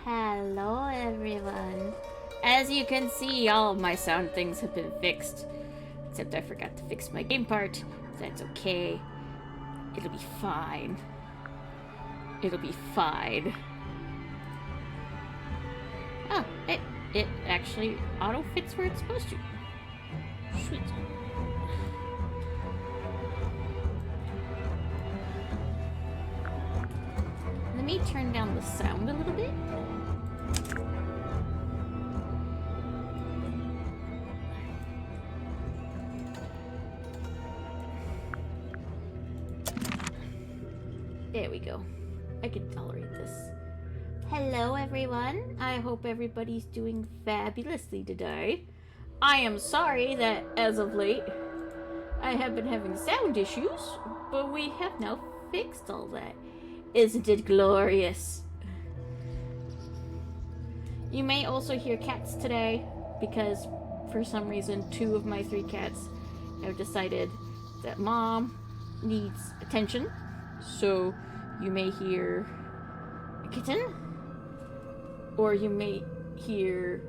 Hello everyone. As you can see, all of my sound things have been fixed. Except I forgot to fix my game part. That's okay. It'll be fine. It'll be fine. Oh, it actually auto fits where it's supposed to. Sweet. Let me turn down the sound a little bit. There we go. I can tolerate this. Hello everyone. I hope everybody's doing fabulously today. I am sorry that as of late I have been having sound issues, but we have now fixed all that. Isn't it glorious? You may also hear cats today because for some reason 2 of my 3 cats have decided that mom needs attention. So you may hear a kitten, or you may hear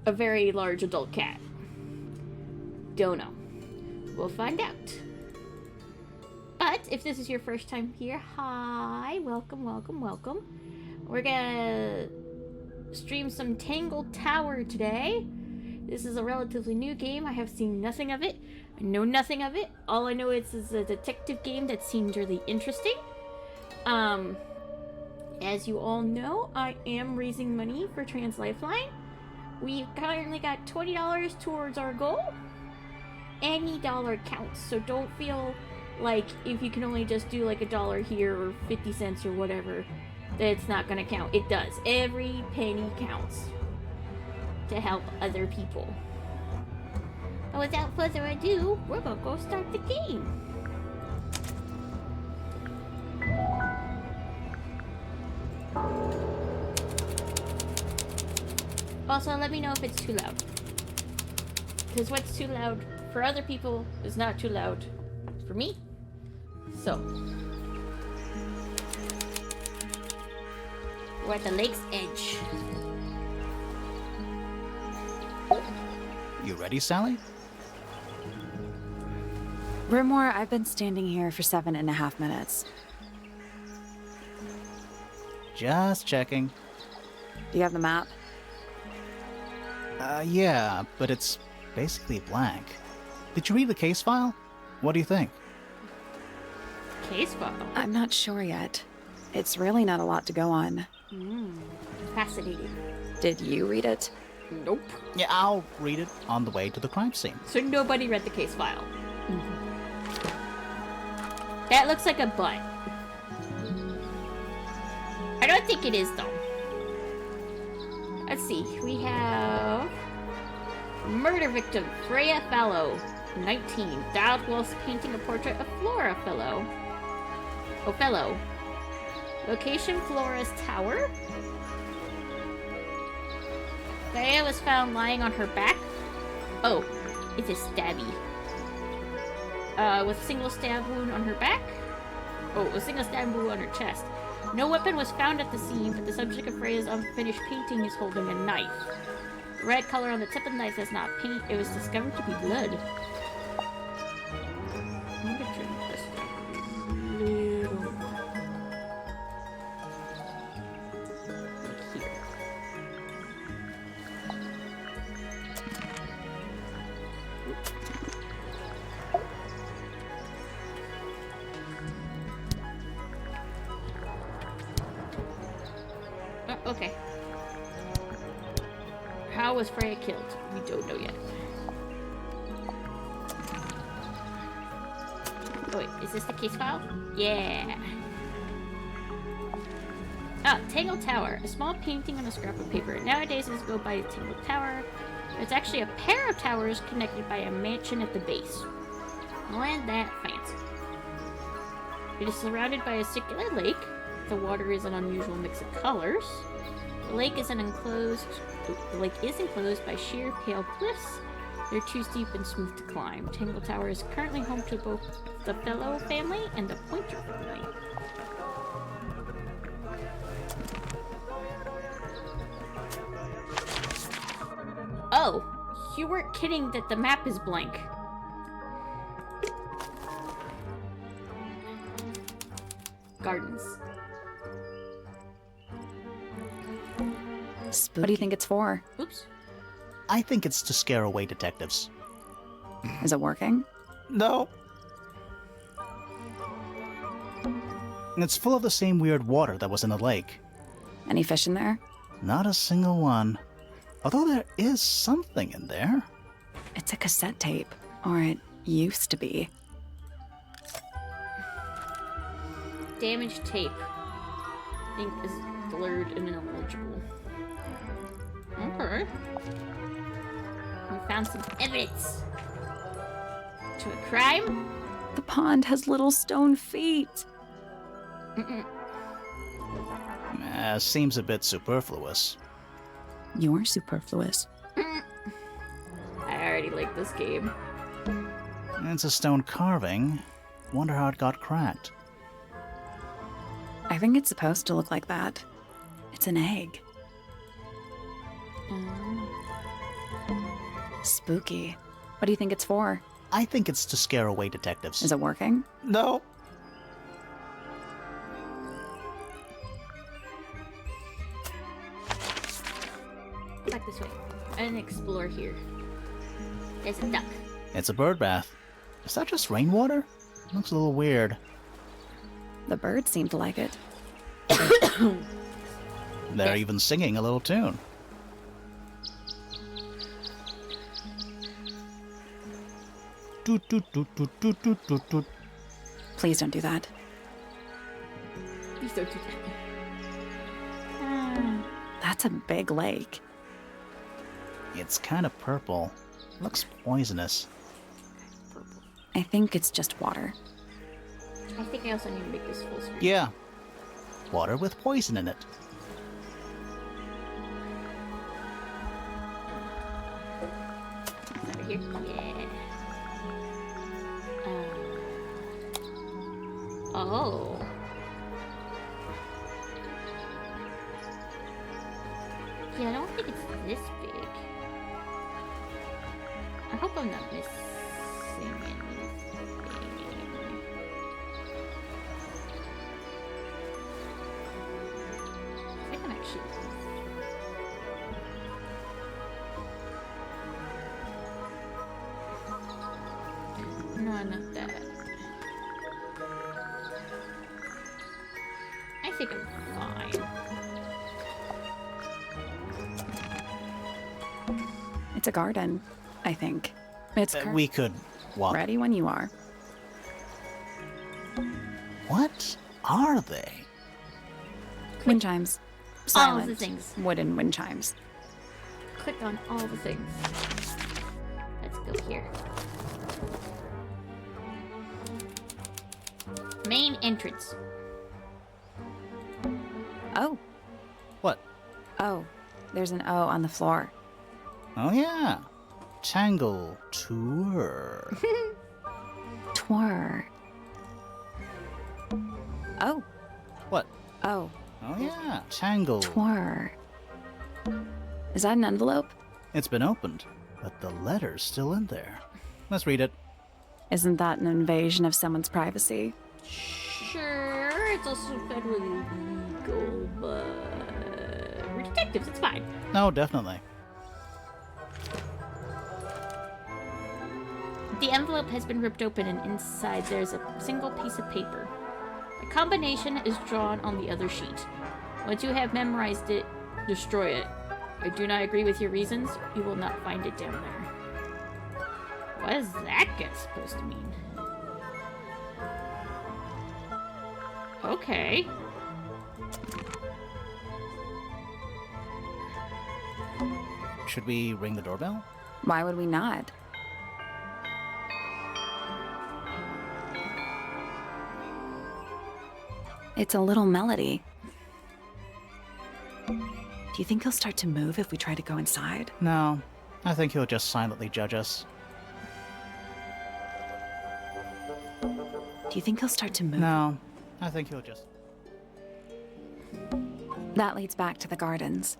a very large adult cat. Don't know. We'll find out. But if this is your first time here, hi, welcome, welcome, welcome. We're gonna stream some Tangle Tower today. This is a relatively new game. I have seen nothing of it. I know nothing of it. All I know is a detective game that seems really interesting. As you all know, I am raising money for TransLifeline. We've currently got $20 towards our goal. Any dollar counts, so don't feel like if you can only just do like $1 here or 50 cents or whatever, that it's not gonna count. It does. Every penny counts to help other people. But without further ado, we're gonna go start the game. Also, let me know if it's too loud. Because what's too loud for other people is not too loud for me. So, we're at the lake's edge. You ready, Sally? Grimoire, I've been standing here for 7.5 minutes. Just checking. Do you have the map? Yeah, but it's basically blank. Did you read the case file? What do you think? Case file? I'm not sure yet. It's really not a lot to go on. Fascinating. Did you read it? Nope. Yeah, I'll read it on the way to the crime scene. So nobody read the case file. That looks like a butt. I don't think it is, though. Let's see. We have murder victim Freya Fallow, 19, died whilst painting a portrait of Flora Othello. Location: Flora's Tower. Freya was found lying on her back. Oh, it's a stabby. With a single stab wound on her back. Oh, a single stab wound on her chest. No weapon was found at the scene, but the subject of Freya's unfinished painting is holding a knife. The red color on the tip of the knife is not paint. It was discovered to be blood. I'm gonna turn this down a little. Like here. Okay. How was Freya killed? We don't know yet. Oh wait, is this the case file? Yeah. Ah, Tangle Tower. A small painting on a scrap of paper. Nowadays it's go by Tangle Tower. It's actually a pair of towers connected by a mansion at the base. Land that fancy. It is surrounded by a circular lake. The water is an unusual mix of colors. The lake is enclosed by sheer pale cliffs. They're too steep and smooth to climb. Tangle Tower is currently home to both the Fellow family and the Pointer family. you weren't kidding that the map is blank. Gardens. What do you think it's for? Oops. I think it's to scare away detectives. Is it working? No. It's full of the same weird water that was in the lake. Any fish in there? Not a single one. Although there is something in there. It's a cassette tape. Or it used to be. Damaged tape. Ink is blurred and illegible. Okay. We found some evidence. To a crime? The pond has little stone feet. Seems a bit superfluous. You're superfluous. I already like this game. It's a stone carving. Wonder how it got cracked. I think it's supposed to look like that. It's an egg. Spooky. What do you think it's for? I think it's to scare away detectives. Is it working? No. Back this way. And explore here. There's a duck. It's a bird bath. Is that just rainwater? Looks a little weird. The birds seem to like it. They're even singing a little tune. Toot toot toot toot toot toot toot toot. Please don't do that. Please don't do that. That's a big lake. It's kind of purple. Looks poisonous. Purple. I think it's just water. I think I also need to make this full screen. Yeah. Water with poison in it. Over here. Yeah. Oh. Yeah, I don't think it's this big. I hope I'm not missing anything. I think I'm actually... No, not that. I think I'm fine. It's a garden, I think. It's We could walk. ready when you are. What are they? Wind chimes. All of Silent the things. wooden wind chimes. Click on all the things. Let's go here. Main entrance. Oh, What? oh, there's an O on the floor. Oh yeah. Tangle Tower. Twir. Oh, What? oh, Oh yeah. Tangle. twir. Is that an envelope? It's been opened, but the letter's still in there. Let's read it. Isn't that an invasion of someone's privacy? Sure, it's also federally legal, but we're detectives, it's fine. No, definitely. The envelope has been ripped open and inside there's a single piece of paper. A combination is drawn on the other sheet. Once you have memorized it, destroy it. I do not agree with your reasons. You will not find it down there. What does that get supposed to mean? Okay. Should we ring the doorbell? Why would we not? It's a little melody. Do you think he'll start to move if we try to go inside? No. I think he'll just silently judge us. Do you think he'll start to move? No. I think he'll just... That leads back to the gardens.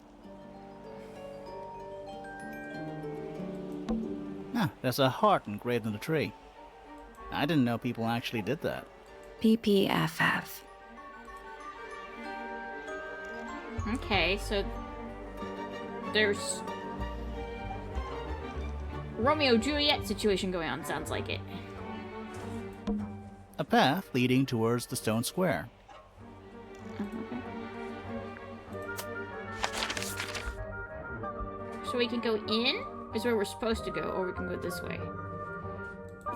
Ah, there's a heart engraved in the tree. I didn't know people actually did that. PPFF. Okay, so there's Romeo-Juliet situation going on, sounds like it. A path leading towards the stone square. So we can go in, is where we're supposed to go, or we can go this way.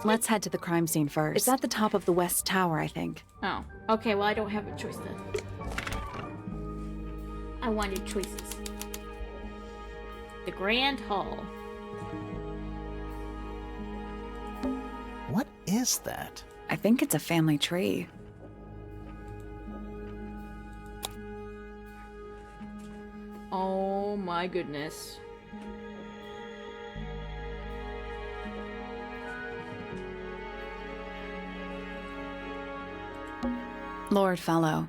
Let's head to the crime scene first. It's at the top of the West Tower, I think. Oh, okay, well I don't have a choice then. I wanted choices. The Grand Hall. What is that? I think it's a family tree. Oh my goodness. Lord Fellow.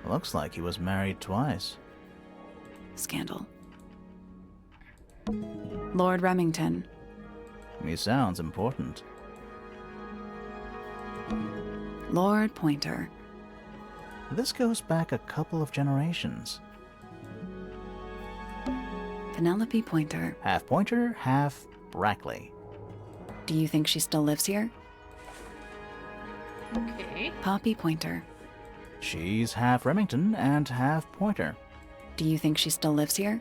Looks like he was married twice. Scandal. Lord Remington. He sounds important. Lord Pointer. This goes back a couple of generations. Penelope Pointer. Half Pointer, half Brackley. Do you think she still lives here? Okay. Poppy Pointer. She's half Remington and half Pointer. Do you think she still lives here?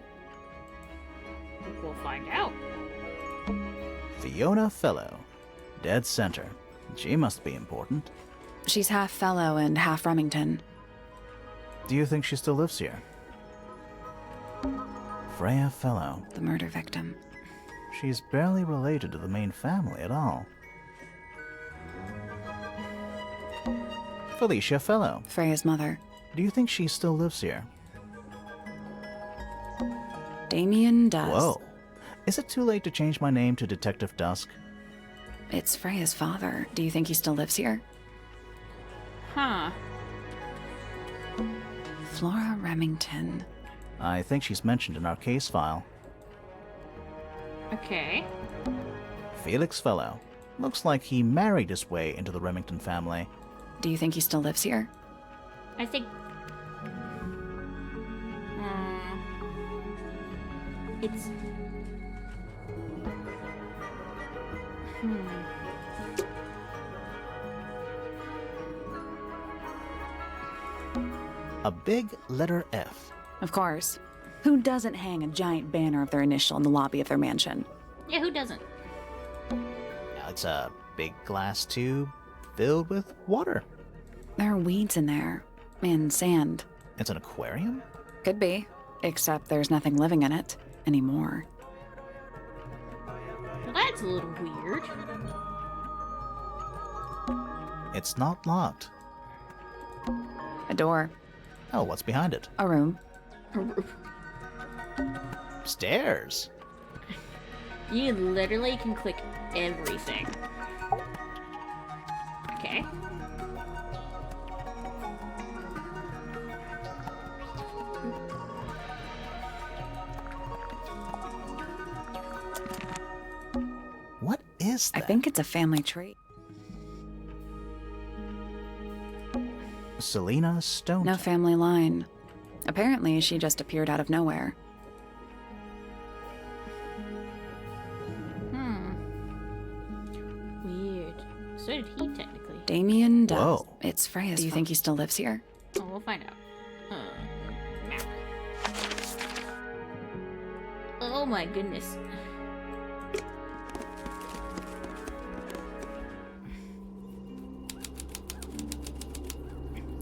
We'll find out. Fiona Fellow. Dead center. She must be important. She's half Fellow and half Remington. Do you think she still lives here? Freya Fellow. The murder victim. She's barely related to the main family at all. Felicia Fellow. Freya's mother. Do you think she still lives here? Damien does. Whoa. Is it too late to change my name to Detective Dusk? It's Freya's father. Do you think he still lives here? Huh. Flora Remington. I think she's mentioned in our case file. Okay. Felix Fellow. Looks like he married his way into the Remington family. Do you think he still lives here? I think... It's... A big letter F. Of course. Who doesn't hang a giant banner of their initial in the lobby of their mansion? Yeah, who doesn't? It's a big glass tube filled with water. There are weeds in there. And sand. It's an aquarium? Could be. Except there's nothing living in it anymore. Well, that's a little weird. It's not locked. A door. Oh, what's behind it? A room. Stairs. You literally can click everything. Okay. What is that? I think it's a family tree. Selena Stone. No family line. Apparently, she just appeared out of nowhere. Weird. So did he, technically. Damien does. Whoa. It's Freya's. Do you think he still lives here? Oh, we'll find out. Map. Oh my goodness.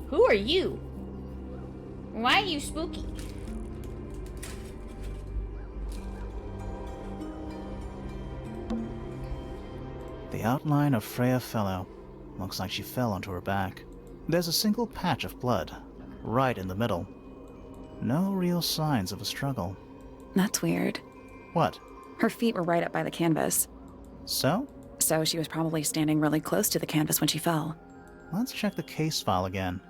Who are you? Why are you spooky? The outline of Freya Fellow. Looks like she fell onto her back. There's a single patch of blood, right in the middle. No real signs of a struggle. That's weird. What? Her feet were right up by the canvas. So? So she was probably standing really close to the canvas when she fell. Let's check the case file again.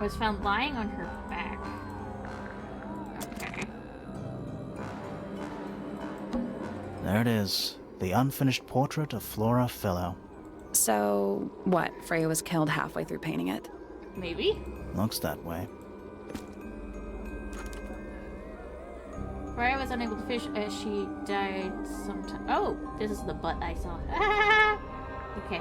Was found lying on her back. Okay. There it is. The unfinished portrait of Flora Fellow. So, what? Freya was killed halfway through painting it? Maybe? Looks that way. Freya was unable to fish as she died sometime. Oh, this is the butt I saw. Okay.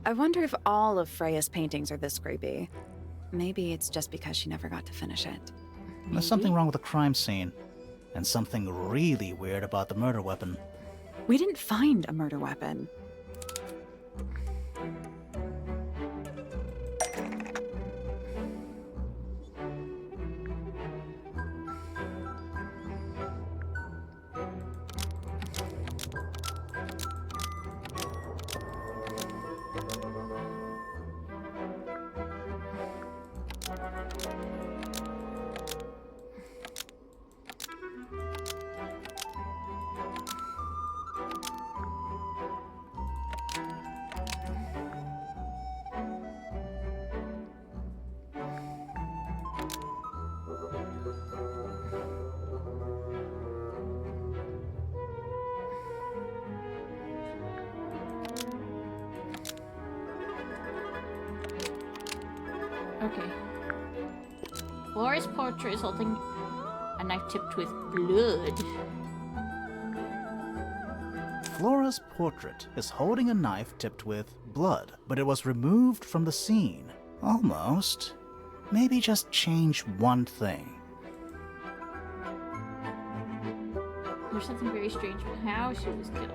I wonder if all of Freya's paintings are this creepy. Maybe it's just because she never got to finish it. There's something wrong with the crime scene. And something really weird about the murder weapon. We didn't find a murder weapon. Okay. Flora's portrait is holding a knife tipped with blood. Flora's portrait is holding a knife tipped with blood, but it was removed from the scene. Almost. Maybe just change one thing. There's something very strange about how she was killed.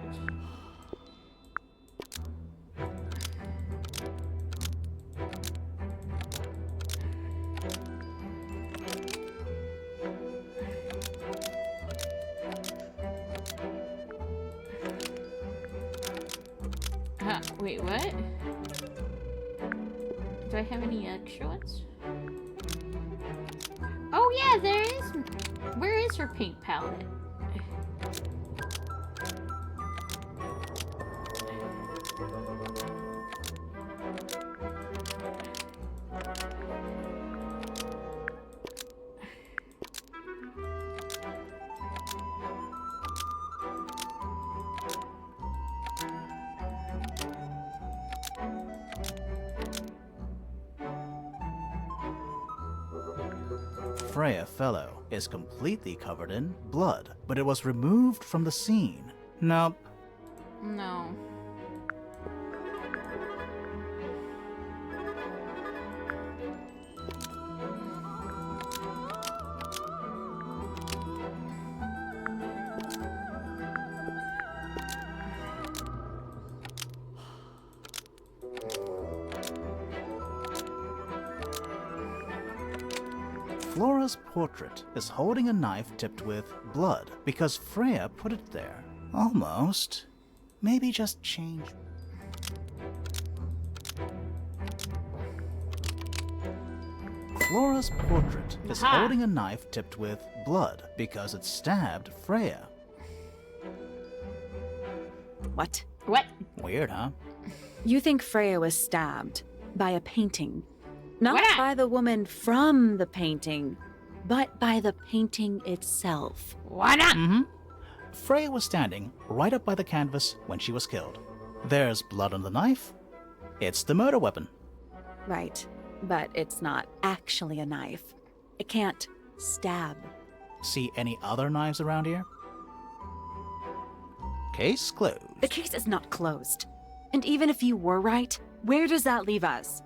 Wait, what? Do I have any extra ones? Oh yeah, there is. Where is her paint palette? Freya Fellow is completely covered in blood, but it was removed from the scene. Nope. No. Flora's portrait is holding a knife tipped with blood because Freya put it there. Almost. Maybe just change. Flora's portrait is Aha. holding a knife tipped with blood because it stabbed Freya. What? What? Weird, huh? You think Freya was stabbed by a painting? Not What? by the woman from the painting, but by the painting itself. Why not? Mm-hmm. Freya was standing right up by the canvas when she was killed. There's blood on the knife. It's the murder weapon. Right, but it's not actually a knife. It can't stab. See any other knives around here? Case closed. The case is not closed. And even if you were right, where does that leave us?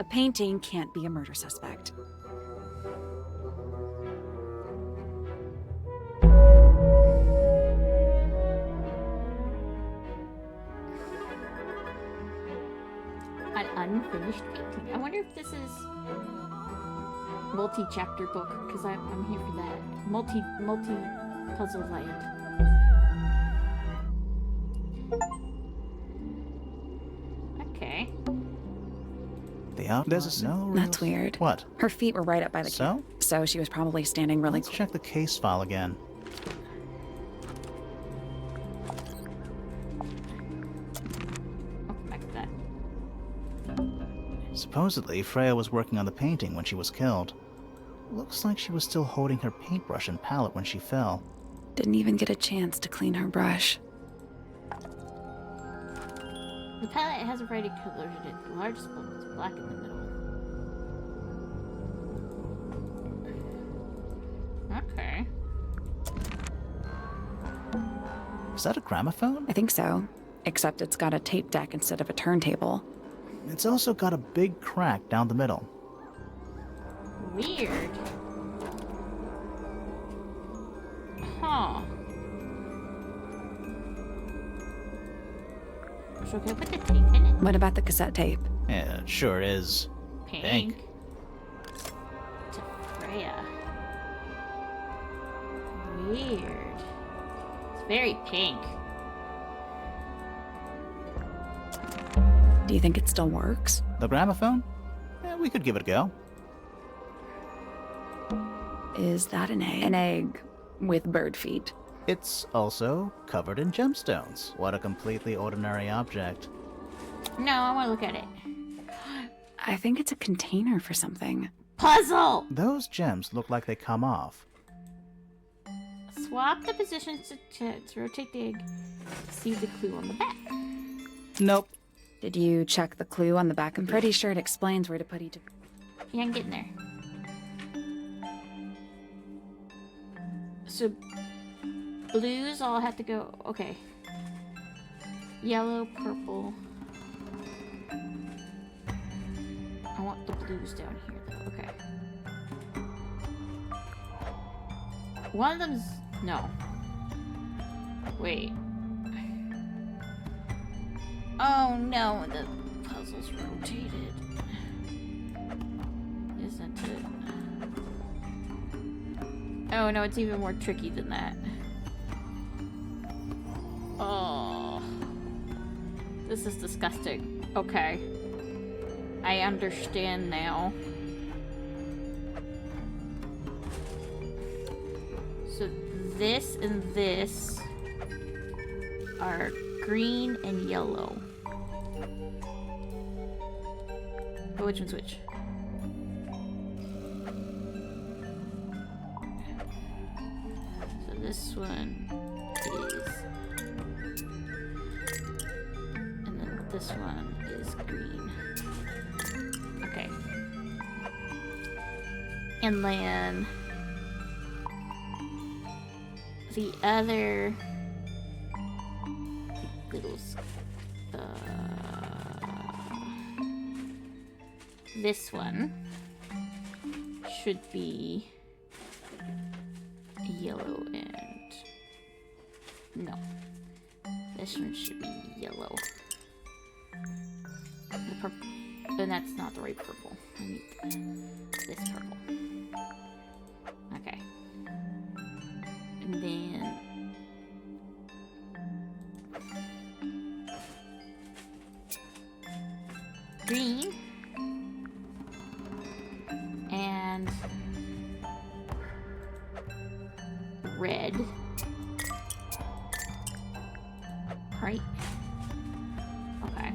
A painting can't be a murder suspect. An unfinished painting. I wonder if this is multi-chapter book, because I'm here for that. Multi puzzle land. Okay. There's a no. That's weird. What? Her feet were right up by the So? case, so she was probably standing really Let's check the case file again. I'll come back to that. Supposedly, Freya was working on the painting when she was killed. Looks like she was still holding her paintbrush and palette when she fell. Didn't even get a chance to clean her brush. The palette has a variety of colors in it. The largest bulb is black in the middle. Okay. Is that a gramophone? I think so. Except it's got a tape deck instead of a turntable. It's also got a big crack down the middle. Weird. Huh. So can I put the tape in it? What about the cassette tape? Yeah, it sure is. Pink. To Freya. Weird. It's very pink. Do you think it still works? The gramophone? Yeah, we could give it a go. Is that an egg? An egg with bird feet. It's also covered in gemstones. What a completely ordinary object. No, I want to look at it. I think it's a container for something. Puzzle! Those gems look like they come off. Swap the positions to rotate the egg. See the clue on the back. Nope. Did you check the clue on the back? I'm pretty sure it explains where to put each. Yeah, I'm getting there. So, blues all have to go. Okay. Yellow, purple. I want the blues down here, though. Okay. One of them's. No. Wait. Oh no, the puzzle's rotated. Isn't it? Oh no, it's even more tricky than that. Oh. This is disgusting. Okay. I understand now. So this and this are green and yellow. But which one's which? So this one is... And then this one is green. Okay. And then... the other... little... this one should be yellow and... no. This one should be yellow. The purple... and that's not the right purple. I need this purple. Okay. And then... green. And red. Right? Okay.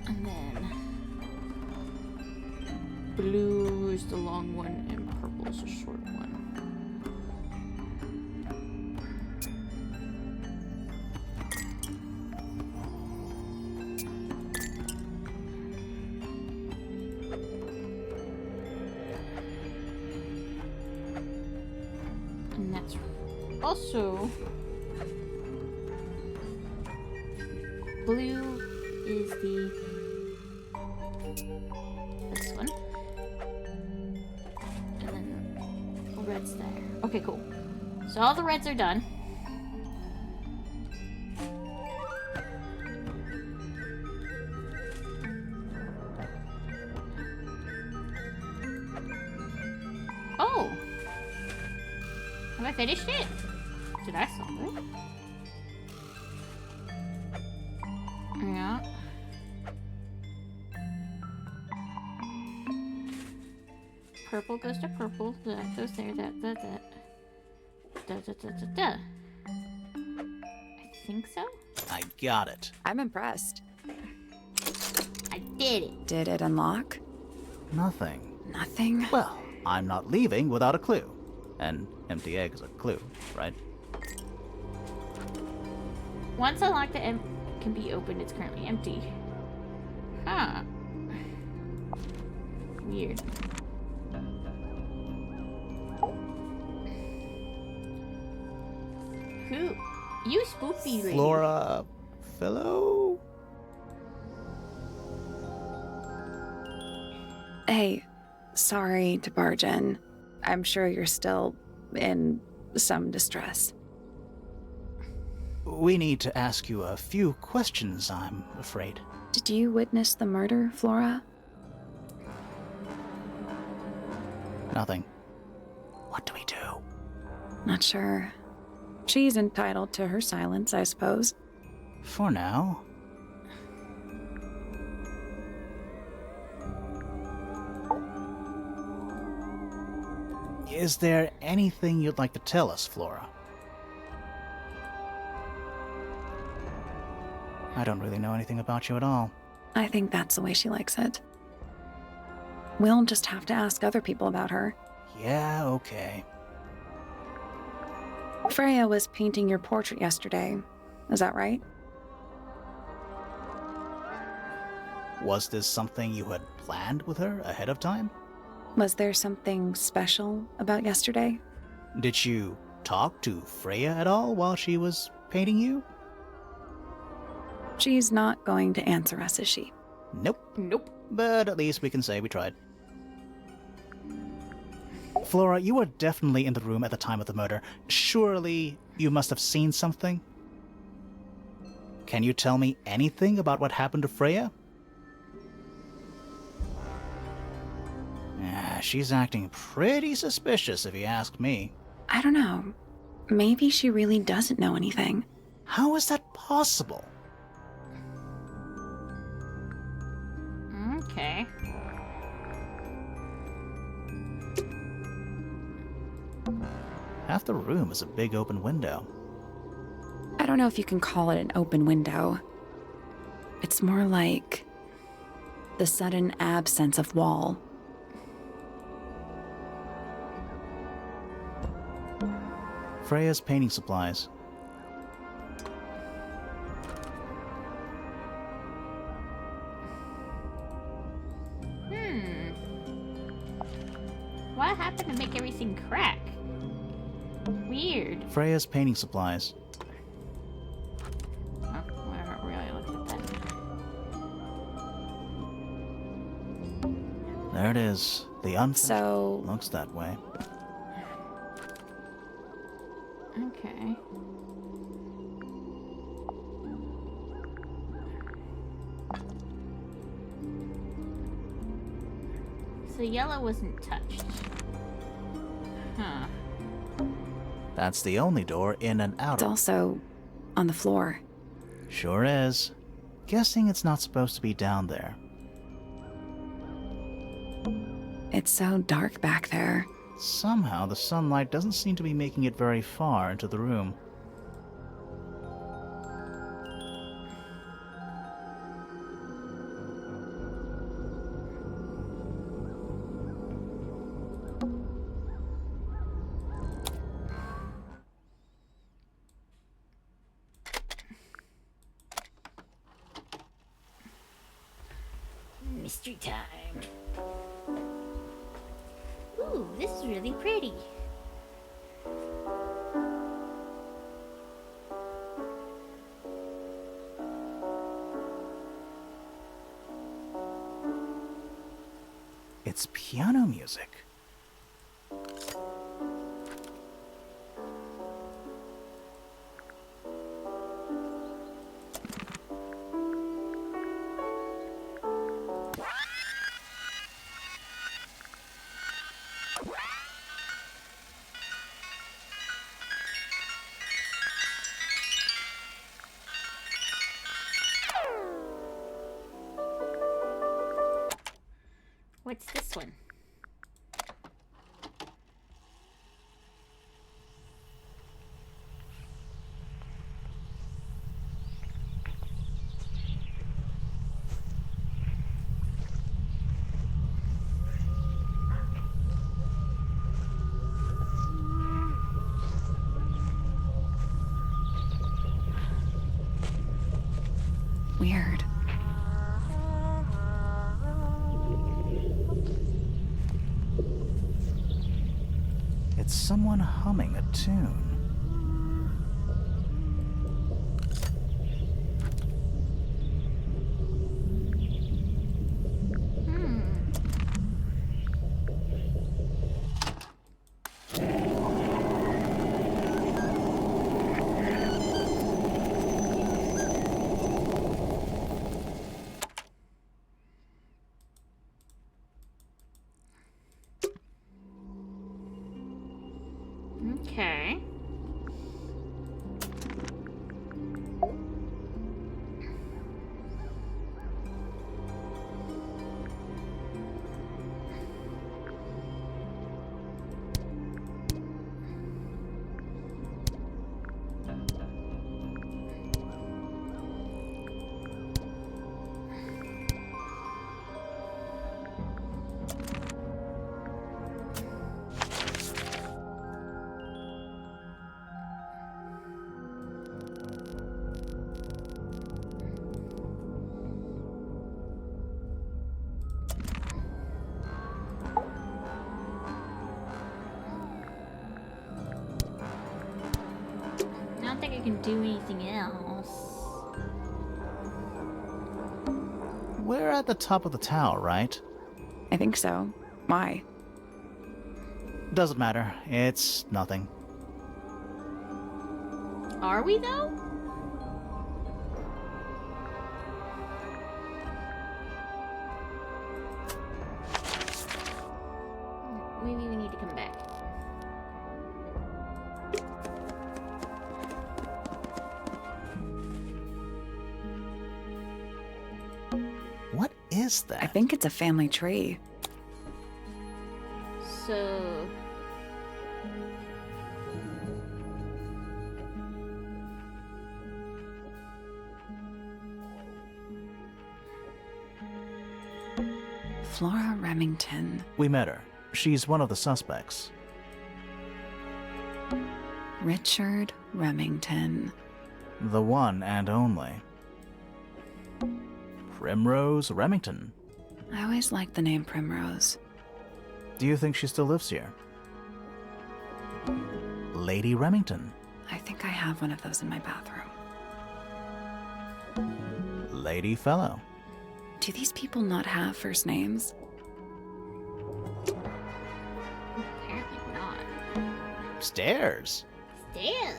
And then blue is the long one and purple is the short one. And that's also blue is this one. And then red's there. Okay, cool. So all the reds are done. Oh! Have I finished it? Did I solve it? Yeah. Purple goes to purple. That goes there. That. I think so. I got it. I'm impressed. I Did it? Did it unlock? Nothing. Nothing? Well, I'm not leaving without a clue. An empty egg is a clue, right? Once unlocked, the can be opened. It's currently empty. Huh. Weird. Who? You spoopy lady. Flora... Fellow? Hey, sorry to barge in. I'm sure you're still in some distress. We need to ask you a few questions, I'm afraid. Did you witness the murder, Flora? Nothing. What do we do? Not sure. She's entitled to her silence, I suppose. For now. Is there anything you'd like to tell us, Flora? I don't really know anything about you at all. I think that's the way she likes it. We'll just have to ask other people about her. Yeah, okay. Freya was painting your portrait yesterday. Is that right? Was this something you had planned with her ahead of time? Was there something special about yesterday? Did you talk to Freya at all while she was painting you? She's not going to answer us, is she? Nope. Nope. But at least we can say we tried. Flora, you were definitely in the room at the time of the murder. Surely you must have seen something? Can you tell me anything about what happened to Freya? She's acting pretty suspicious if you ask me. I don't know. Maybe she really doesn't know anything. How is that possible? Okay. Half the room is a big open window. I don't know if you can call it an open window. It's more like the sudden absence of wall. Freya's painting supplies. What happened to make everything crack? Weird. Freya's painting supplies. Oh, I haven't really looked at that. There it is. The unfinished So, looks that way. Okay. So yellow wasn't touched. Huh. That's the only door in and out it's of. also on the floor. Sure is. Guessing it's not supposed to be down there. It's so dark back there. Somehow the sunlight doesn't seem to be making it very far into the room. Mystery time. Ooh, this is really pretty. It's piano music. What's this one? It's someone humming a tune. Okay. I don't think I can do anything else. We're at the top of the tower, right? I think so. Why? Doesn't matter. It's nothing. Are we though? Maybe we need to come back. What is that? I think it's a family tree. So... Flora Remington. We met her. She's one of the suspects. Richard Remington. The one and only. Primrose Remington. I always liked the name Primrose. Do you think she still lives here? Lady Remington. I think I have one of those in my bathroom. Lady Fellow. Do these people not have first names? Apparently not. Stairs. Stairs.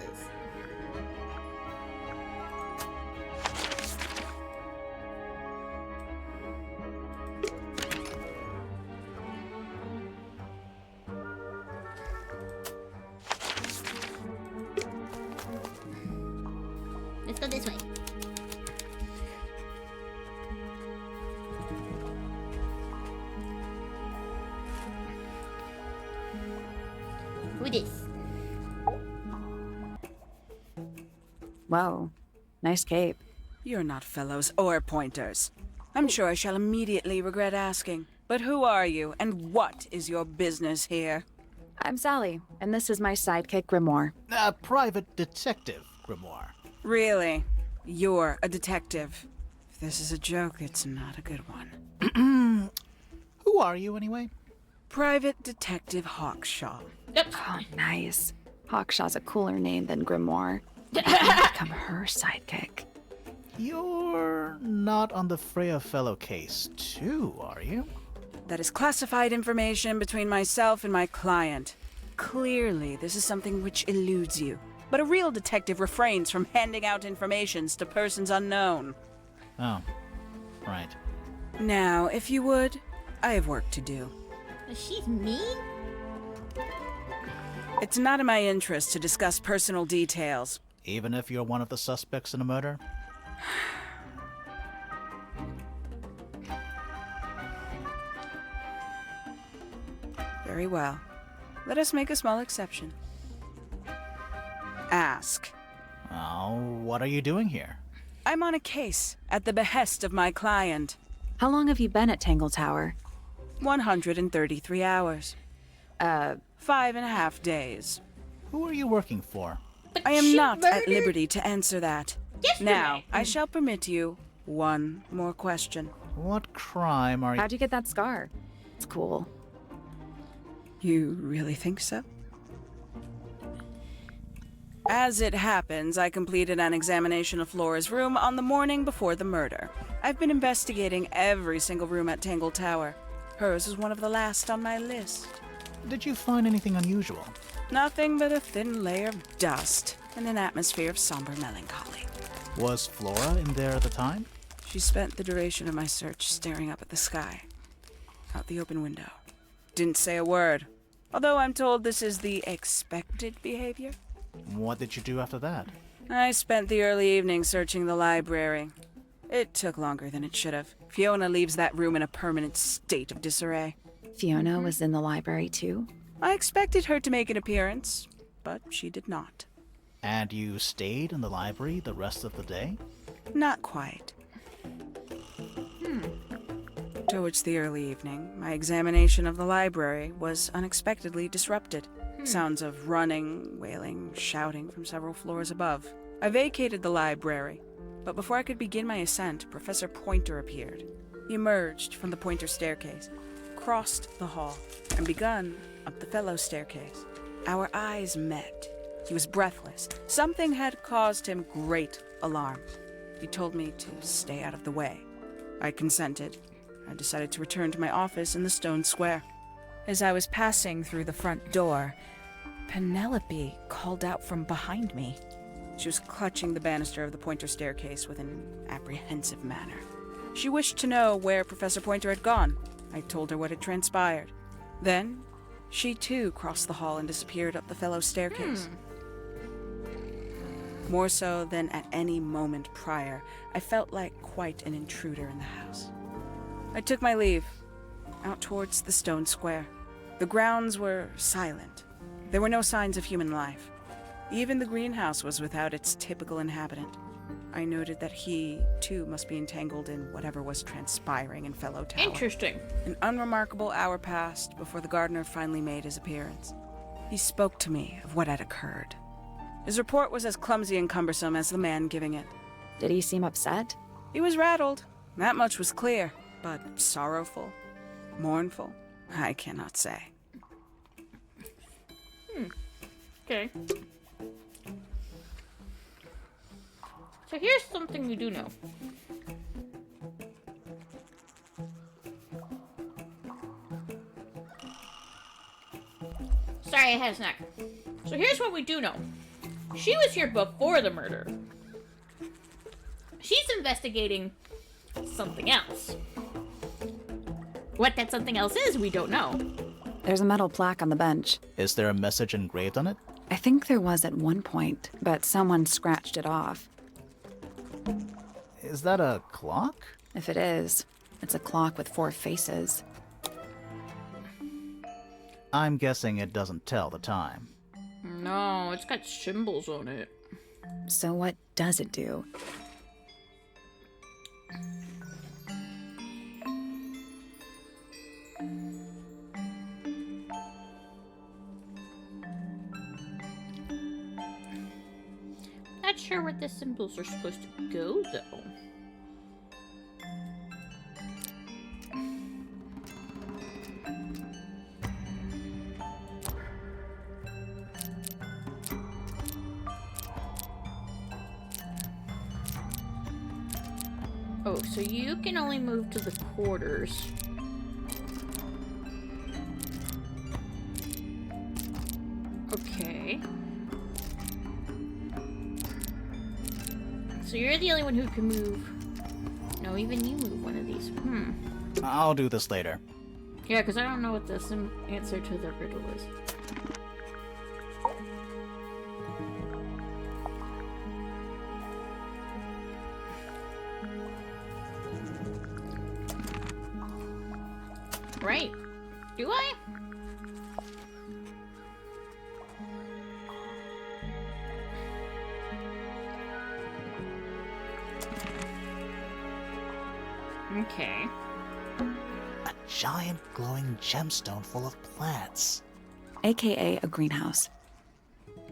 Let's go this way. Who this? Whoa. Nice cape. You're not fellows or pointers. I'm sure I shall immediately regret asking. But who are you, and what is your business here? I'm Sally, and this is my sidekick Grimoire. A private detective, Grimoire. Really? You're a detective. If this is a joke, it's not a good one. Who are you, anyway? Private Detective Hawkshaw. Oh, nice. Hawkshaw's a cooler name than Grimoire. I can become her sidekick. You're not on the Freya Fellow case, too, are you? That is classified information between myself and my client. Clearly, this is something which eludes you. But a real detective refrains from handing out informations to persons unknown. Oh, right. Now, if you would, I have work to do. She's mean? It's not in my interest to discuss personal details. Even if you're one of the suspects in a murder? Very well. Let us make a small exception. Ask. Oh, what are you doing here? I'm on a case at the behest of my client. How long have you been at Tangle Tower? 133 hours. 5.5 days. Who are you working for? I am she not at murdered liberty to answer that. yesterday. Now, I shall permit you one more question. What crime are you... How'd you get that scar? It's cool. You really think so? As it happens, I completed an examination of Flora's room on the morning before the murder. I've been investigating every single room at Tangle Tower. Hers was one of the last on my list. Did you find anything unusual? Nothing but a thin layer of dust and an atmosphere of somber melancholy. Was Flora in there at the time? She spent the duration of my search staring up at the sky, out the open window. Didn't say a word, although I'm told this is the expected behavior. What did you do after that? I spent the early evening searching the library. It took longer than it should have. Fiona leaves that room in a permanent state of disarray. Fiona was in the library too? I expected her to make an appearance, but she did not. And you stayed in the library the rest of the day? Not quite. Towards the early evening, my examination of the library was unexpectedly disrupted. Sounds of running, wailing, shouting from several floors above. I vacated the library, but before I could begin my ascent, Professor Pointer appeared. He emerged from the Pointer staircase, crossed the hall, and begun up the fellow staircase. Our eyes met. He was breathless. Something had caused him great alarm. He told me to stay out of the way. I consented. I decided to return to my office in the stone square. As I was passing through the front door, Penelope called out from behind me. She was clutching the banister of the Pointer staircase with an apprehensive manner. She wished to know where Professor Pointer had gone. I told her what had transpired. Then, she too crossed the hall and disappeared up the fellow staircase. More so than at any moment prior, I felt like quite an intruder in the house. I took my leave, out towards the stone square. The grounds were silent. There were no signs of human life. Even the greenhouse was without its typical inhabitant. I noted that he, too, must be entangled in whatever was transpiring in Fellow Tower. Interesting. An unremarkable hour passed before the gardener finally made his appearance. He spoke to me of what had occurred. His report was as clumsy and cumbersome as the man giving it. Did he seem upset? He was rattled. That much was clear. But sorrowful, mournful, I cannot say. Okay. So here's something you do know. Sorry, I had a snack. So here's what we do know. She was here before the murder. She's investigating something else. What that something else is, we don't know. There's a metal plaque on the bench. Is there a message engraved on it? I think there was at one point, but someone scratched it off. Is that a clock? If it is, it's a clock with 4 faces. I'm guessing it doesn't tell the time. No, it's got symbols on it. So what does it do? Not sure where the symbols are supposed to go, though. Oh, so you can only move to the quarters. Okay. So you're the only one who can move. No, even you move one of these. I'll do this later. Yeah, because I don't know what the answer to the riddle is. Right. Do I? Okay. A giant glowing gemstone full of plants. AKA a greenhouse.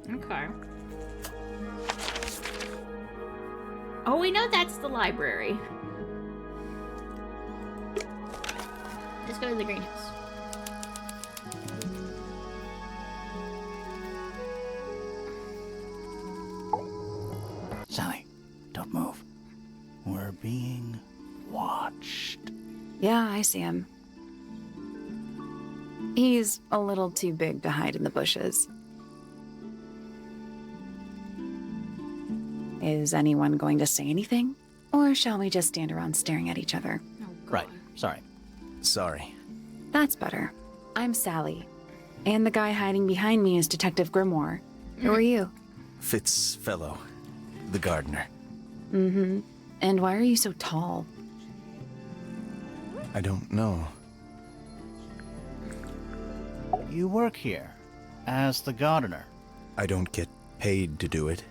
Okay. Oh, we know that's the library. Let's go to the greenhouse. Yeah, I see him. He's a little too big to hide in the bushes. Is anyone going to say anything? Or shall we just stand around staring at each other? Oh, God. Right, sorry. Sorry. That's better. I'm Sally. And the guy hiding behind me is Detective Grimoire. Who are you? Fitzfellow, the gardener. Mm-hmm. And why are you so tall? I don't know. You work here as the gardener. I don't get paid to do it.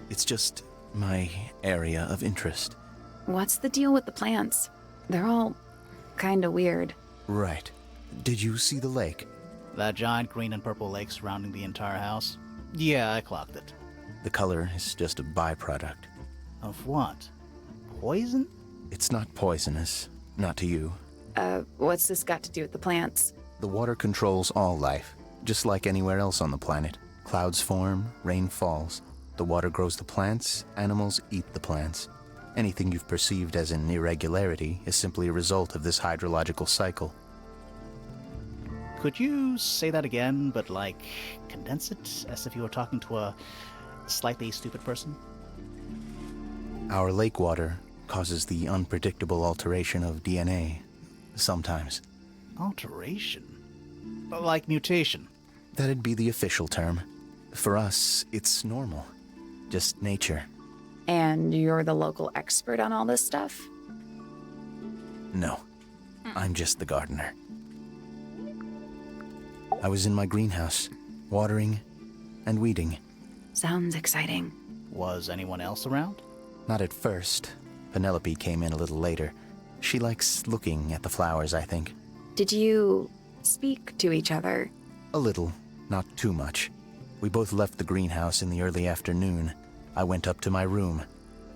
It's just my area of interest. What's the deal with the plants? They're all kinda weird. Right. Did you see the lake? That giant green and purple lake surrounding the entire house? Yeah, I clocked it. The color is just a byproduct. Of what? Poison? It's not poisonous. Not to you. What's this got to do with the plants? The water controls all life, just like anywhere else on the planet. Clouds form, rain falls. The water grows the plants, animals eat the plants. Anything you've perceived as an irregularity is simply a result of this hydrological cycle. Could you say that again, but like, condense it as if you were talking to a slightly stupid person? Our lake water causes the unpredictable alteration of DNA. Sometimes. Alteration? Like mutation? That'd be the official term. For us, it's normal. Just nature. And you're the local expert on all this stuff? No. I'm just the gardener. I was in my greenhouse, watering and weeding. Sounds exciting. Was anyone else around? Not at first. Penelope came in a little later. She likes looking at the flowers, I think. Did you speak to each other? A little, not too much. We both left the greenhouse in the early afternoon. I went up to my room.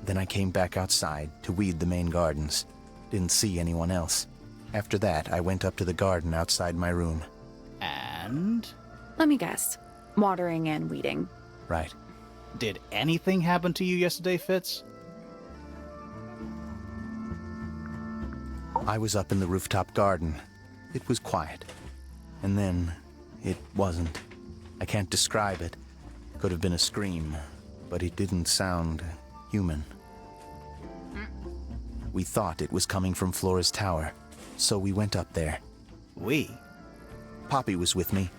Then I came back outside to weed the main gardens. Didn't see anyone else. After that, I went up to the garden outside my room. And? Let me guess. Watering and weeding. Right. Did anything happen to you yesterday, Fitz? I was up in the rooftop garden. It was quiet. And then, it wasn't. I can't describe it. Could have been a scream, but it didn't sound human. We thought it was coming from Flora's tower, so we went up there. We? Poppy was with me.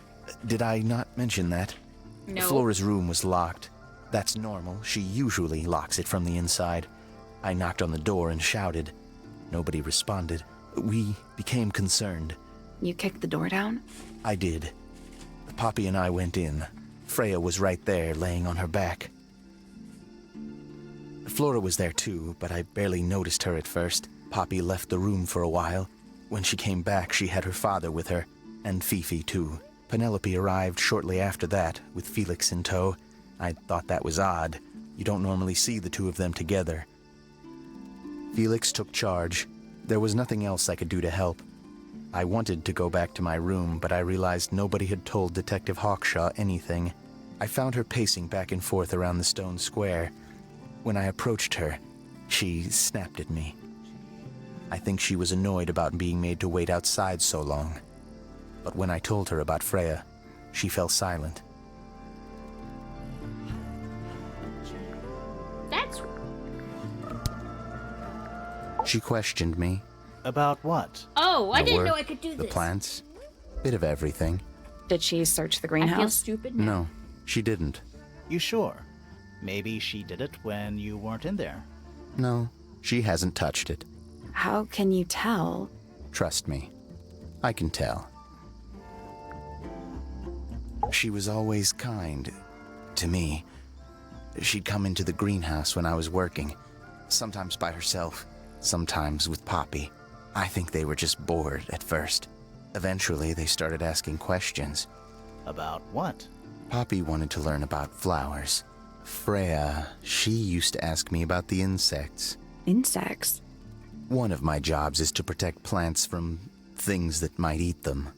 Did I not mention that? No. Flora's room was locked. That's normal. She usually locks it from the inside. I knocked on the door and shouted. Nobody responded. We became concerned. You kicked the door down? I did. Poppy and I went in. Freya was right there, laying on her back. Flora was there too, but I barely noticed her at first. Poppy left the room for a while. When she came back, she had her father with her, and Fifi too. Penelope arrived shortly after that, with Felix in tow. I thought that was odd. You don't normally see the two of them together. Felix took charge. There was nothing else I could do to help. I wanted to go back to my room, but I realized nobody had told Detective Hawkshaw anything. I found her pacing back and forth around the stone square. When I approached her, she snapped at me. I think she was annoyed about being made to wait outside so long. But when I told her about Freya, she fell silent. That's... She questioned me. About what? Oh, I The didn't know work, I could do The this. plants. Bit of everything. Did she search the I feel greenhouse? stupid now. No, she didn't. You sure? Maybe she did it when you weren't in there. No, she hasn't touched it. How can you tell? Trust me. I can tell. She was always kind to me. She'd come into the greenhouse when I was working, sometimes by herself, sometimes with Poppy. I think they were just bored at first. Eventually, they started asking questions. About what? Poppy wanted to learn about flowers. Freya, she used to ask me about the insects. Insects? One of my jobs is to protect plants from things that might eat them.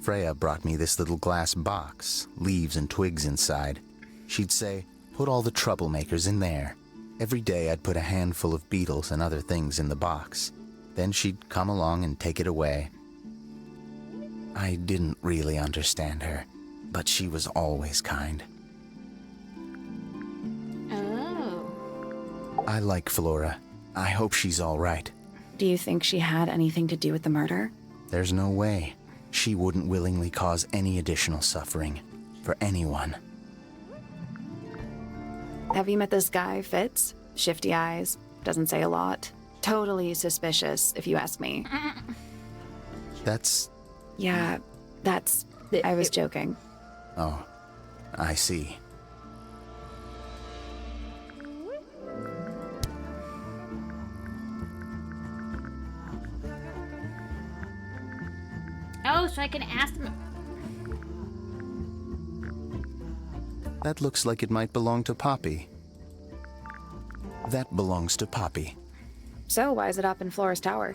Freya brought me this little glass box, leaves and twigs inside. She'd say, put all the troublemakers in there. Every day I'd put a handful of beetles and other things in the box. Then she'd come along and take it away. I didn't really understand her, but she was always kind. Oh. I like Flora. I hope she's all right. Do you think she had anything to do with the murder? There's no way. She wouldn't willingly cause any additional suffering for anyone. Have you met this guy, Fitz? Shifty eyes, doesn't say a lot. Totally suspicious, if you ask me. That's... Yeah, that's... I was joking. Oh, I see. Oh, so I can ask them. That looks like it might belong to Poppy. That belongs to Poppy. So, why is it up in Flora's tower?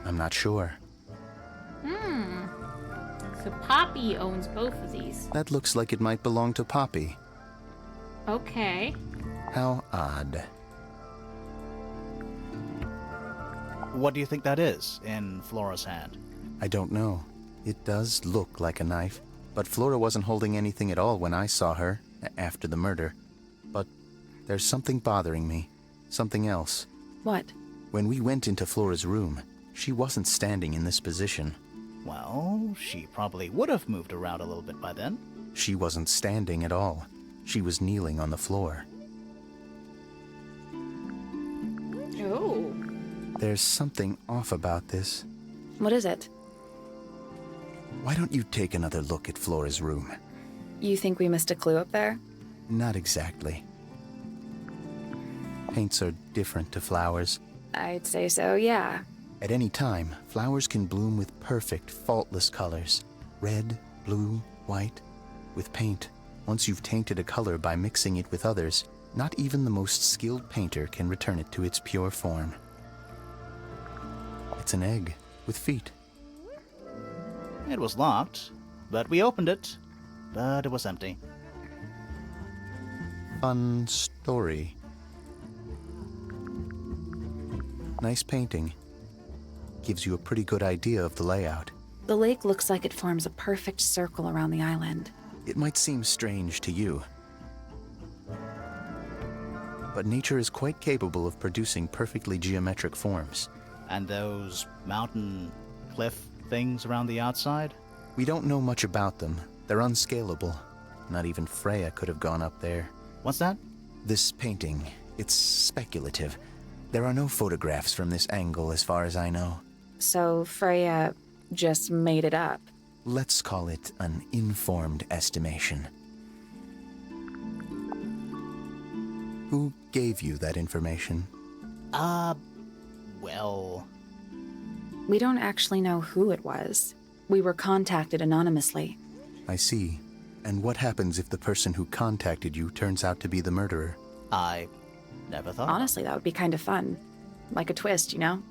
I'm not sure. So Poppy owns both of these. That looks like it might belong to Poppy. Okay. How odd. What do you think that is in Flora's hand? I don't know. It does look like a knife, but Flora wasn't holding anything at all when I saw her after the murder. But there's something bothering me. Something else. What? When we went into Flora's room, she wasn't standing in this position. Well, she probably would have moved around a little bit by then. She wasn't standing at all. She was kneeling on the floor. Oh. There's something off about this. What is it? Why don't you take another look at Flora's room? You think we missed a clue up there? Not exactly. Paints are different to flowers. I'd say so, yeah. At any time, flowers can bloom with perfect, faultless colors. Red, blue, white. With paint, once you've tainted a color by mixing it with others, not even the most skilled painter can return it to its pure form. It's an egg with feet. It was locked, but we opened it, but it was empty. Fun story. Nice painting. Gives you a pretty good idea of the layout. The lake looks like it forms a perfect circle around the island. It might seem strange to you, but nature is quite capable of producing perfectly geometric forms. And those mountain cliff things around the outside? We don't know much about them. They're unscalable. Not even Freya could have gone up there. What's that? This painting, it's speculative. There are no photographs from this angle as far as I know. So Freya just made it up. Let's call it an informed estimation. Who gave you that information? Well... We don't actually know who it was. We were contacted anonymously. I see. And what happens if the person who contacted you turns out to be the murderer? I never thought. Honestly, that would be kind of fun. Like a twist, you know?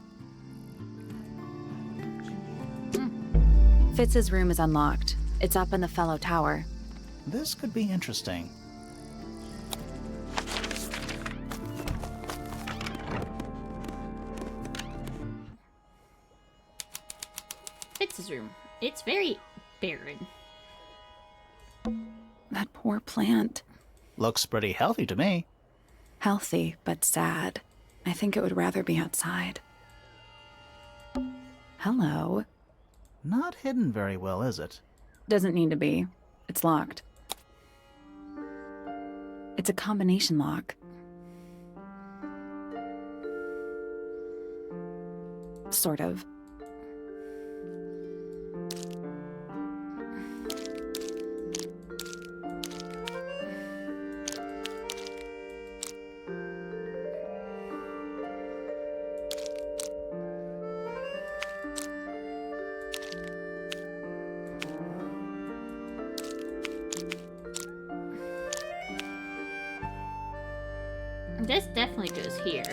Fitz's room is unlocked. It's up in the fellow tower. This could be interesting. Fitz's room. It's very barren. That poor plant. Looks pretty healthy to me. Healthy, but sad. I think it would rather be outside. Hello. Not hidden very well, is it? Doesn't need to be. It's locked. It's a combination lock. Sort of. This definitely goes here.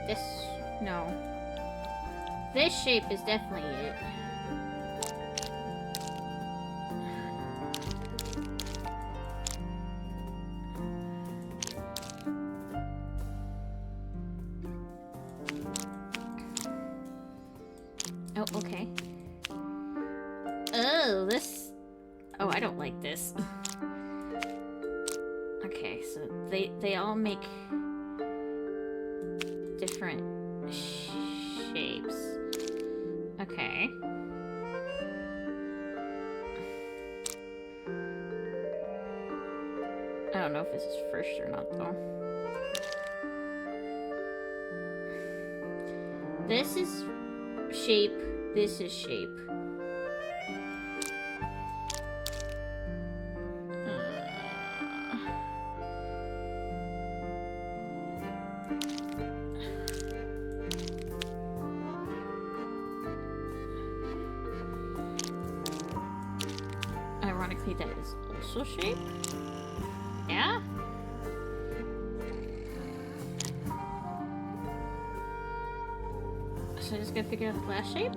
this. No. This shape is definitely it. Oh, okay. Oh, this... Oh, I don't like this. Okay, so they all make different shapes. Okay. I don't know if this is first or not, though. This is shape. This is shape. Ironically, that is also shape. Yeah? So I just gotta figure out the last shape?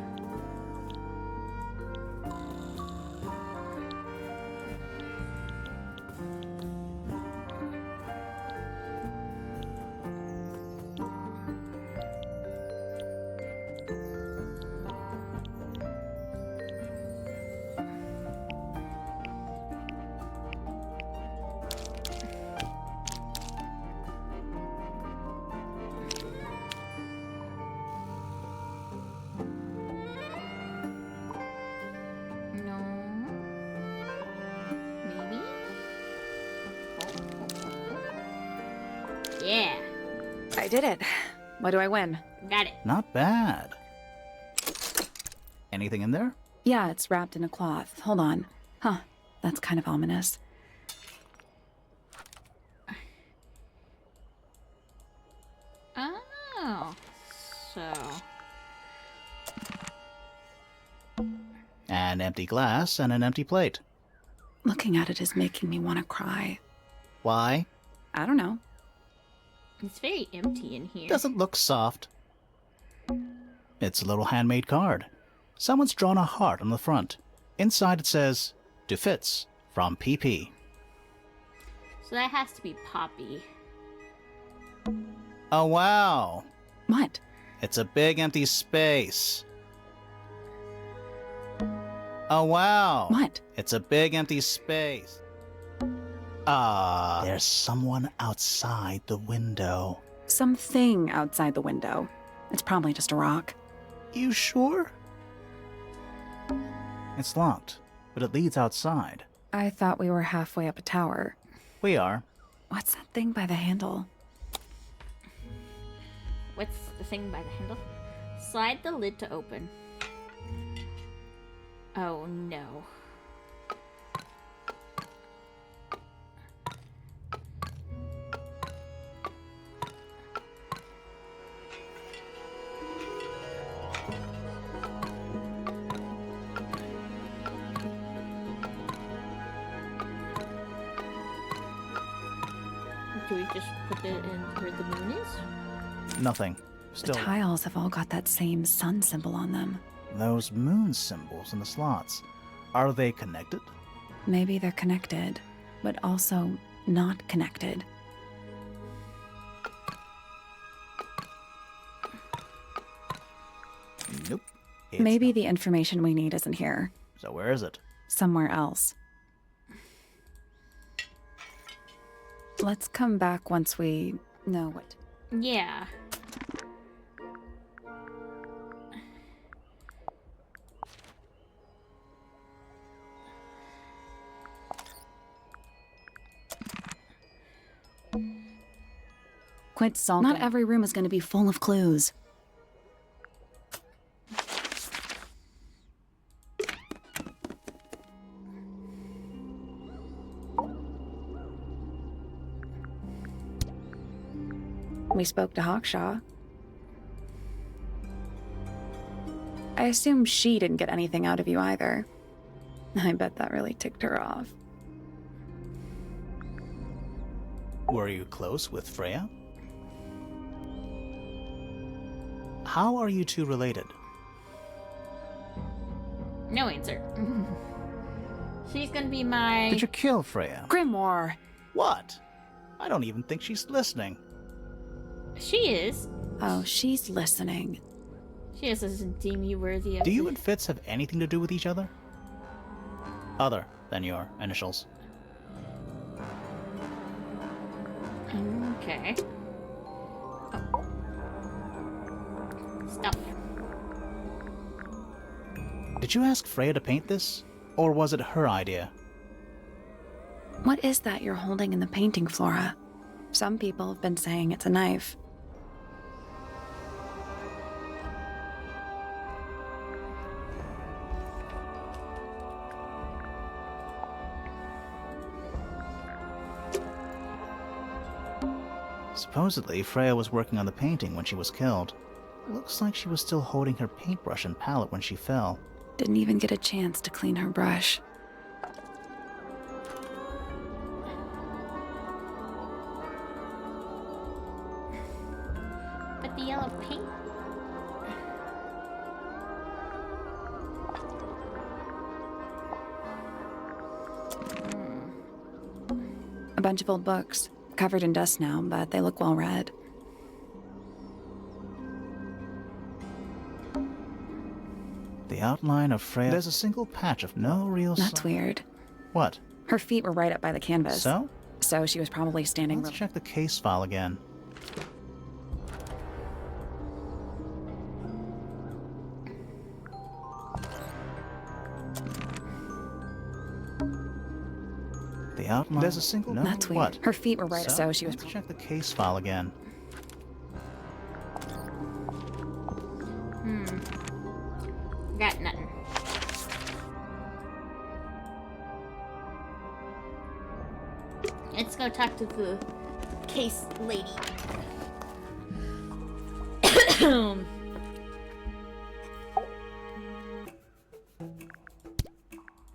Yeah, I did it. What do I win? got it. Not bad. Anything in there? Yeah, it's wrapped in a cloth. Hold on. Huh, that's kind of ominous. Oh, so... An empty glass and an empty plate. Looking at it is making me want to cry. Why? I don't know. It's very empty in here. Doesn't look soft. It's a little handmade card. Someone's drawn a heart on the front. Inside it says, "To Fitz, from PP." So that has to be Poppy. Oh wow! What? It's a big empty space. Oh wow! What? It's a big empty space. There's someone outside the window. Something outside the window. It's probably just a rock. You sure? It's locked, but it leads outside. I thought we were halfway up a tower. We are. What's that thing by the handle? What's the thing by the handle? Slide the lid to open. Oh no. Do we just put it in where the moon is? Nothing. The Still, tiles have all got that same sun symbol on them. those moon symbols in the slots. Are they connected? Maybe they're connected, but also not connected. Nope. It's Maybe not. the information we need isn't here. So where is it? Somewhere else. Let's come back once we know what. Yeah. Quit sulking. Not every room is going to be full of clues. We spoke to Hawkshaw. I assume she didn't get anything out of you either. I bet that really ticked her off. Were you close with Freya? How are you two related? No answer. She's gonna be my... Did you kill Freya? Grimoire! What? I don't even think she's listening. She is. Oh, she's listening. She just doesn't deem you worthy of... Do you and Fitz have anything to do with each other? Other than your initials. Okay. Oh. Stop. Did you ask Freya to paint this? Or was it her idea? What is that you're holding in the painting, Flora? Some people have been saying it's a knife. Supposedly, Freya was working on the painting when she was killed. Looks like she was still holding her paintbrush and palette when she fell. Didn't even get a chance to clean her brush. But the yellow paint... A bunch of old books. Covered in dust now, but they look well read. The outline of Freya... There's a single patch of no real... That's weird. What? Her feet were right up by the canvas. So? So she was probably standing... Let's check the case file again. The outline... There's a single... No, That's weird. What? Her feet were right... So she was... Let's check the case file again. Got nothing. Let's go talk to the case lady.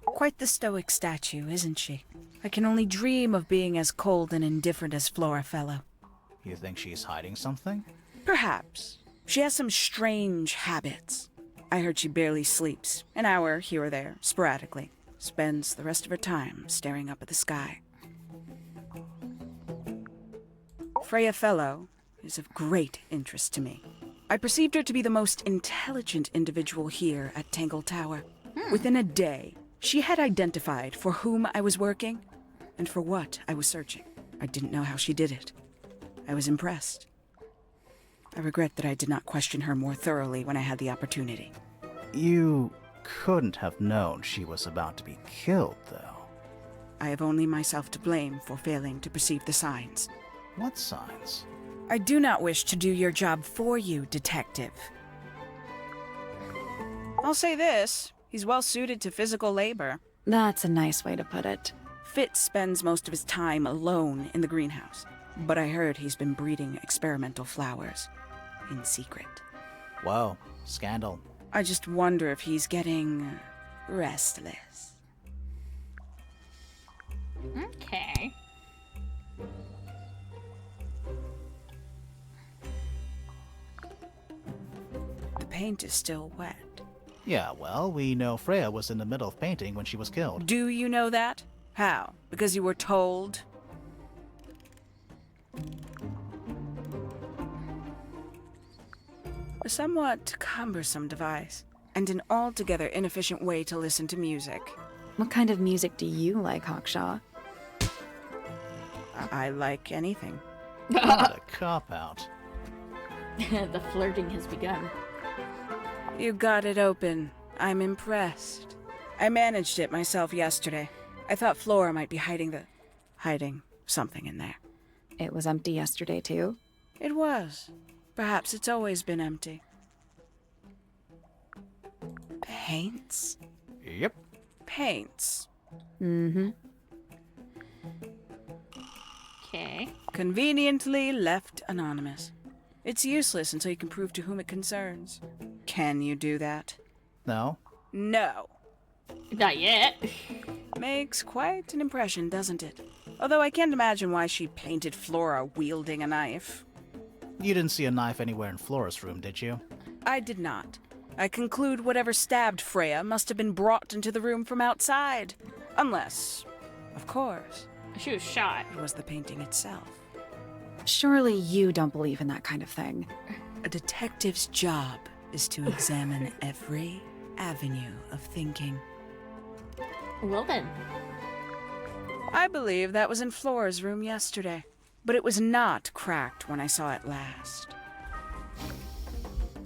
Quite the stoic statue, isn't she? I can only dream of being as cold and indifferent as Flora Fellow. You think she's hiding something? Perhaps. She has some strange habits. I heard she barely sleeps, an hour here or there, sporadically. Spends the rest of her time staring up at the sky. Freya Fellow is of great interest to me. I perceived her to be the most intelligent individual here at Tangle Tower. Within a day, she had identified for whom I was working and for what I was searching. I didn't know how she did it. I was impressed. I regret that I did not question her more thoroughly when I had the opportunity. You couldn't have known she was about to be killed, though. I have only myself to blame for failing to perceive the signs. What signs? I do not wish to do your job for you, Detective. I'll say this, he's well suited to physical labor. That's a nice way to put it. Fitz spends most of his time alone in the greenhouse, but I heard he's been breeding experimental flowers in secret. Whoa, scandal. I just wonder if he's getting restless. Okay. The paint is still wet. Yeah, well, we know Freya was in the middle of painting when she was killed. Do you know that? How? Because you were told? A somewhat cumbersome device, and an altogether inefficient way to listen to music. What kind of music do you like, Hawkshaw? I like anything. What a cop-out. The flirting has begun. You got it open. I'm impressed. I managed it myself yesterday. I thought Flora might be hiding something in there. It was empty yesterday, too? It was. Perhaps it's always been empty. Paints? Yep. Paints. Mm-hmm. Okay. Conveniently left anonymous. It's useless until you can prove to whom it concerns. Can you do that? No? No. Not yet. Makes quite an impression, doesn't it? Although I can't imagine why she painted Flora wielding a knife. You didn't see a knife anywhere in Flora's room, did you? I did not. I conclude whatever stabbed Freya must have been brought into the room from outside. Unless, of course, She was shot. it was the painting itself. Surely you don't believe in that kind of thing. A detective's job is to examine every avenue of thinking. Well then. I believe that was in Flora's room yesterday, but it was not cracked when I saw it last.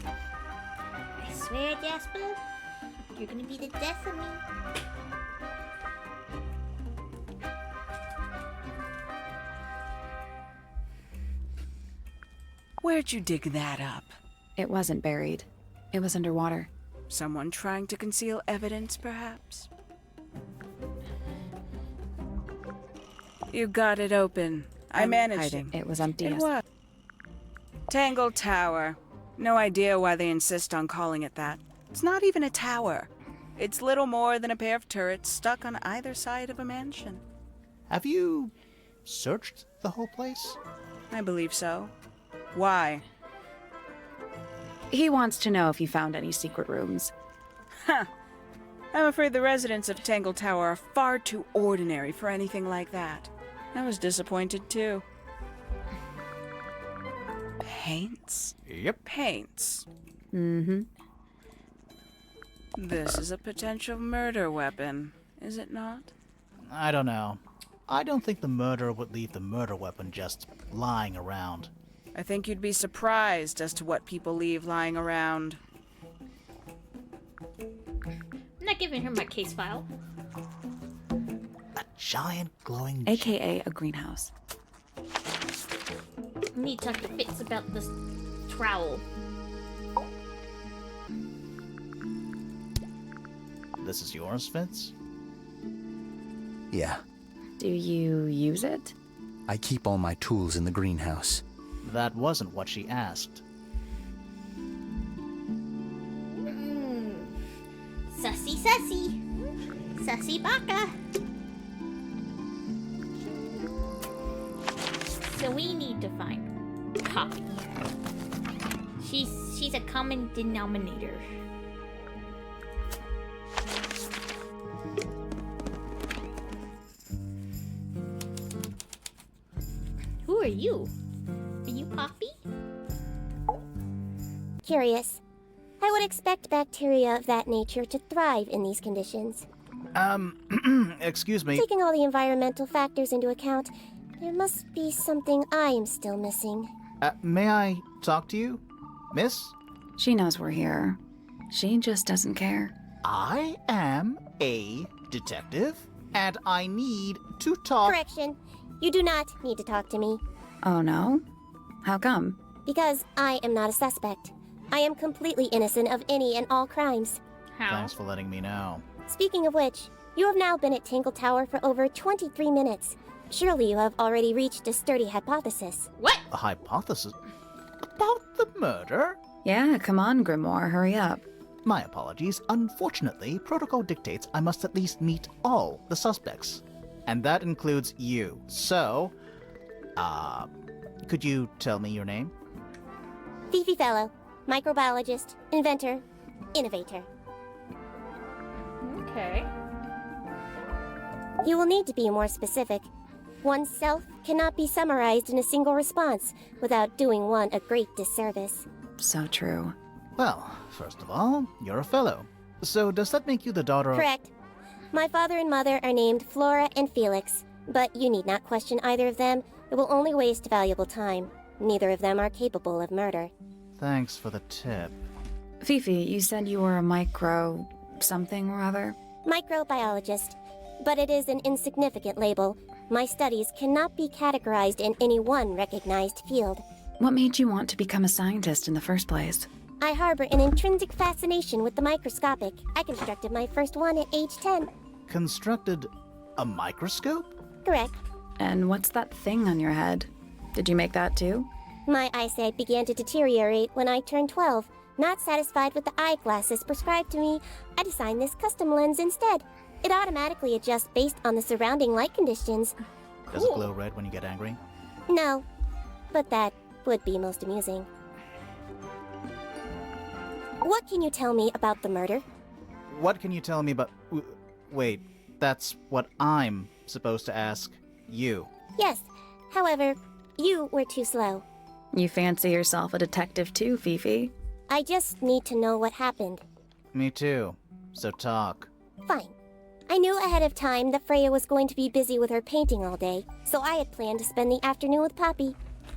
I swear, Jasper, you're gonna be the death of me. Where'd you dig that up? It wasn't buried. It was underwater. Someone trying to conceal evidence, perhaps? You got it open. I managed Hiding. It was empty. It was. Tangle Tower. No idea why they insist on calling it that. It's not even a tower. It's little more than a pair of turrets stuck on either side of a mansion. Have you searched the whole place? I believe so. Why? He wants to know if you found any secret rooms. I'm afraid the residents of Tangle Tower are far too ordinary for anything like that. I was disappointed too. Paints? Yep. Paints. Mm-hmm. This is a potential murder weapon, is it not? I don't know. I don't think the murderer would leave the murder weapon just lying around. I think you'd be surprised as to what people leave lying around. I'm not giving her my case file. A giant glowing... AKA a greenhouse. I need to talk to Fitz about this trowel. This is yours, Fitz? Yeah, Do you use it? I keep all my tools in the greenhouse. That wasn't what she asked. Sussy, sussy. Sussy baka. So we need to find Poppy. She's a common denominator. Who are you? Are you Poppy? Curious. I would expect bacteria of that nature to thrive in these conditions. Excuse me. Taking all the environmental factors into account, there must be something I am still missing. May I talk to you, miss? She knows we're here. She just doesn't care. I am a detective, and I need to talk... Correction. You do not need to talk to me, Oh no? How come? because I am not a suspect. I am completely innocent of any and all crimes. How? Thanks for letting me know. Speaking of which, you have now been at Tangle Tower for over 23 minutes. Surely you have already reached a sturdy hypothesis. What? A hypothesis? About the murder? Yeah, come on, Grimoire, hurry up. My apologies. Unfortunately, protocol dictates I must at least meet all the suspects. And that includes you. So, could you tell me your name? Fifi Fellow, microbiologist, inventor, innovator. Okay. You will need to be more specific. Oneself cannot be summarized in a single response without doing one a great disservice. So true. Well, first of all, you're a fellow. So does that make you the daughter of... Correct. My father and mother are named Flora and Felix, but you need not question either of them. It will only waste valuable time. Neither of them are capable of murder. Thanks for the tip. Fifi, you said you were a micro... something or other? Microbiologist, but it is an insignificant label. My studies cannot be categorized in any one recognized field. What made you want to become a scientist in the first place? I harbor an intrinsic fascination with the microscopic. I constructed my first one at age 10. Constructed a microscope? Correct. And what's that thing on your head? Did you make that too? My eyesight began to deteriorate when I turned 12. Not satisfied with the eyeglasses prescribed to me, I designed this custom lens instead. It automatically adjusts based on the surrounding light conditions. Does it glow red when you get angry? No, but that would be most amusing. What can you tell me about the murder? What can you tell me about... Wait, that's what I'm supposed to ask you. Yes, however, you were too slow. You fancy yourself a detective too, Fifi. I just need to know what happened. Me too. So talk. Fine. I knew ahead of time that Freya was going to be busy with her painting all day, so I had planned to spend the afternoon with Poppy.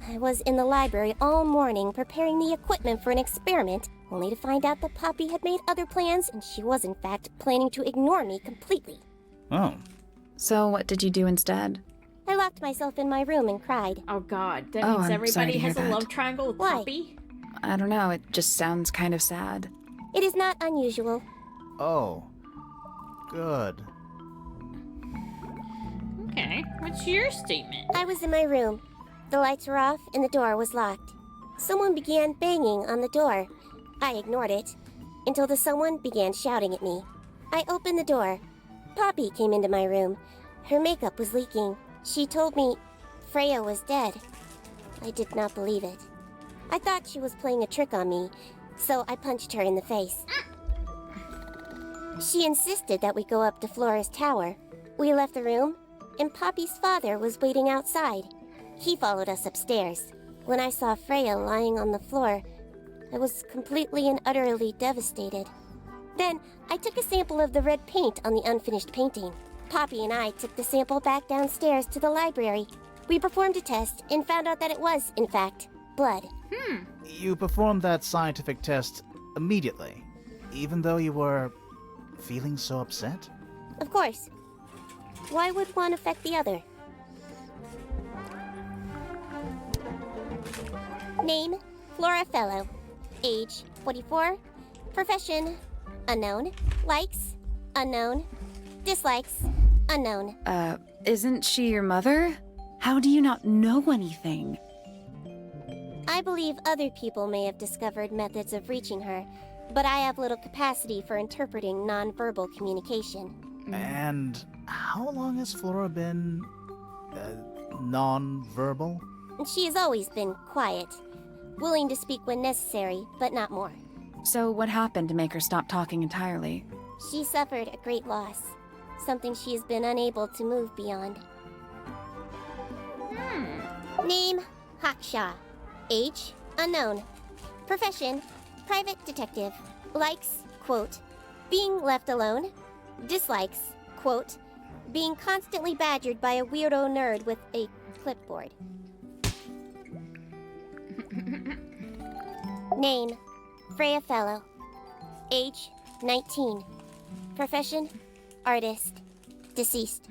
I was in the library all morning preparing the equipment for an experiment, only to find out that Poppy had made other plans and she was in fact planning to ignore me completely. Oh. So what did you do instead? I locked myself in my room and cried. Oh god, that Oh, means I'm sorry everybody to hear has a that. love triangle with Why? Poppy? I don't know, it just sounds kind of sad. It is not unusual. Oh. Good. Okay, what's your statement? I was in my room. The lights were off and the door was locked. Someone began banging on the door. I ignored it until the someone began shouting at me. I opened the door. Poppy came into my room. Her makeup was leaking. She told me Freya was dead. I did not believe it. I thought she was playing a trick on me, so I punched her in the face. She insisted that we go up to Flora's tower. We left the room, and Poppy's father was waiting outside. He followed us upstairs. When I saw Freya lying on the floor, I was completely and utterly devastated. Then, I took a sample of the red paint on the unfinished painting. Poppy and I took the sample back downstairs to the library. We performed a test and found out that it was, in fact, blood. You performed that scientific test immediately, even though you were feeling so upset? Of course. Why would one affect the other? Name, Flora Fellow. Age, 44. Profession, unknown. Likes, unknown. Dislikes, unknown. Isn't she your mother? How do you not know anything? I believe other people may have discovered methods of reaching her, but I have little capacity for interpreting nonverbal communication. And how long has Flora been... non-verbal? She has always been quiet, willing to speak when necessary, but not more. So what happened to make her stop talking entirely? She suffered a great loss, something she has been unable to move beyond. Name, Haksha. Age, unknown. Profession, private detective. Likes, quote, being left alone. Dislikes, quote, being constantly badgered by a weirdo nerd with a clipboard. Name, Freya Fellow. Age, 19. Profession, artist. Deceased.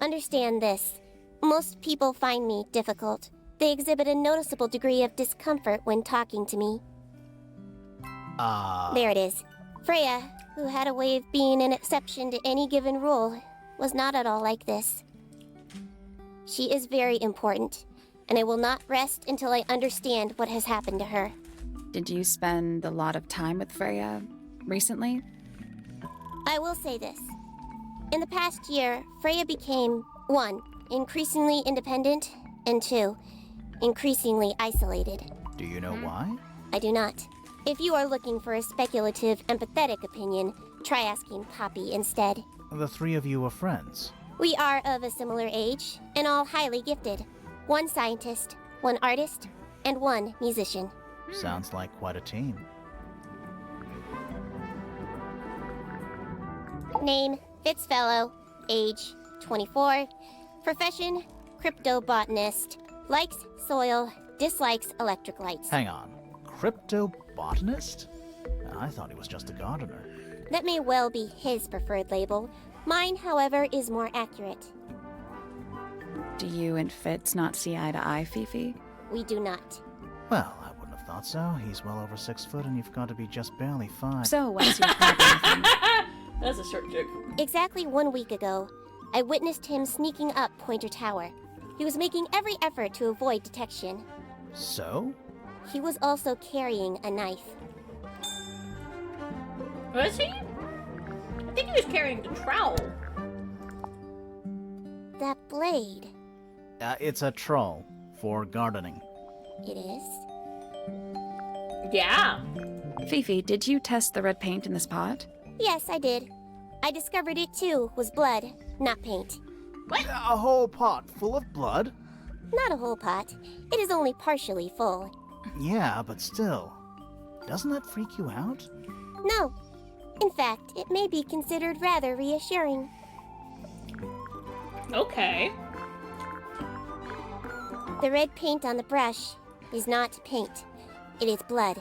Understand this. Most people find me difficult. They exhibit a noticeable degree of discomfort when talking to me. There it is. Freya, who had a way of being an exception to any given rule, was not at all like this. She is very important, and I will not rest until I understand what has happened to her. Did you spend a lot of time with Freya recently? I will say this. In the past year, Freya became, 1, increasingly independent, and 2, increasingly isolated. Do you know why? I do not. If you are looking for a speculative, empathetic opinion, try asking Poppy instead. The three of you were friends. We are of a similar age, and all highly gifted. 1 scientist, 1 artist, and 1 musician. Sounds like quite a team. Name, Fitzfellow. Age, 24. Profession, cryptobotanist. Likes soil, dislikes electric lights. Hang on. Cryptobotanist? I thought he was just a gardener. That may well be his preferred label. Mine, however, is more accurate. Do you and Fitz not see eye to eye, Fifi? We do not. Well, I wouldn't have thought so. He's well over 6 foot and you've got to be just barely 5. So what's your problem with him? That's a short joke. Exactly 1 week ago, I witnessed him sneaking up Pointer Tower. He was making every effort to avoid detection. So? He was also carrying a knife. Was he? I think he was carrying the trowel. That blade. It's a troll for gardening. It is? Yeah. Fifi, did you test the red paint in this pot? Yes, I did. I discovered it too was blood, not paint. A whole pot full of blood? Not a whole pot. It is only partially full. Yeah, but still. Doesn't that freak you out? No. In fact, it may be considered rather reassuring. Okay. The red paint on the brush is not paint. It is blood.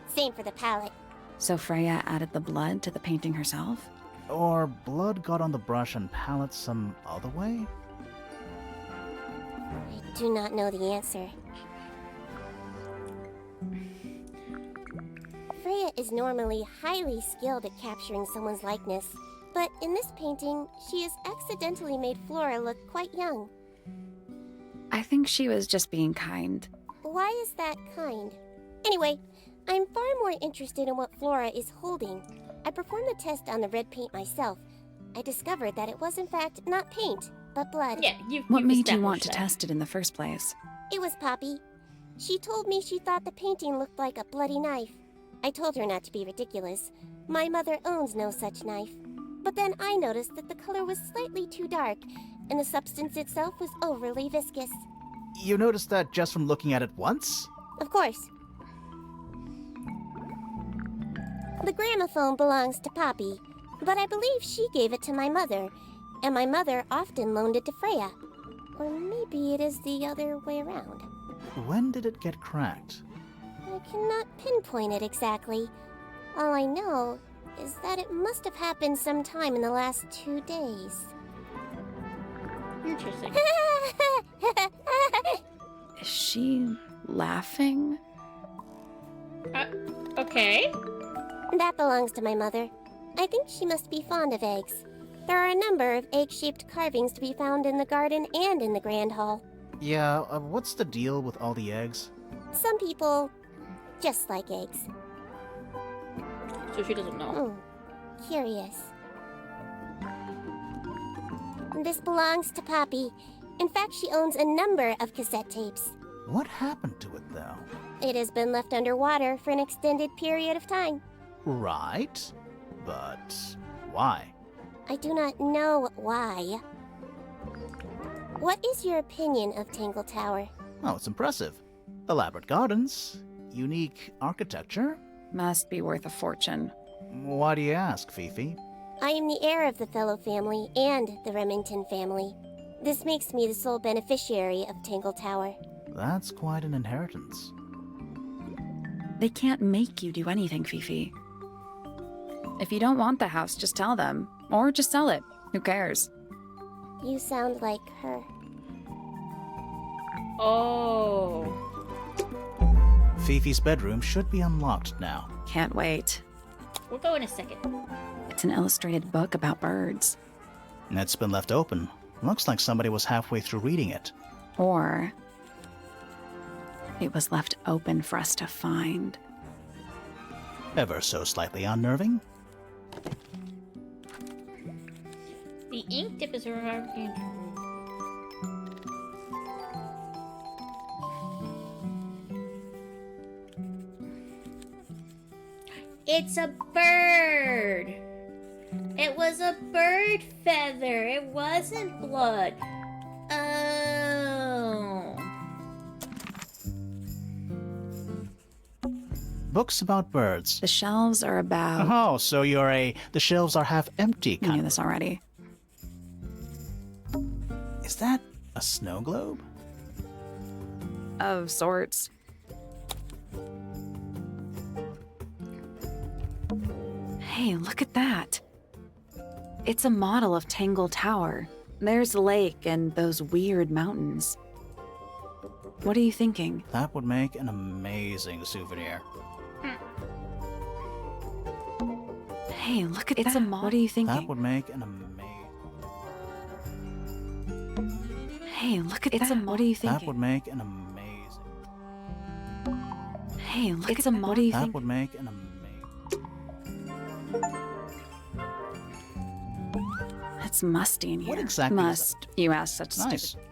Same for the palette. So Freya added the blood to the painting herself? Or blood got on the brush and palette some other way? I do not know the answer. Freya is normally highly skilled at capturing someone's likeness, but in this painting, she has accidentally made Flora look quite young. I think she was just being kind. Why is that kind? Anyway, I'm far more interested in what Flora is holding. I performed the test on the red paint myself. I discovered that it was in fact not paint, but blood. Yeah, What made you want established to that. test it in the first place? It was Poppy. She told me she thought the painting looked like a bloody knife. I told her not to be ridiculous. My mother owns no such knife. But then I noticed that the color was slightly too dark, and the substance itself was overly viscous. You noticed that just from looking at it once? Of course. The gramophone belongs to Poppy, but I believe she gave it to my mother, and my mother often loaned it to Freya. Or maybe it is the other way around. When did it get cracked? I cannot pinpoint it exactly. All I know is that it must have happened sometime in the last 2 days. Interesting. Is she laughing? Okay. That belongs to my mother. I think she must be fond of eggs. There are a number of egg-shaped carvings to be found in the garden and in the Grand Hall. Yeah, what's the deal with all the eggs? Some people just like eggs. So she doesn't know. Curious. This belongs to Poppy. In fact, she owns a number of cassette tapes. What happened to it, though? It has been left underwater for an extended period of time. Right, but why? I do not know why. What is your opinion of Tangle Tower? Oh, it's impressive. Elaborate gardens, unique architecture. Must be worth a fortune. Why do you ask, Fifi? I am the heir of the Fellow family and the Remington family. This makes me the sole beneficiary of Tangle Tower. That's quite an inheritance. They can't make you do anything, Fifi. If you don't want the house, just tell them. Or just sell it. Who cares? You sound like her. Oh. Fifi's bedroom should be unlocked now. Can't wait. We'll go in a second. It's an illustrated book about birds. It's been left open. Looks like somebody was halfway through reading it. Or it was left open for us to find. Ever so slightly unnerving. The ink dip is around. It's a bird. It was a bird feather. It wasn't blood. Oh. Books about birds. The shelves are about... Oh, so you're the shelves are half empty I kind knew of. this already. Is that a snow globe? Of sorts. Hey, look at that. It's a model of Tangle Tower. There's the lake and those weird mountains. What are you thinking? That would make an amazing souvenir. Hey, look at that. What are you thinking? That would make an amazing... Hey, look at that. What are you thinking? That would make an amazing... Hey, look at that. What are you That thinking? would make an amazing... It's musty in here. What exactly is Must. You ask such Nice. stupid...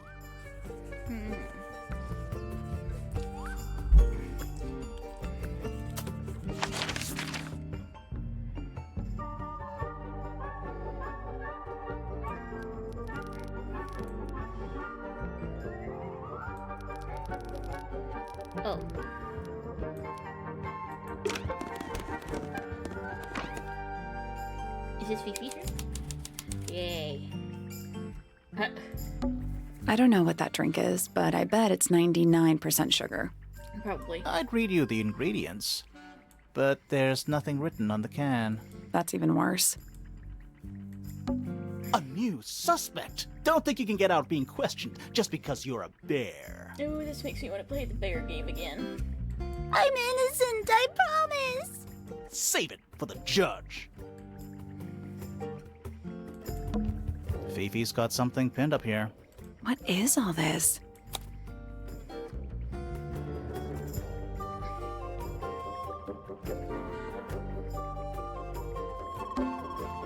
Oh. Is this Fifi's room? Yay. I don't know what that drink is, but I bet it's 99% sugar. Probably. I'd read you the ingredients, but there's nothing written on the can. That's even worse. A new suspect! Don't think you can get out being questioned just because you're a bear. Ooh, this makes me want to play the bear game again. I'm innocent, I promise. Save it for the judge. Fifi's got something pinned up here. What is all this?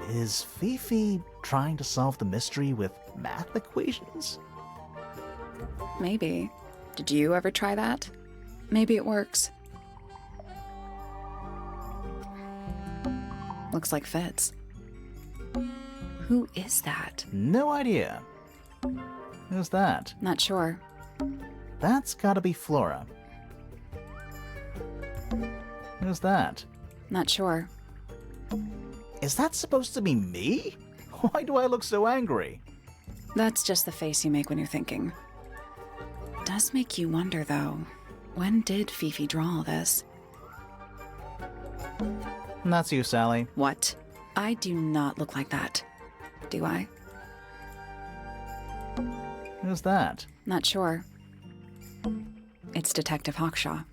Is Fifi trying to solve the mystery with math equations? Maybe. Did you ever try that? Maybe it works. Looks like Fitz. Who is that? No idea. Who's that? Not sure. That's gotta be Flora. Who's that? Not sure. Is that supposed to be me? Why do I look so angry? That's just the face you make when you're thinking. Does make you wonder, though. When did Fifi draw all this? And that's you, Sally. What? I do not look like that. Do I? Who's that? Not sure. It's Detective Hawkshaw.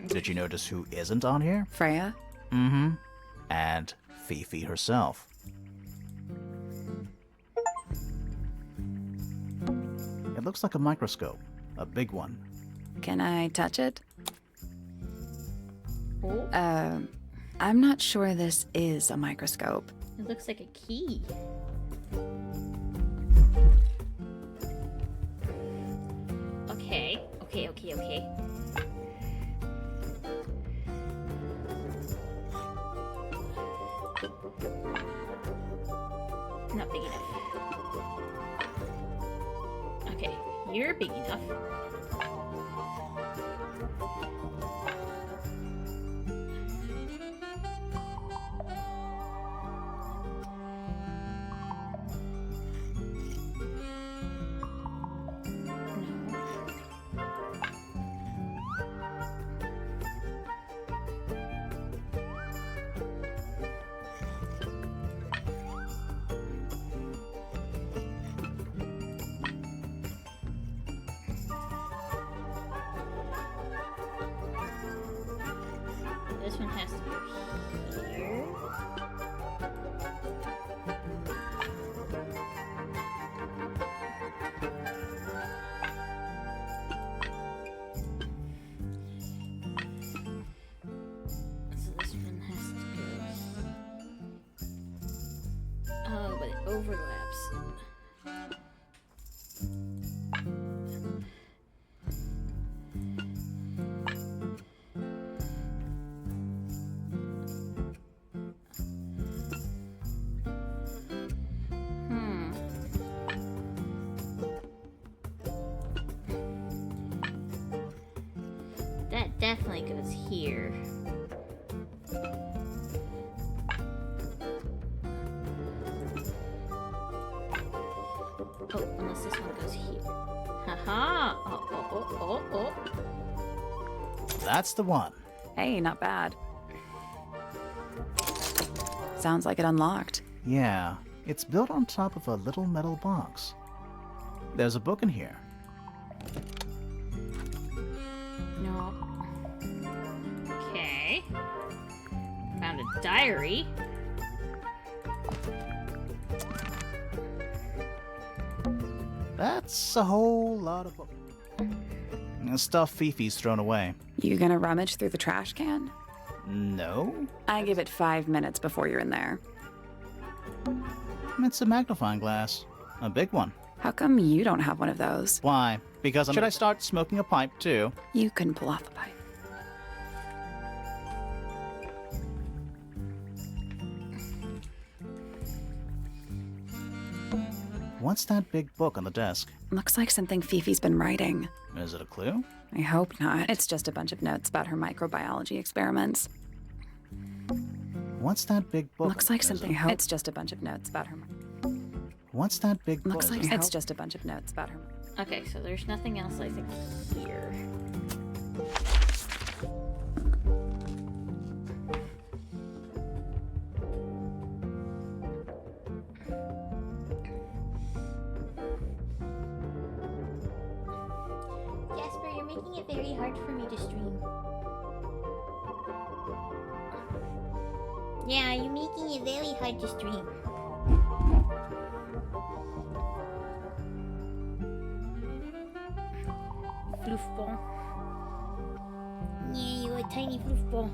Did you notice who isn't on here? Freya? Mm-hmm. And Fifi herself. It looks like a microscope. A big one. Can I touch it? Oh, I'm not sure this is a microscope. it looks like a key. Okay. Not big enough. Okay, you're big enough. This one has to go here. So this one has to go. Oh, but it overlaps. That definitely goes here. Oh, unless this one goes here. Haha! Oh. That's the one. Hey, not bad. Sounds like it unlocked. Yeah, it's built on top of a little metal box. There's a book in here. No. Okay. Found a diary. That's a whole lot of book. Stuff Fifi's thrown away. You gonna rummage through the trash can? No? I give it 5 minutes before you're in there. It's a magnifying glass. A big one. How come you don't have one of those? Why? Because should I start smoking a pipe too? You can pull off the pipe. What's that big book on the desk? Looks like something Fifi's been writing. Is it a clue? I hope not. It's just a bunch of notes about her microbiology experiments. What's that big book? Looks like Is something. it- It's just a bunch of notes about her. What's that big book? Looks like Is it- it's just a bunch of notes about her. Okay, so there's nothing else I think here. Jasper, you're making it very hard for me to stream. Yeah, you're making it very hard to stream. Floofball. Yeah, you're a tiny floofball.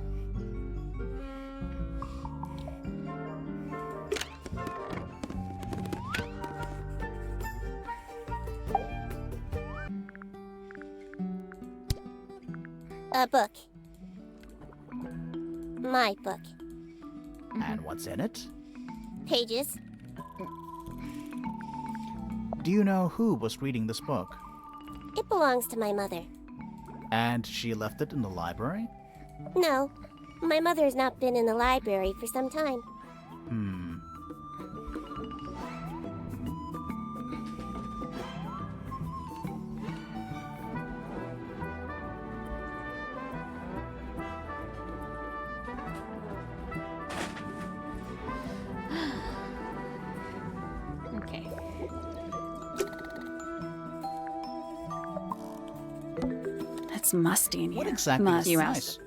A book. My book. And what's in it? Pages. Do you know who was reading this book? It belongs to my mother. And she left it in the library? No, my mother has not been in the library for some time. Okay. It's musty in here. What exactly Must. is You nice? asked.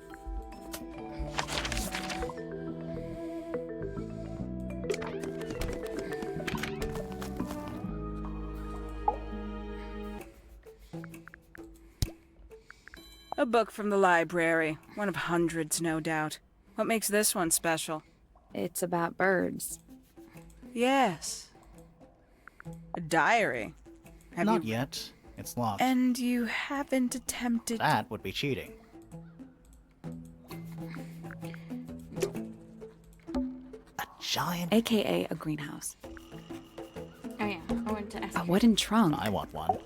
A book from the library. One of hundreds, no doubt. What makes this one special? It's about birds. Yes. A diary. Have Not you... yet. It's locked. And you haven't attempted... That would be cheating. A giant... AKA a greenhouse. Oh yeah, I wanted to ask A you. wooden trunk. I want one.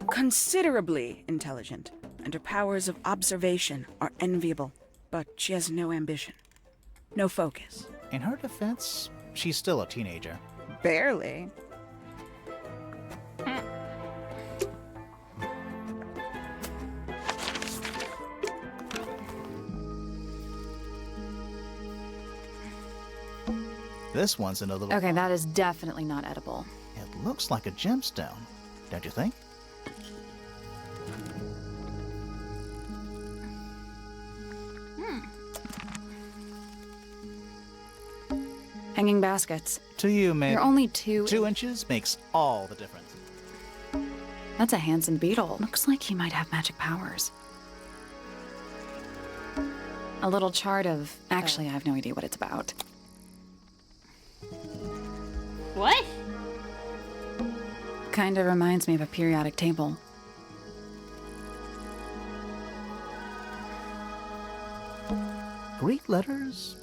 Considerably intelligent, and her powers of observation are enviable. But she has no ambition. No focus. In her defense, she's still a teenager. Barely. This one's in a little... Okay, that is definitely not edible. It looks like a gemstone, don't you think? Hanging baskets. To you, maybe. You're only 2. 2 inches makes all the difference. That's a handsome beetle. Looks like he might have magic powers. A little chart of... Actually, I have no idea what it's about. What? Kinda reminds me of a periodic table. Greek letters?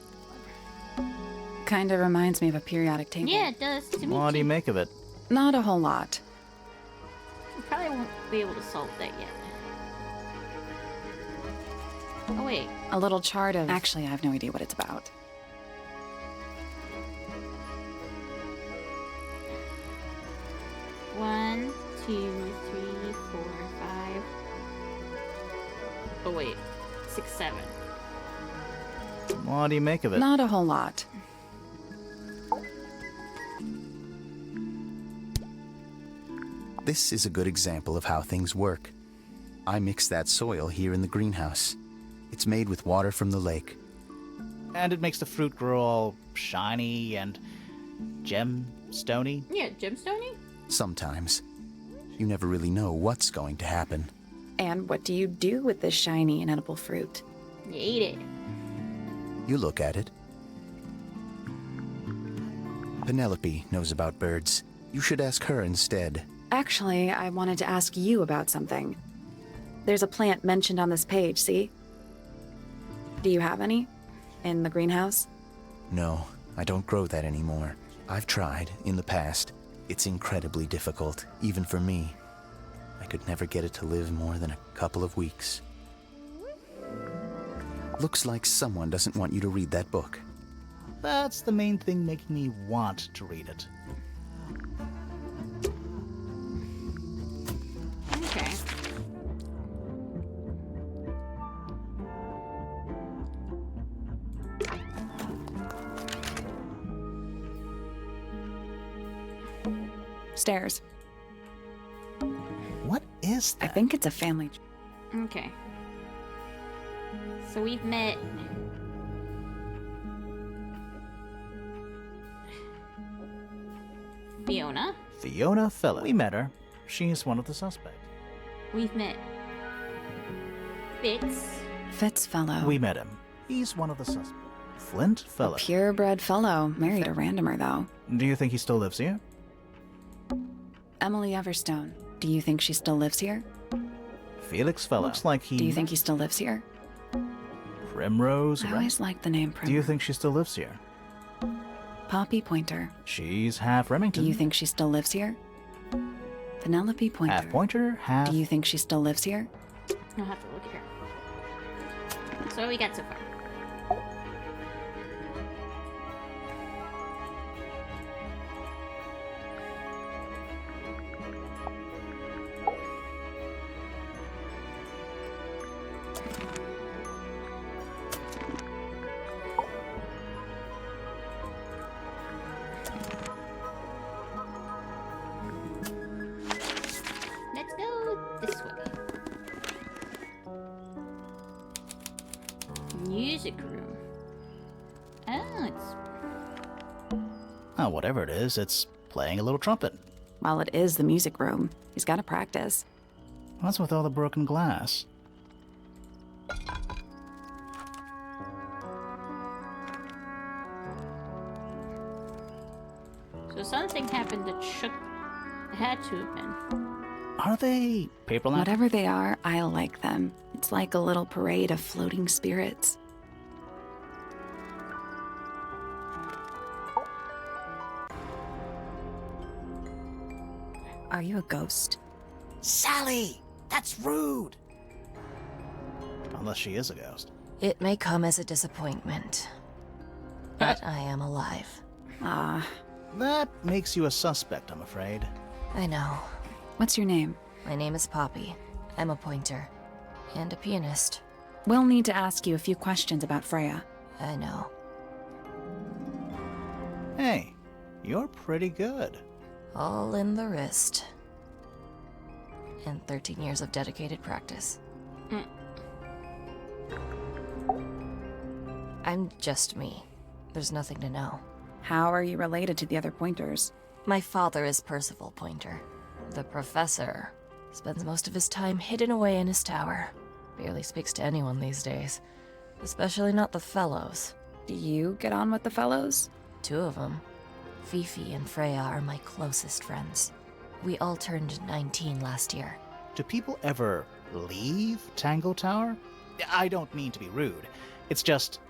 Kinda reminds me of a periodic table. Yeah, it does. To me What do you too. make of it? Not a whole lot. We probably won't be able to solve that yet. Oh wait. A little chart of... Actually, I have no idea what it's about. One, two, three, four, five. Oh wait. 6, 7. What do you make of it? Not a whole lot. This is a good example of how things work. I mix that soil here in the greenhouse. It's made with water from the lake. And it makes the fruit grow all shiny and gemstony. Yeah, gemstony? Sometimes. You never really know what's going to happen. And what do you do with this shiny and edible fruit? You eat it. You look at it. Penelope knows about birds. You should ask her instead. Actually, I wanted to ask you about something. There's a plant mentioned on this page, see? Do you have any? In the greenhouse? No, I don't grow that anymore. I've tried in the past. It's incredibly difficult, even for me. I could never get it to live more than a couple of weeks. Looks like someone doesn't want you to read that book. That's the main thing making me want to read it. Okay. Stairs. What is I that? think it's a family. Okay. So we've met Fiona. Fiona Fellow. We met her. She's one of the suspects. We've met Fitz. Fitzfellow. We met him. He's one of the suspects. Flint Fellow. Purebred fellow. Married a randomer, though. Do you think he still lives here? Emily Everstone. Do you think she still lives here? Felix Fellow. Looks like he... Do you think he still lives here? Primrose? I always liked the name Primrose. Do you think she still lives here? Poppy Pointer. She's half Remington. Do you think she still lives here? Penelope Pointer. Half Pointer, half... Do you think she still lives here? I'll have to look at her. So what we got so far? Let's go this way. Music room. Oh, it's... Oh, whatever it is, it's playing a little trumpet. Well, it is the music room. He's got to practice. What's with all the broken glass? So something happened that shook... It had to have been. Are they paper lanterns? Whatever they are, I like them. It's like a little parade of floating spirits. Are you a ghost? Sally! That's rude! Unless she is a ghost. It may come as a disappointment, but I am alive. Ah, That makes you a suspect, I'm afraid. I know. what's your name? My name is Poppy. I'm a pointer. And a pianist. We'll need to ask you a few questions about Freya. I know. Hey, you're pretty good. All in the wrist. And 13 years of dedicated practice. I'm just me. There's nothing to know. How are you related to the other pointers? My father is Percival Pointer. The professor spends most of his time hidden away in his tower. Barely speaks to anyone these days. Especially not the fellows. Do you get on with the fellows? 2 of them. Fifi and Freya are my closest friends. We all turned 19 last year. Do people ever leave Tangle Tower? I don't mean to be rude. It's just,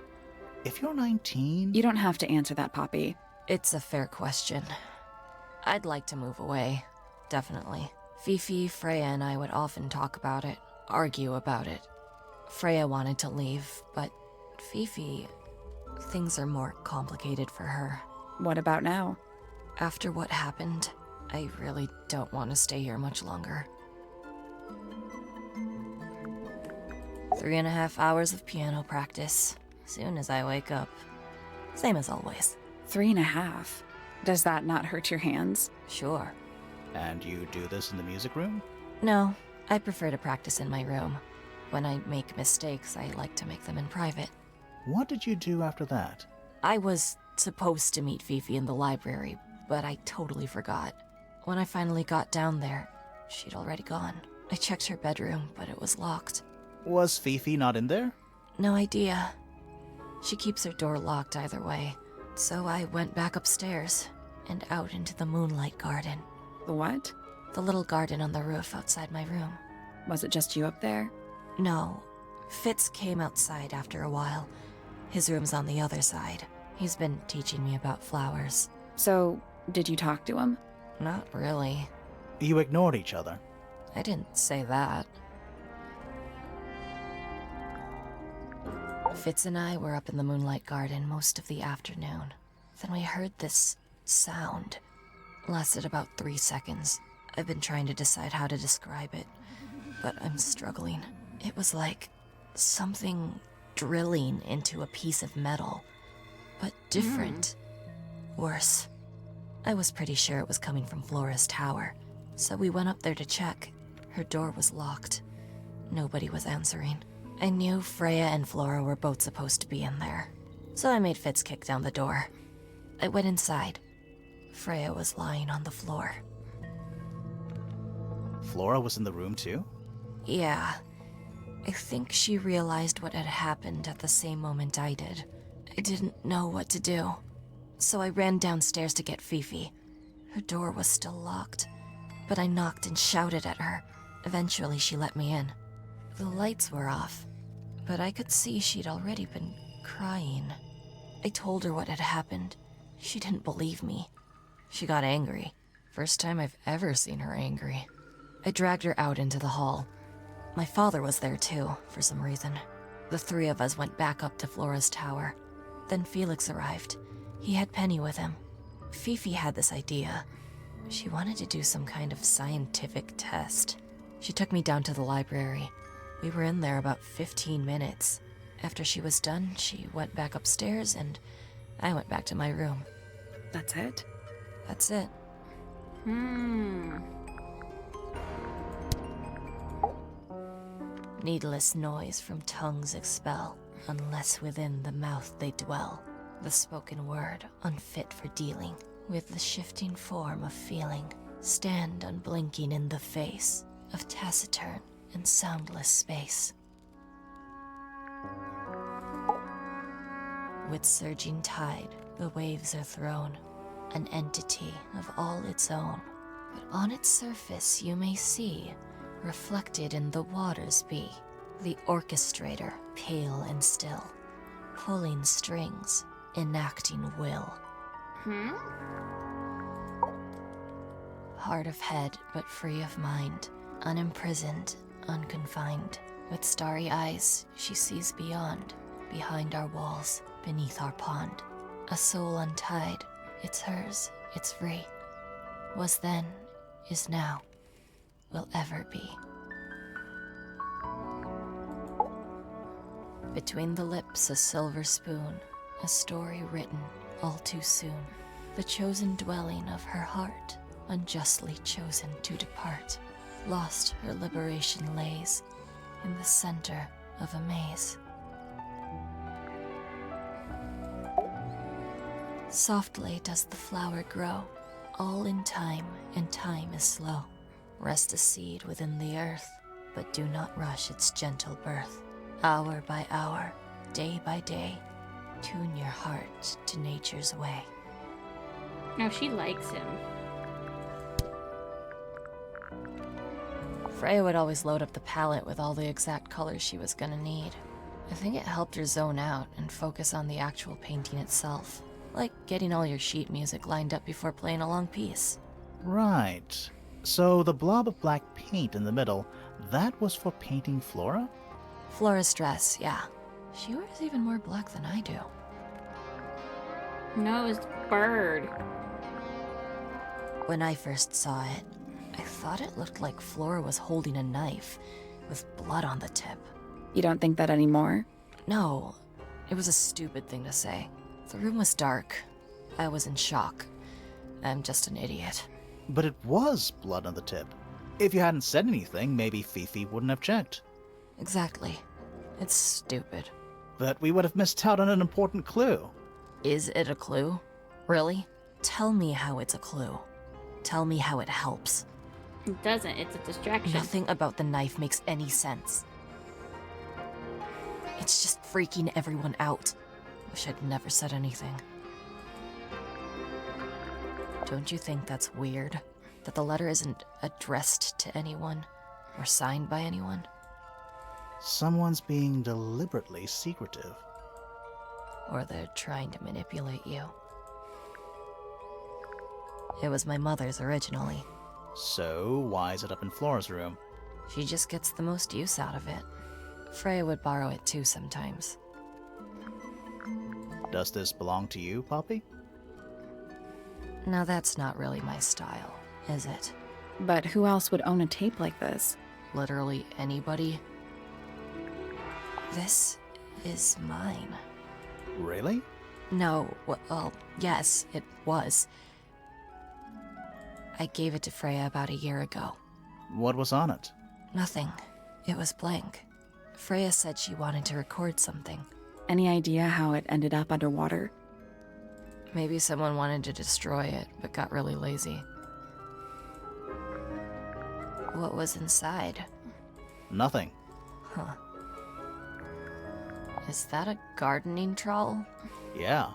if you're 19... You don't have to answer that, Poppy. It's a fair question. I'd like to move away. Definitely. Fifi, Freya, and I would often talk about it, argue about it. Freya wanted to leave, but Fifi... Things are more complicated for her. What about now? After what happened, I really don't want to stay here much longer. 3.5 hours of piano practice. Soon as I wake up. Same as always. 3.5. Does that not hurt your hands? Sure. And you do this in the music room? No, I prefer to practice in my room. When I make mistakes, I like to make them in private. What did you do after that? I was supposed to meet Fifi in the library, but I totally forgot. When I finally got down there, she'd already gone. I checked her bedroom, but it was locked. Was Fifi not in there? No idea. She keeps her door locked either way. So I went back upstairs and out into the moonlight garden. The what? The little garden on the roof outside my room. Was it just you up there? No. Fitz came outside after a while. His room's on the other side. He's been teaching me about flowers. So, did you talk to him? Not really. You ignored each other. I didn't say that. Fitz and I were up in the Moonlight Garden most of the afternoon. Then we heard this sound. Lasted about 3 seconds. I've been trying to decide how to describe it, but I'm struggling. It was like something drilling into a piece of metal, but different. Worse. I was pretty sure it was coming from Flora's tower, so we went up there to check. Her door was locked. Nobody was answering. I knew Freya and Flora were both supposed to be in there, so I made Fitz kick down the door. I went inside. Freya was lying on the floor. Flora was in the room too? Yeah. I think she realized what had happened at the same moment I did. I didn't know what to do, so I ran downstairs to get Fifi. Her door was still locked, but I knocked and shouted at her. Eventually, she let me in. The lights were off, but I could see she'd already been crying. I told her what had happened. She didn't believe me. She got angry. First time I've ever seen her angry. I dragged her out into the hall. My father was there too, for some reason. The three of us went back up to Flora's tower. Then Felix arrived. He had Penny with him. Fifi had this idea. She wanted to do some kind of scientific test. She took me down to the library. We were in there about 15 minutes. After she was done, she went back upstairs and I went back to my room. That's it? That's it. Needless noise from tongues expel, unless within the mouth they dwell. The spoken word, unfit for dealing with the shifting form of feeling, stand unblinking in the face of taciturn and soundless space. With surging tide, the waves are thrown, an entity of all its own. But on its surface you may see, reflected in the waters be, the orchestrator, pale and still, pulling strings, enacting will. Hard of head, but free of mind, unimprisoned, unconfined. With starry eyes, she sees beyond, behind our walls, beneath our pond. A soul untied, it's hers, it's free. Was then, is now, will ever be. Between the lips a silver spoon, a story written all too soon. The chosen dwelling of her heart, unjustly chosen to depart. Lost her liberation lays in the center of a maze. Softly does the flower grow, all in time, and time is slow. Rest a seed within the earth, but do not rush its gentle birth. Hour by hour, day by day, tune your heart to nature's way. Now she likes him. Freya would always load up the palette with all the exact colors she was gonna need. I think it helped her zone out and focus on the actual painting itself. Like getting all your sheet music lined up before playing a long piece. Right. So the blob of black paint in the middle, that was for painting Flora? Flora's dress, yeah. She wears even more black than I do. No, it's bird. When I first saw it, I thought it looked like Flora was holding a knife with blood on the tip. You don't think that anymore? No, it was a stupid thing to say. The room was dark. I was in shock. I'm just an idiot. But it was blood on the tip. If you hadn't said anything, maybe Fifi wouldn't have checked. Exactly. It's stupid. But we would have missed out on an important clue. Is it a clue? Really? Tell me how it's a clue. Tell me how it helps. It doesn't. It's a distraction. Nothing about the knife makes any sense. It's just freaking everyone out. Wish I'd never said anything. Don't you think that's weird? That the letter isn't addressed to anyone or signed by anyone? Someone's being deliberately secretive. Or they're trying to manipulate you. It was my mother's originally. So, why is it up in Flora's room? She just gets the most use out of it. Freya would borrow it too sometimes. Does this belong to you, Poppy? Now that's not really my style, is it? But who else would own a tape like this? Literally anybody? This is mine. Really? No, well, yes, it was. I gave it to Freya about a year ago. What was on it? Nothing. It was blank. Freya said she wanted to record something. Any idea how it ended up underwater? Maybe someone wanted to destroy it, but got really lazy. What was inside? Nothing. Huh. Is that a gardening trowel? Yeah.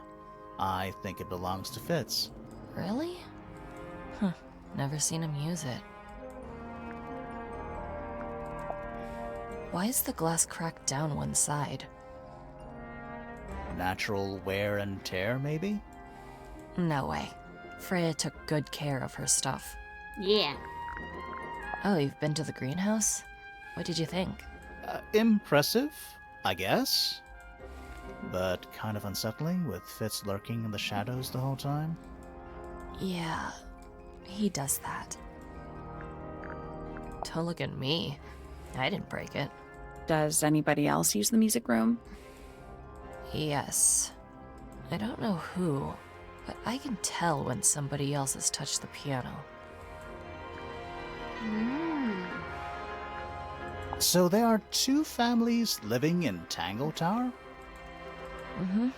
I think it belongs to Fitz. Really? Huh. Never seen him use it. Why is the glass cracked down one side? Natural wear and tear, maybe? No way. Freya took good care of her stuff. Yeah. Oh, you've been to the greenhouse? What did you think? Impressive, I guess. But kind of unsettling, with Fitz lurking in the shadows the whole time. Yeah, he does that. Don't look at me. I didn't break it. Does anybody else use the music room? Yes. I don't know who, but I can tell when somebody else has touched the piano. So there are two families living in Tangle Tower? Mm-hmm.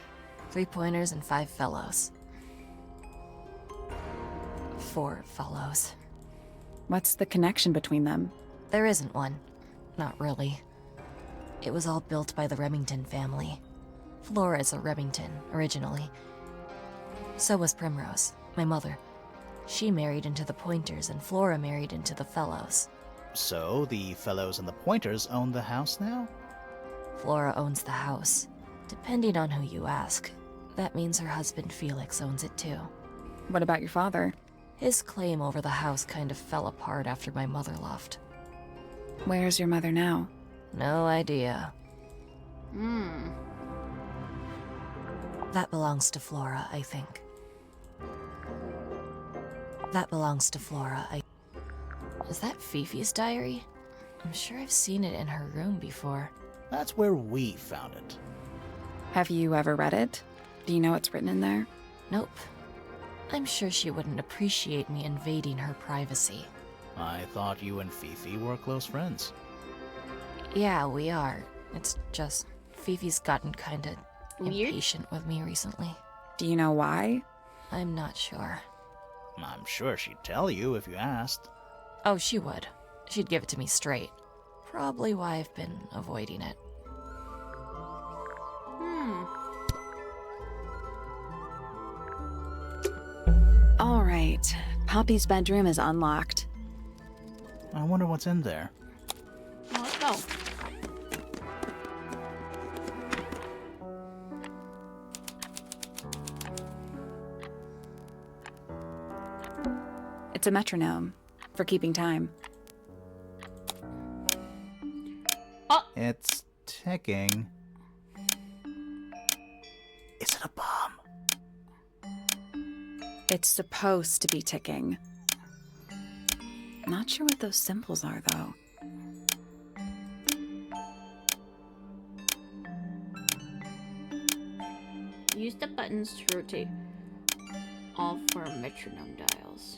3 pointers and 5 fellows. 4 fellows. What's the connection between them? There isn't one. Not really. It was all built by the Remington family. Flora's a Remington, originally. So was Primrose, my mother. She married into the Pointers, and Flora married into the Fellows. So the Fellows and the Pointers own the house now? Flora owns the house. Depending on who you ask, that means her husband Felix owns it too. What about your father? His claim over the house kind of fell apart after my mother left. Where's your mother now? No idea. That belongs to Flora, I think. That belongs to Flora, Is that Fifi's diary? I'm sure I've seen it in her room before. That's where we found it. Have you ever read it? Do you know what's written in there? Nope. I'm sure she wouldn't appreciate me invading her privacy. I thought you and Fifi were close friends. Yeah, we are. It's just Fifi's gotten kinda Weird? impatient with me recently. Do you know why? I'm not sure. I'm sure she'd tell you if you asked. Oh, she would. She'd give it to me straight. Probably why I've been avoiding it. All right. Poppy's bedroom is unlocked. I wonder what's in there. Well, let's go. It's a metronome for keeping time. It's ticking. Is it a bomb? It's supposed to be ticking. Not sure what those symbols are, though. Use the buttons to rotate all 4 metronome dials.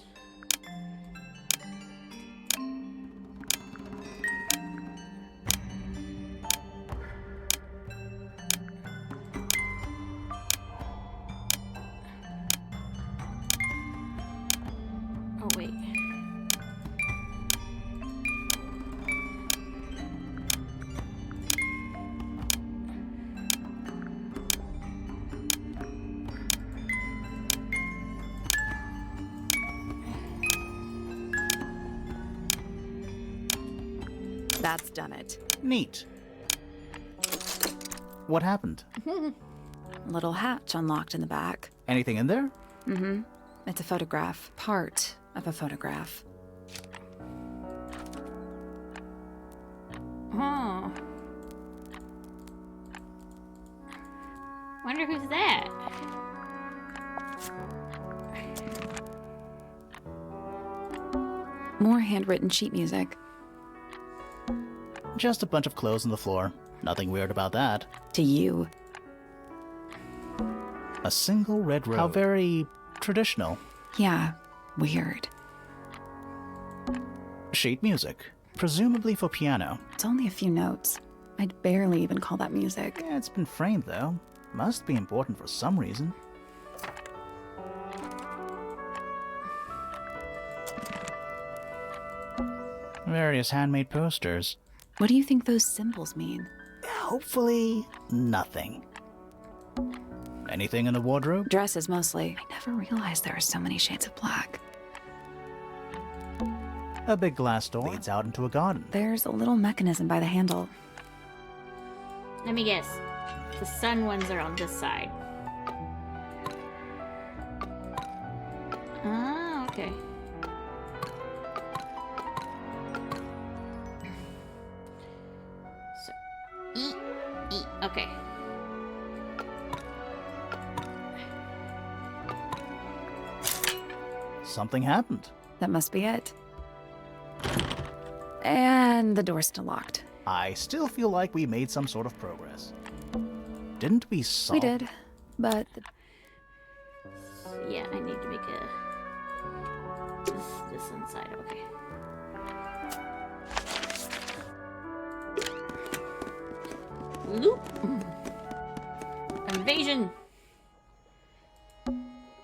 Oh, wait. That's done it. Neat. What happened? Little hatch unlocked in the back. Anything in there? Mm-hmm. It's a photograph. Part of a photograph. Oh. Wonder who's that? More handwritten sheet music. Just a bunch of clothes on the floor. Nothing weird about that. To you. A single red rose. How very traditional. Yeah, weird. Sheet music. Presumably for piano. It's only a few notes. I'd barely even call that music. Yeah, it's been framed though. Must be important for some reason. Various handmade posters. What do you think those symbols mean? Hopefully, nothing. Anything in the wardrobe? Dresses, mostly. I never realized there are so many shades of black. A big glass door leads out into a garden. There's a little mechanism by the handle. Let me guess. The sun ones are on this side. Ah, okay. So, E. Okay. Something happened. That must be it. And the door's still locked. I still feel like we made some sort of progress. Didn't we solve? We did, but Yeah, I need to make a... This inside, okay. Loop! Invasion!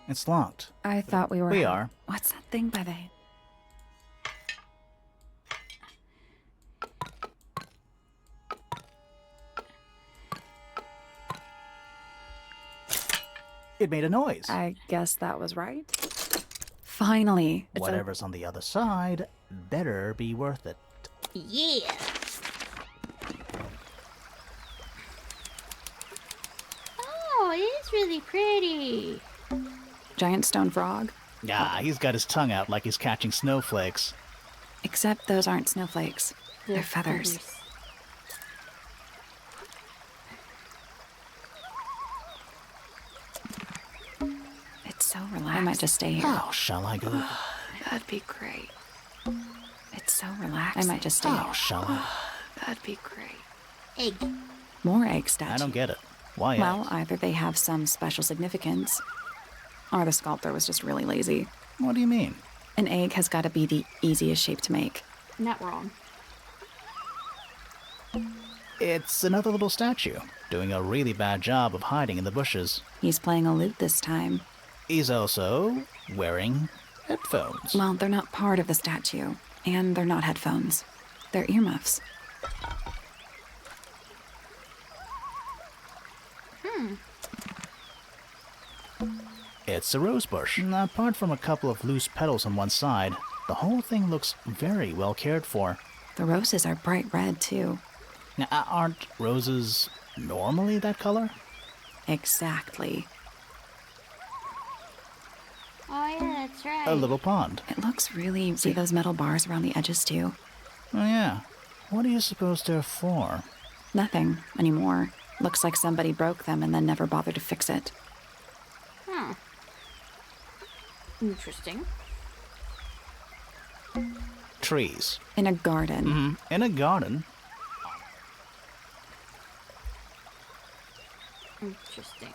It's locked. I thought we were... We are. What's that thing by the... It made a noise. I guess that was right. Finally. It's Whatever's on the other side better be worth it. Yeah! Oh, it is really pretty! Giant stone frog. Ah, he's got his tongue out like he's catching snowflakes. Except those aren't snowflakes. They're feathers. It's so relaxed. I might just stay here. How shall I go? That'd be great. It's so relaxed. I might just stay How here. shall I? That'd be great. Egg. More egg statues. I don't get it. Why Well, eggs? either they have some special significance, or the sculptor was just really lazy. What do you mean? An egg has got to be the easiest shape to make. Not wrong. It's another little statue, doing a really bad job of hiding in the bushes. He's playing a lute this time. He's also wearing headphones. Well, they're not part of the statue, and they're not headphones. They're earmuffs. It's a rose bush. Apart from a couple of loose petals on one side, the whole thing looks very well cared for. The roses are bright red, too. Now, aren't roses normally that color? Exactly. Oh yeah, that's right. A little pond. It looks really... See those metal bars around the edges, too? Oh yeah. What do you suppose they're for? Nothing anymore. Looks like somebody broke them and then never bothered to fix it. Hmm. Interesting. Trees. In a garden. In a garden. Interesting.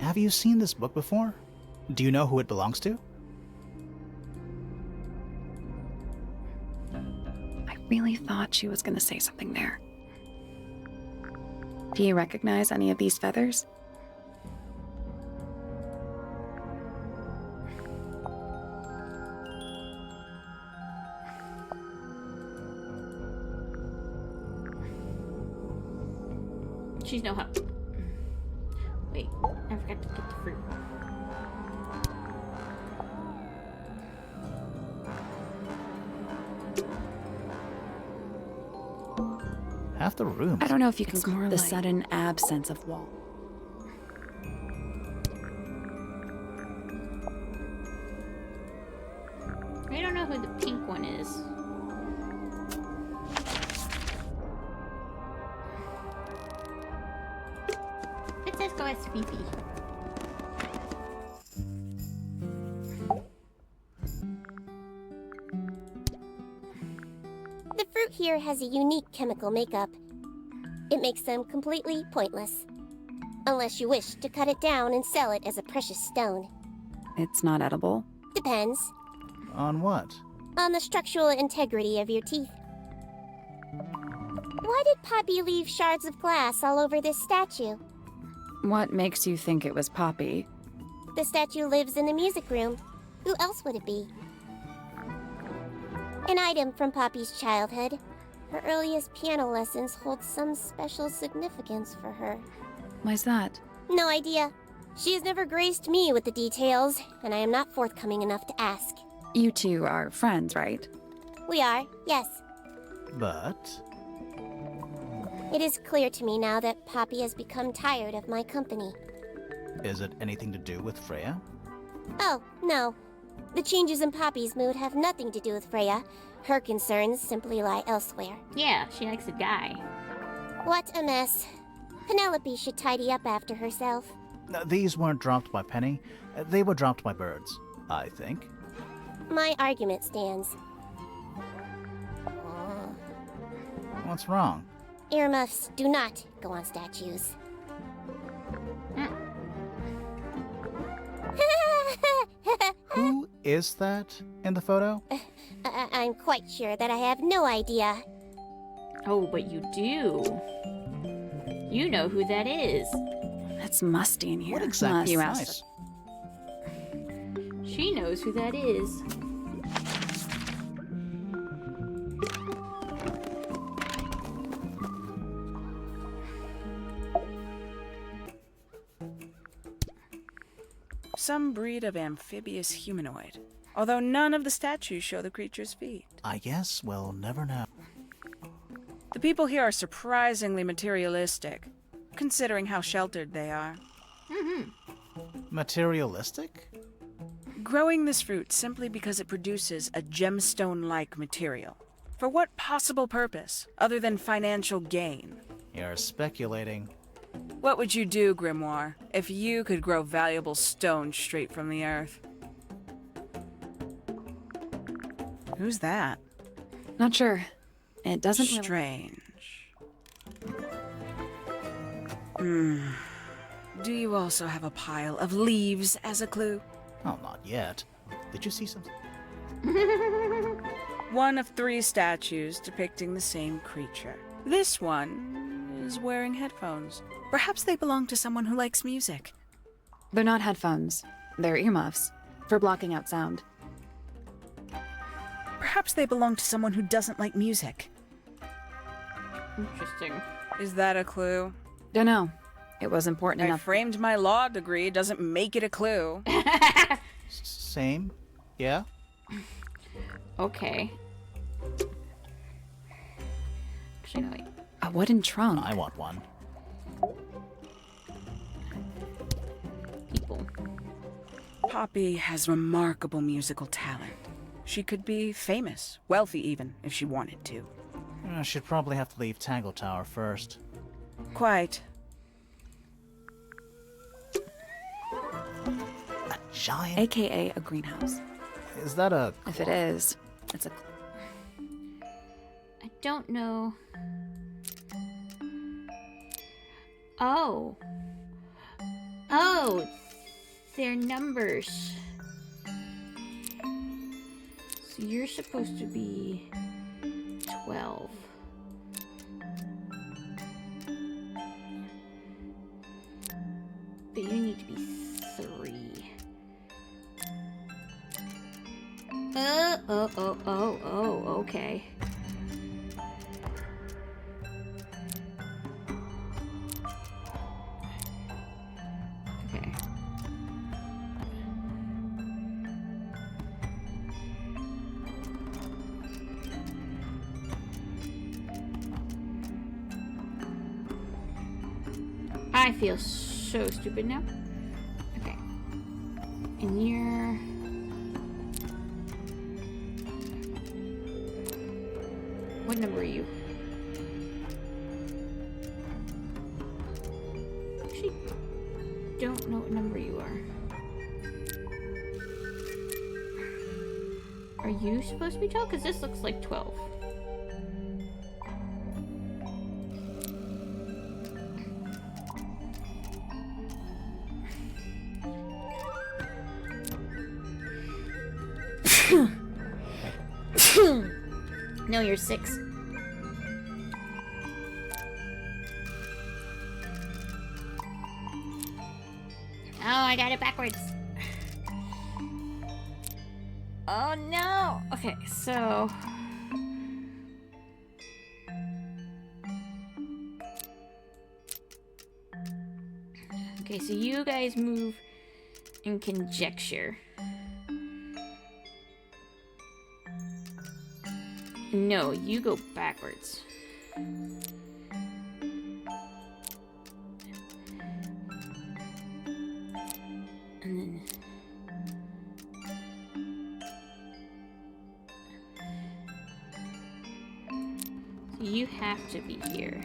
Have you seen this book before? Do you know who it belongs to? I really thought she was going to say something there. Do you recognize any of these feathers? She's no help. Wait, I forgot to get the fruit. Half the room. I don't know if you can It's call more the like- sudden absence of wall. I don't know who the pink one is. Let's go ask Fifi. The fruit here has a unique chemical makeup. It makes them completely pointless. Unless you wish to cut it down and sell it as a precious stone. It's not edible. Depends On what? on the structural integrity of your teeth. Why did Poppy leave shards of glass all over this statue? What makes you think it was Poppy? The statue lives in the music room. Who else would it be? An item from Poppy's childhood. Her earliest piano lessons hold some special significance for her. Why's that? No idea. She has never graced me with the details, and I am not forthcoming enough to ask. You two are friends, right? We are, yes. But It is clear to me now that Poppy has become tired of my company. is it anything to do with Freya? Oh, no. The changes in Poppy's mood have nothing to do with Freya. Her concerns simply lie elsewhere. Yeah, she likes a guy. What a mess. Penelope should tidy up after herself. These weren't dropped by Penny. They were dropped by birds, I think. My argument stands. What's wrong? Earmuffs do not go on statues. Who is that in the photo? I'm quite sure that I have no idea. Oh, but you do. You know who that is. It's musty in here. What exactly You is asked. nice? She knows who that is. Some breed of amphibious humanoid. Although none of the statues show the creature's feet. I guess we'll never know. The people here are surprisingly materialistic, considering how sheltered they are. Materialistic? Growing this fruit simply because it produces a gemstone-like material. For what possible purpose, other than financial gain? You're speculating. What would you do, Grimoire, if you could grow valuable stone straight from the earth? Who's that? Not sure. It doesn't really... Strange. Do you also have a pile of leaves as a clue? Oh, not yet. Did you see something? One of 3 statues depicting the same creature. This one is wearing headphones. Perhaps they belong to someone who likes music. They're not headphones. They're earmuffs. For blocking out sound. Perhaps they belong to someone who doesn't like music. Interesting. Is that a clue? Dunno. It was important I enough. framed my law degree, doesn't make it a clue. Same? Yeah? Okay. Actually, no, wait. A wooden trunk. I want one. People. Poppy has remarkable musical talent. She could be famous, wealthy even, if she wanted to. She'd probably have to leave Tangle Tower first. Quite. A giant? AKA a greenhouse. Is that a... If it is, it's a... I don't know. Oh. Oh, they're numbers. So you're supposed to be 12. But you need to be 3. Okay. I feel so stupid now. Okay. And you're... What number are you? Actually, don't know what number you are. Are you supposed to be 12? Because this looks like 12. No, you're 6. Oh, I got it backwards. Oh no! Okay, so... Okay, so you guys move in conjecture. No, you go backwards. And then... So you have to be here.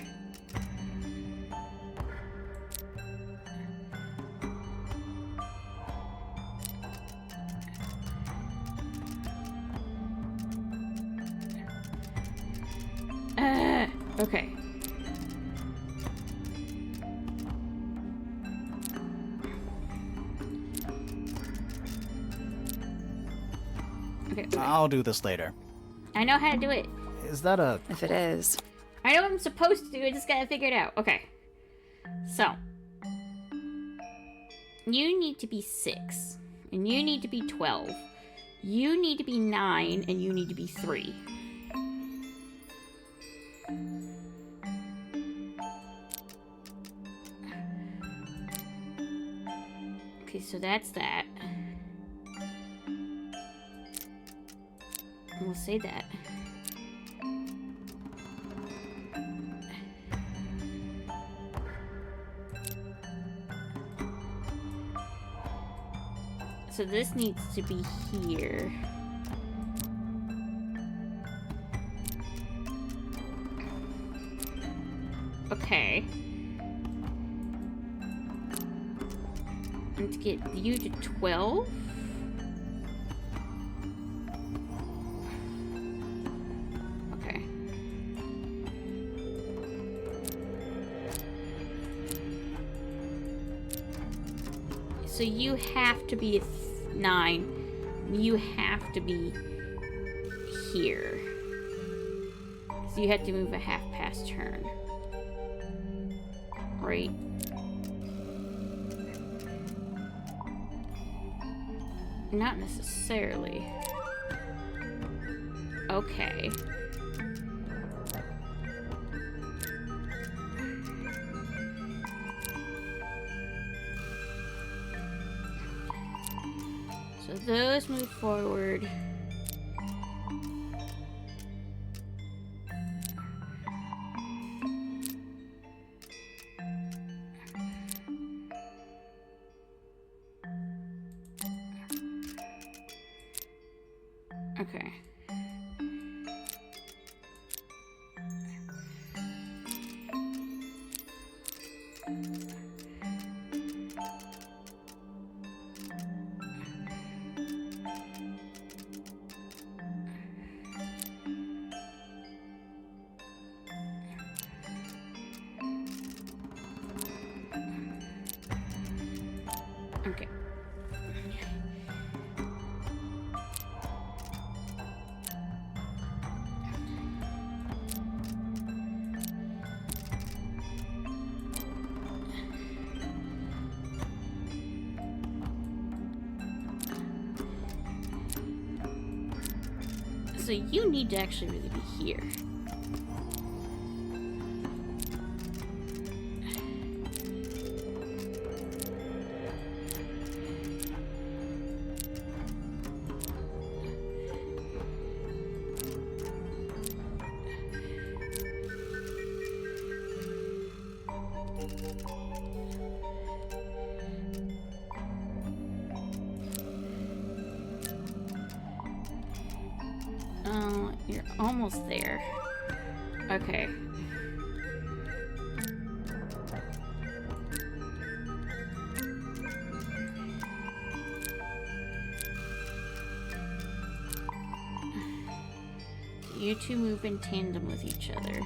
Okay. Okay. I'll do this later. I know how to do it. Is that a... If it is. I know what I'm supposed to do. I just gotta figure it out. Okay. So. You need to be 6. And you need to be 12. You need to be 9. And you need to be 3. Okay, so that's that. We'll say that. So this needs to be here. Okay. And to get you to 12? Okay. So you have to be 9. You have to be here. So you have to move a half past turn. Right? Not necessarily. Okay. So those move forward. Okay. Okay. So you need to actually really be here. almost there. Okay. You two move in tandem with each other.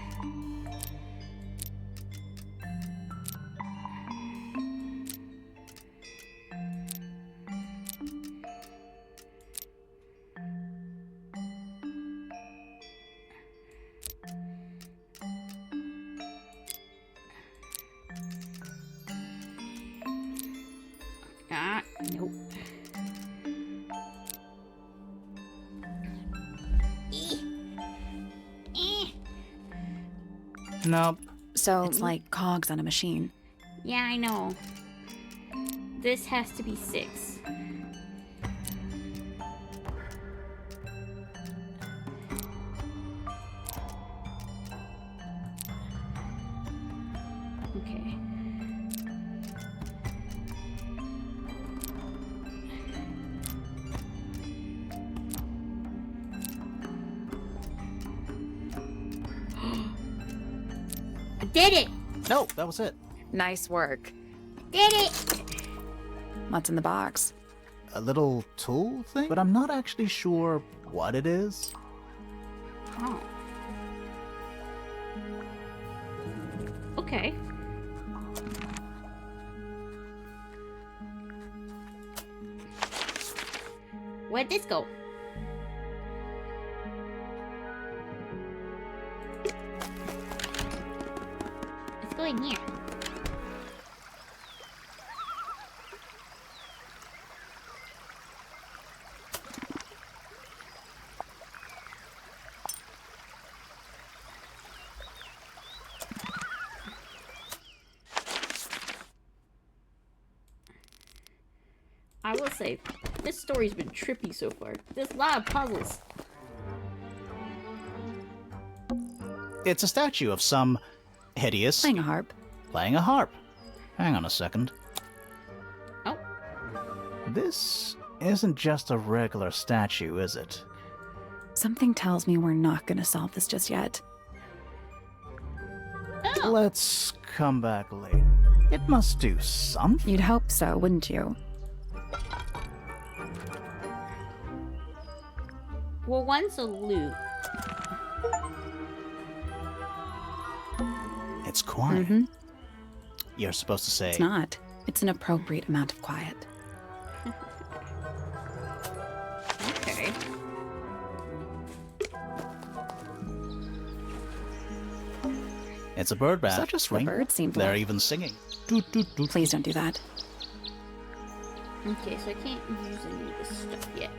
Ah, nope. Nope. So it's like cogs on a machine. Yeah, I know. This has to be 6. Okay. I did it! No, that was it. Nice work. Did it! What's in the box? A little tool thing? But I'm not actually sure what it is. Oh. Okay. Where'd this go? Let's go in here. I will say, this story's been trippy so far. There's a lot of puzzles. It's a statue of some hideous Playing a harp. playing a harp. Hang on a second. Oh. This isn't just a regular statue, is it? Something tells me we're not gonna solve this just yet. Oh. Let's come back later. It must do something. You'd hope so, wouldn't you? Well, one's a loot. It's quiet. Mm-hmm. You're supposed to say... It's not. It's an appropriate amount of quiet. Okay. It's a bird bath. Such a swing. bird seemed They're like- even singing. Doot, doot, doot. Please don't do that. Okay, so I can't use any of this stuff yet.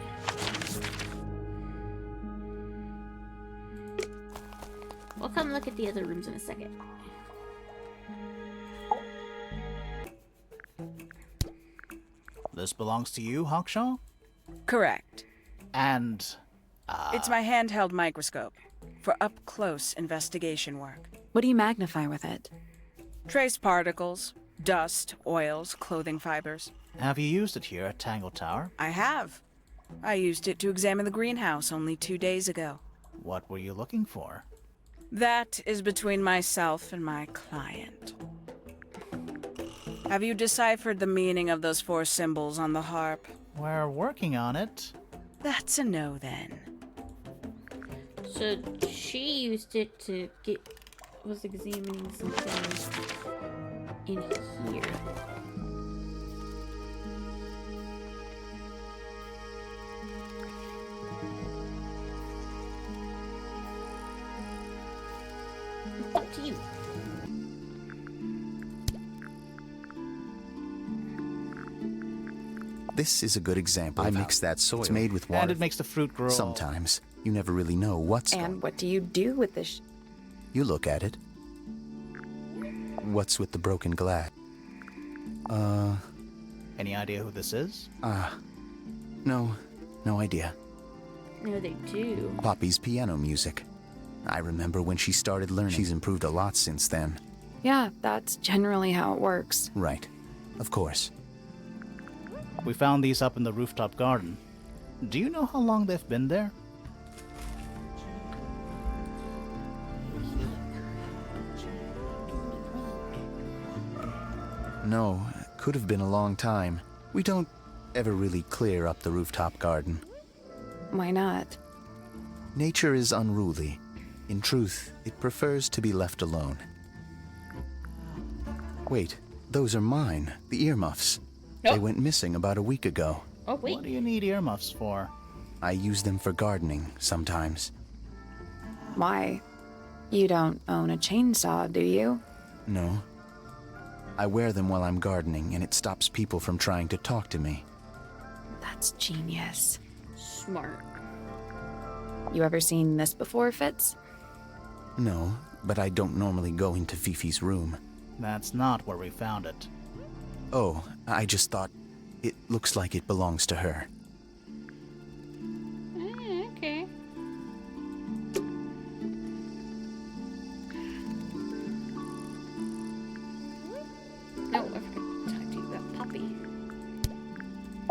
We'll come look at the other rooms in a second. This belongs to you, Hawkshaw? Correct. And... It's my handheld microscope for up-close investigation work. What do you magnify with it? Trace particles, dust, oils, clothing fibers. have you used it here at Tangle Tower? I have. I used it to examine the greenhouse only 2 days ago. What were you looking for? That is between myself and my client. Have you deciphered the meaning of those 4 symbols on the harp? We're working on it. That's a no, then. So she used it to was examining something in here. Up to you. This is a good example. I mix that soil. It's made with And water. it makes the fruit grow. Sometimes you never really know what's going. And what do you do with this? You look at it. What's with the broken glass? Any idea who this is? No idea. No, they do. Poppy's piano music. I remember when she started learning. She's improved a lot since then. Yeah, that's generally how it works. Right. Of course. We found these up in the rooftop garden. Do you know how long they've been there? No, could have been a long time. We don't ever really clear up the rooftop garden. Why not? Nature is unruly. In truth, it prefers to be left alone. Wait, those are mine, the earmuffs. Oh. They went missing about a week ago. Oh, wait. What do you need earmuffs for? I use them for gardening sometimes. Why? You don't own a chainsaw, do you? No. I wear them while I'm gardening, and it stops people from trying to talk to me. That's genius. Smart. You ever seen this before, Fitz? No, but I don't normally go into Fifi's room. That's not where we found it. Oh, I just thought it looks like it belongs to her. Okay. Oh, I forgot to talk to you about Poppy.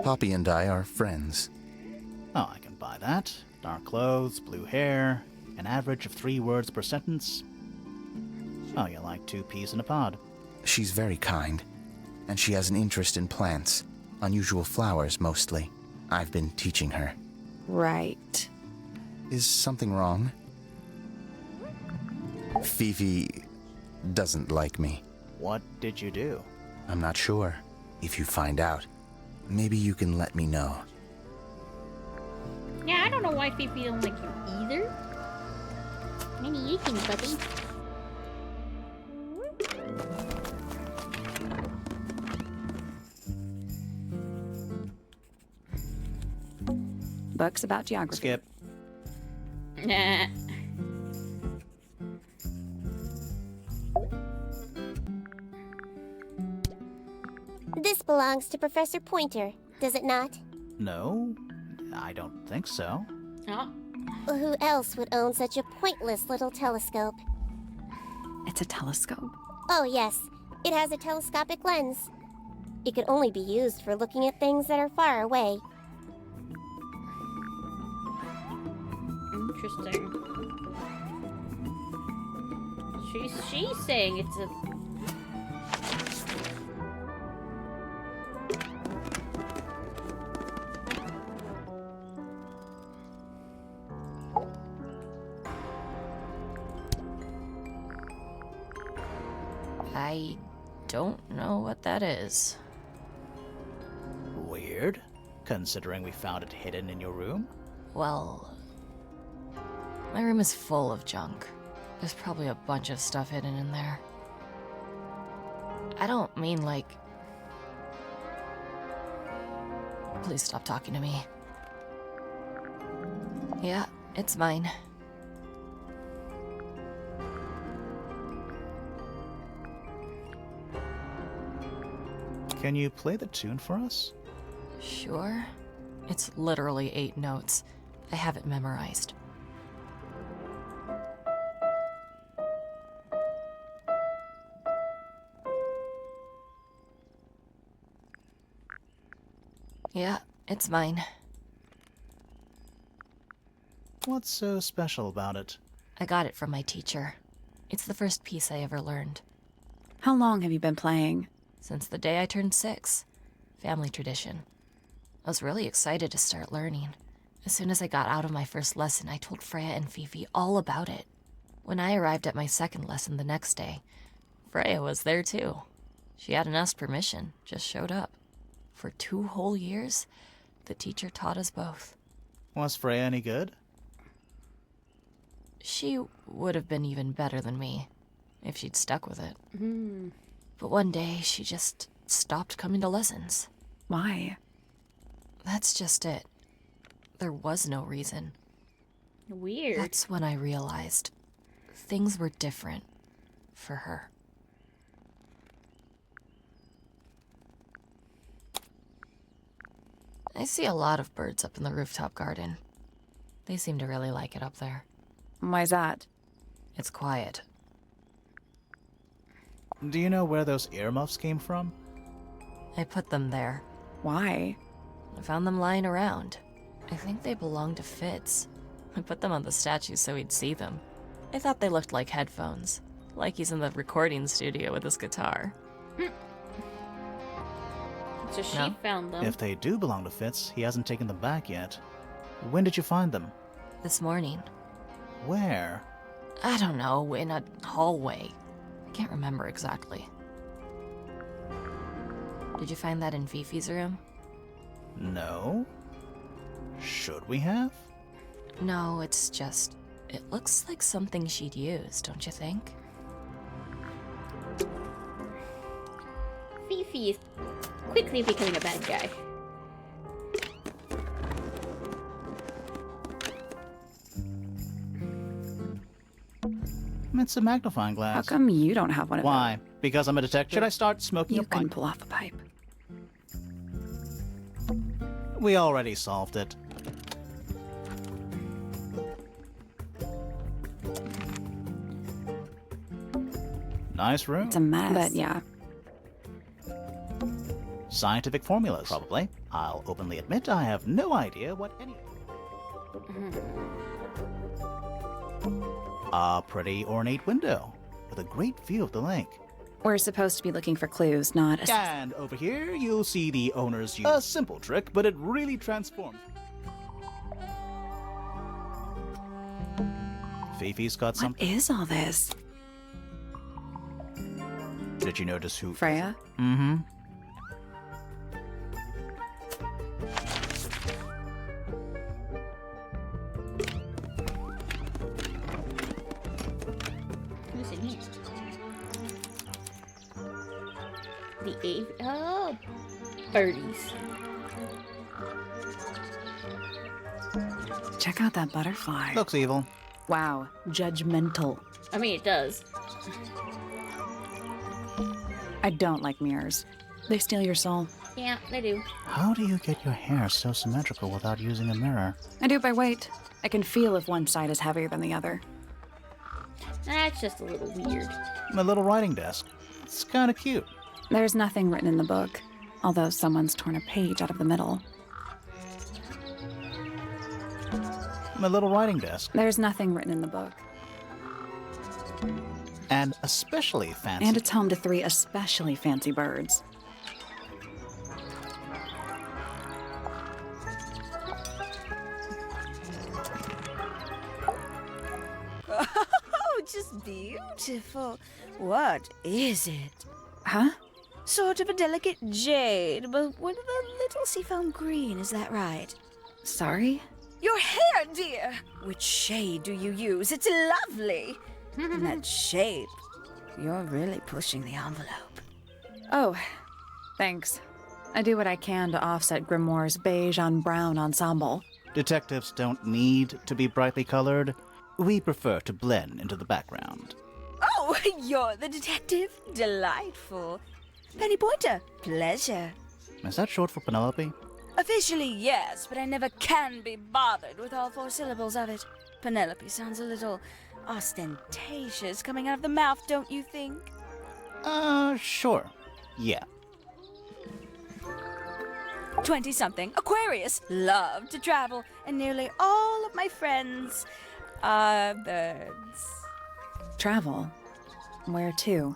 Poppy and I are friends. Oh, I can buy that. Dark clothes, blue hair, an average of 3 words per sentence. Oh, you like 2 peas in a pod. She's very kind, and she has an interest in plants, unusual flowers mostly. I've been teaching her. Right. Is something wrong? Fifi doesn't like me. What did you do? I'm not sure. If you find out, maybe you can let me know. Yeah, I don't know why Fifi don't like you either. Maybe you can, buddy. Books about geography. Skip. Nah. This belongs to Professor Pointer, does it not? No, I don't think so. Oh. Well, who else would own such a pointless little telescope? It's a telescope. Oh, yes. It has a telescopic lens. It could only be used for looking at things that are far away. Interesting. She's saying it's a... I don't know what that is. Weird, considering we found it hidden in your room. Well, my room is full of junk. There's probably a bunch of stuff hidden in there. I don't mean like... Please stop talking to me. Yeah, it's mine. Can you play the tune for us? Sure. It's literally 8 notes. I have it memorized. Yeah, it's mine. What's so special about it? I got it from my teacher. It's the first piece I ever learned. How long have you been playing? Since the day I turned 6. Family tradition. I was really excited to start learning. As soon as I got out of my first lesson, I told Freya and Fifi all about it. When I arrived at my second lesson the next day, Freya was there too. She hadn't asked permission, just showed up. For 2 whole years, the teacher taught us both. Was Freya any good? She would have been even better than me, if she'd stuck with it. But one day, she just stopped coming to lessons. Why? That's just it. There was no reason. Weird. That's when I realized things were different for her. I see a lot of birds up in the rooftop garden. They seem to really like it up there. Why's that? It's quiet. Do you know where those earmuffs came from? I put them there. Why? I found them lying around. I think they belonged to Fitz. I put them on the statue so he'd see them. I thought they looked like headphones, like he's in the recording studio with his guitar. So she No? found them. If they do belong to Fitz, he hasn't taken them back yet. When did you find them? This morning. Where? I don't know, in a hallway. I can't remember exactly. Did you find that in Fifi's room? No. Should we have? No, it's just... It looks like something she'd use, don't you think? Fifi is quickly becoming a bad guy. It's a magnifying glass. How come you don't have one of Why? Because I'm a detective? Should I start smoking You a can pipe? pull off a pipe. We already solved it. Nice room. It's a mess. But yeah. Scientific formulas, probably. I'll openly admit I have no idea what any... A pretty ornate window with a great view of the lake. We're supposed to be looking for clues, not a... And over here, you'll see the owner's use. A simple trick, but it really transforms. Fifi's got What something. is all this? Did you notice who? Freya? Mm-hmm. Who's in here? The oh, birdies. Check out that butterfly. Looks evil. Wow, judgmental. I mean, it does. I don't like mirrors. They steal your soul. Yeah, they do. How do you get your hair so symmetrical without using a mirror? I do it by weight. I can feel if one side is heavier than the other. That's just a little weird. My little writing desk. It's kind of cute. There's nothing written in the book, although someone's torn a page out of the middle. My little writing desk. There's nothing written in the book. And especially fancy. And it's home to 3 especially fancy birds. Oh, just beautiful. What is it? Huh? Sort of a delicate jade, but with a little seafoam green, is that right? Sorry? Your hair, dear! Which shade do you use? It's lovely! And that shape. You're really pushing the envelope. Oh, thanks. I do what I can to offset Grimoire's beige on brown ensemble. Detectives don't need to be brightly colored. We prefer to blend into the background. Oh, you're the detective? Delightful. Penny Pointer, pleasure. Is that short for Penelope? Officially, yes, but I never can be bothered with all 4 syllables of it. Penelope sounds a little ostentatious coming out of the mouth, don't you think? Sure. Yeah. 20-something, Aquarius, love to travel, and nearly all of my friends are birds. Travel? Where to?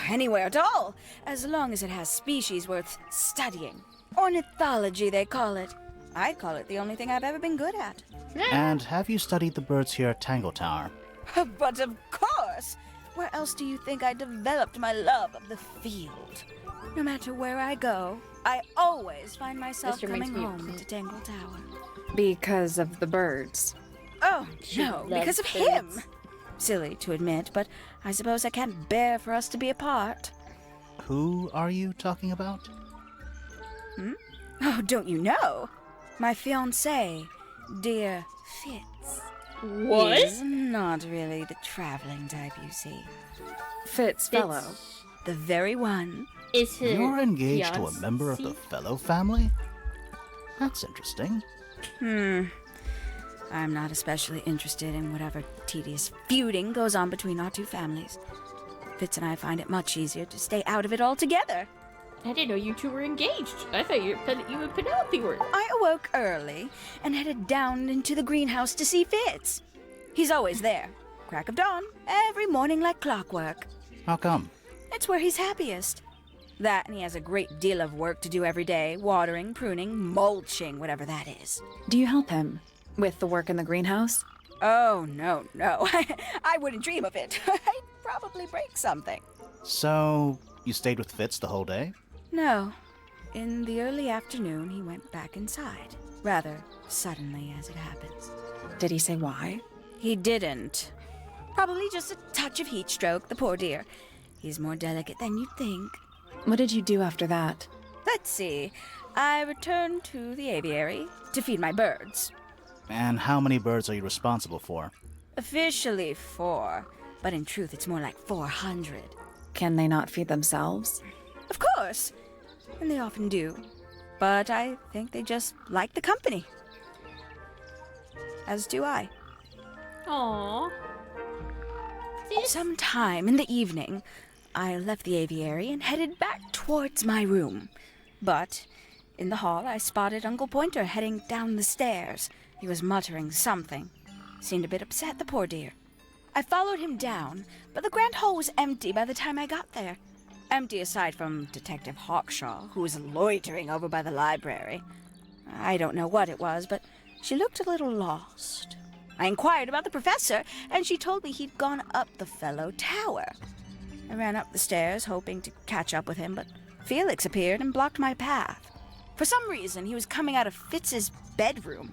Anywhere at all, as long as it has species worth studying. Ornithology, they call it. I call it the only thing I've ever been good at. And have you studied the birds here at Tangle Tower? But of course! Where else do you think I developed my love of the field? No matter where I go, I always find myself This reminds coming me of home Clint. to Tangle Tower. Because of the birds. Oh, She no, loves because of birds. him! Silly to admit, but I suppose I can't bear for us to be apart. Who are you talking about? Oh, don't you know? My fiancé, dear Fitz. What? He's not really the traveling type, you see. Fitz fellow. The very one. Is her You're engaged to a member of the fiancé? Fellow family? That's interesting. I'm not especially interested in whatever tedious feuding goes on between our 2 families. Fitz and I find it much easier to stay out of it altogether. I didn't know you 2 were engaged. I thought you and Penelope were. I awoke early and headed down into the greenhouse to see Fitz. He's always there. Crack of dawn, every morning like clockwork. How come? It's where he's happiest. That, and he has a great deal of work to do every day, watering, pruning, mulching, whatever that is. Do you help him with the work in the greenhouse? Oh, no. I wouldn't dream of it. I'd probably break something. So, you stayed with Fitz the whole day? No. In the early afternoon, he went back inside. Rather suddenly, as it happens. Did he say why? He didn't. Probably just a touch of heat stroke, the poor dear. He's more delicate than you'd think. What did you do after that? Let's see. I returned to the aviary to feed my birds. And how many birds are you responsible for? Officially 4, but in truth it's more like 400. Can they not feed themselves? Of course, and they often do. But I think they just like the company. As do I. Aww. Sometime in the evening, I left the aviary and headed back towards my room. But in the hall, I spotted Uncle Pointer heading down the stairs. He was muttering something. Seemed a bit upset, the poor dear. I followed him down, but the grand hall was empty by the time I got there. Empty aside from Detective Hawkshaw, who was loitering over by the library. I don't know what it was, but she looked a little lost. I inquired about the professor, and she told me he'd gone up the fellow tower. I ran up the stairs, hoping to catch up with him, but Felix appeared and blocked my path. For some reason, he was coming out of Fitz's bedroom.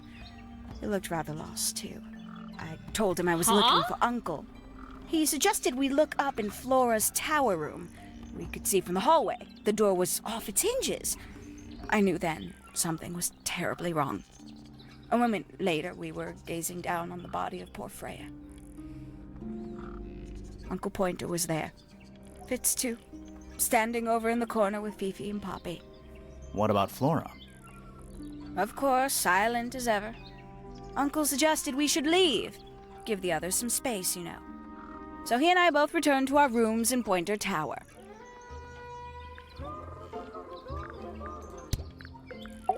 He looked rather lost, too. I told him I was looking for Uncle. He suggested we look up in Flora's tower room. We could see from the hallway. The door was off its hinges. I knew then something was terribly wrong. A moment later, we were gazing down on the body of poor Freya. Uncle Pointer was there. Fitz, too, standing over in the corner with Fifi and Poppy. What about Flora? Of course, silent as ever. Uncle suggested we should leave. Give the others some space, you know. So he and I both returned to our rooms in Pointer Tower.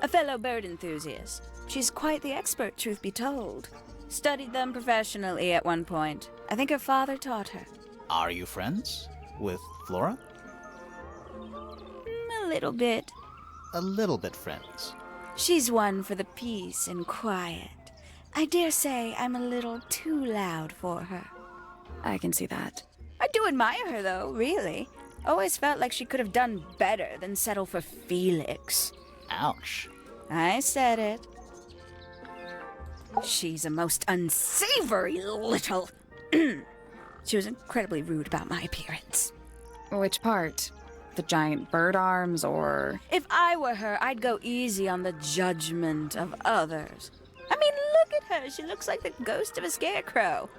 A fellow bird enthusiast. She's quite the expert, truth be told. Studied them professionally at one point. I think her father taught her. Are you friends with Flora? A little bit. A little bit friends. She's one for the peace and quiet. I dare say I'm a little too loud for her. I can see that. I do admire her, though, really. Always felt like she could have done better than settle for Felix. Ouch. I said it. She's a most unsavory little... She was incredibly rude about my appearance. Which part? The giant bird arms, or... If I were her, I'd go easy on the judgment of others. I mean, look at her. She looks like the ghost of a scarecrow.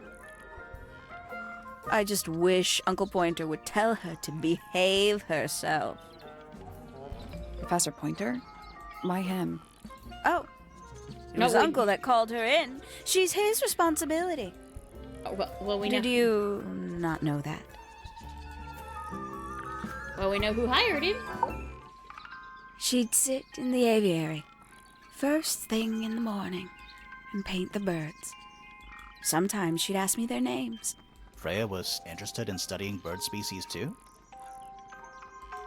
I just wish Uncle Pointer would tell her to behave herself. Professor Pointer? Why him? Oh. It was Uncle that called her in. She's his responsibility. Well, we know. Did you not know that? Well, we know who hired him. She'd sit in the aviary, first thing in the morning, and paint the birds. Sometimes she'd ask me their names. Freya was interested in studying bird species too?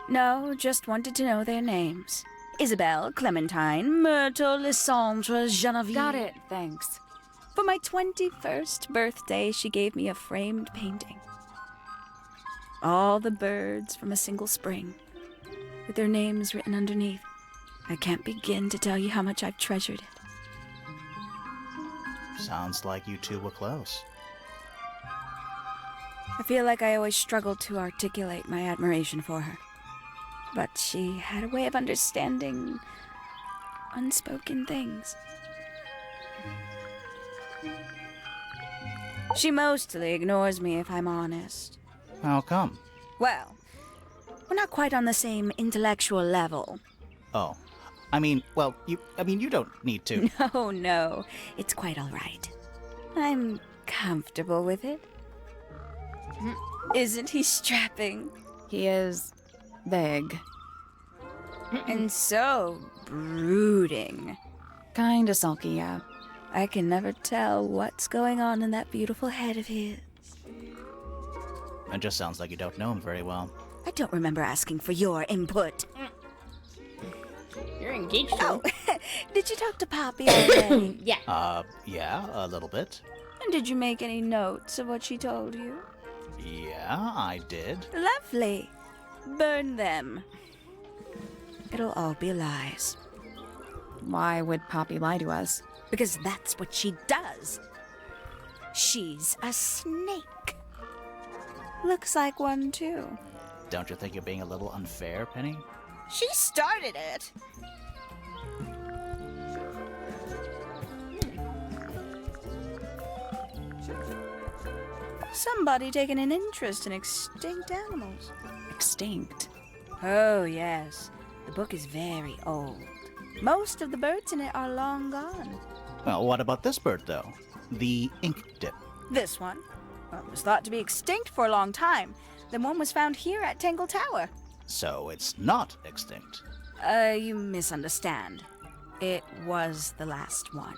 No, just wanted to know their names. Isabelle, Clementine, Myrtle, Lysandre, Genevieve. Got it, thanks. For my 21st birthday, she gave me a framed painting. All the birds from a single spring, with their names written underneath. I can't begin to tell you how much I've treasured it. Sounds like you two were close. I feel like I always struggled to articulate my admiration for her. But she had a way of understanding unspoken things. She mostly ignores me, if I'm honest. How come? Well, we're not quite on the same intellectual level. Oh. you don't need to. No. It's quite all right. I'm comfortable with it. Isn't he strapping? He is big. And so brooding. Kinda sulky, yeah. I can never tell what's going on in that beautiful head of his. It just sounds like you don't know him very well. I don't remember asking for your input. You're engaged to Oh, him. did you talk to Poppy already? Yeah. Yeah, a little bit. And did you make any notes of what she told you? Yeah, I did. Lovely. Burn them. It'll all be lies. Why would Poppy lie to us? Because that's what she does. She's a snake. Looks like one, too. Don't you think you're being a little unfair, Penny? She started it. Somebody taking an interest in extinct animals. Extinct. Oh, yes. The book is very old. Most of the birds in it are long gone. Well, what about this bird, though? The ink dip. This one, well, was thought to be extinct for a long time. Then one was found here at Tangle Tower. So it's not extinct. You misunderstand. It was the last one.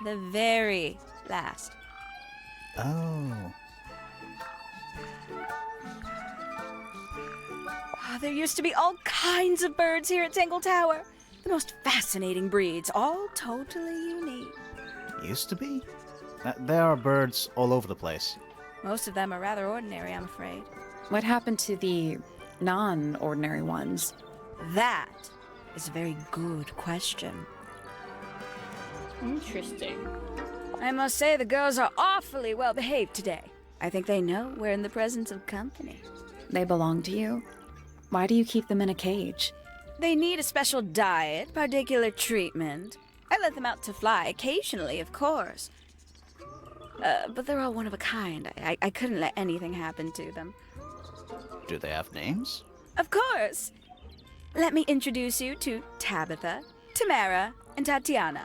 The very last. Oh. There used to be all kinds of birds here at Tangle Tower. The most fascinating breeds, all totally unique. Used to be? There are birds all over the place. Most of them are rather ordinary, I'm afraid. What happened to the non-ordinary ones? That is a very good question. Interesting. I must say the girls are awfully well behaved today. I think they know we're in the presence of company. They belong to you? Why do you keep them in a cage? They need a special diet, particular treatment. I let them out to fly occasionally, of course. But they're all one of a kind. I couldn't let anything happen to them. Do they have names? Of course. Let me introduce you to Tabitha, Tamara, and Tatiana.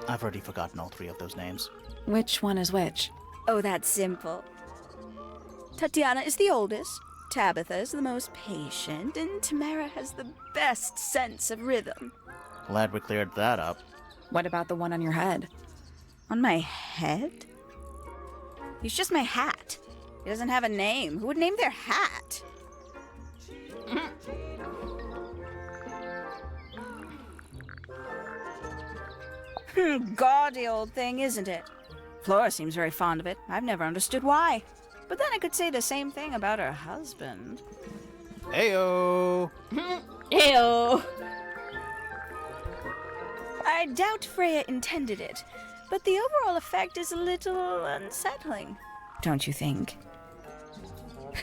I've already forgotten all three of those names. Which one is which? Oh, that's simple. Tatiana is the oldest, Tabitha is the most patient, and Tamara has the best sense of rhythm. Glad we cleared that up. What about the one on your head? On my head? He's just my hat. He doesn't have a name. Who would name their hat? Gaudy old thing, isn't it? Flora seems very fond of it. I've never understood why. But then I could say the same thing about her husband. Heyo! Ew. I doubt Freya intended it, but the overall effect is a little unsettling. Don't you think?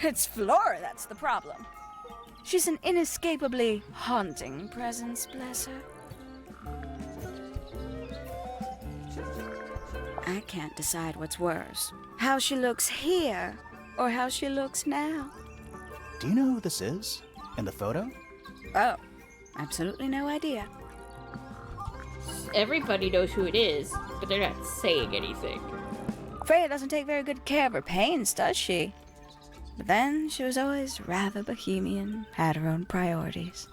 It's Flora that's the problem. She's an inescapably haunting presence, bless her. I can't decide what's worse. How she looks here, or how she looks now. Do you know who this is? In the photo? Oh, absolutely no idea. Everybody knows who it is, but they're not saying anything. Freya doesn't take very good care of her pains, does she? But then she was always rather bohemian, had her own priorities.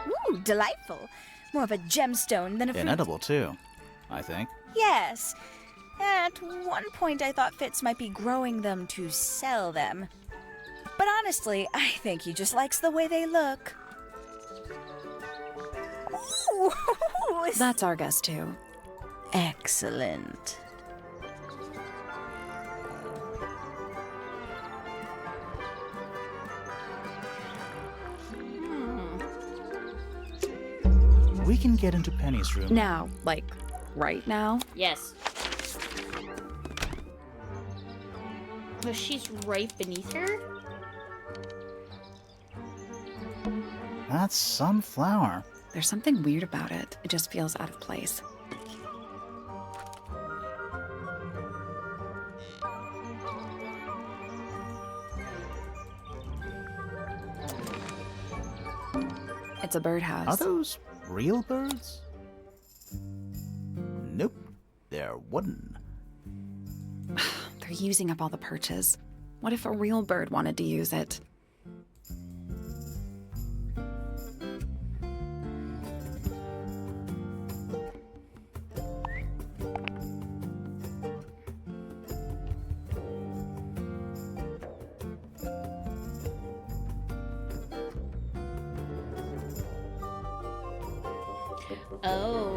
Ooh, delightful. More of a gemstone than a fruit. Inedible, too, I think. Yes. At one point I thought Fitz might be growing them to sell them. But honestly, I think he just likes the way they look. Ooh, That's our guess, too. excellent. We can get into Penny's room. Now, like, right now? Yes. Oh, she's right beneath her? That's some flower. There's something weird about it. It just feels out of place. It's a birdhouse. Are those real birds? Nope. They're wooden. They're using up all the perches. What if a real bird wanted to use it? Oh.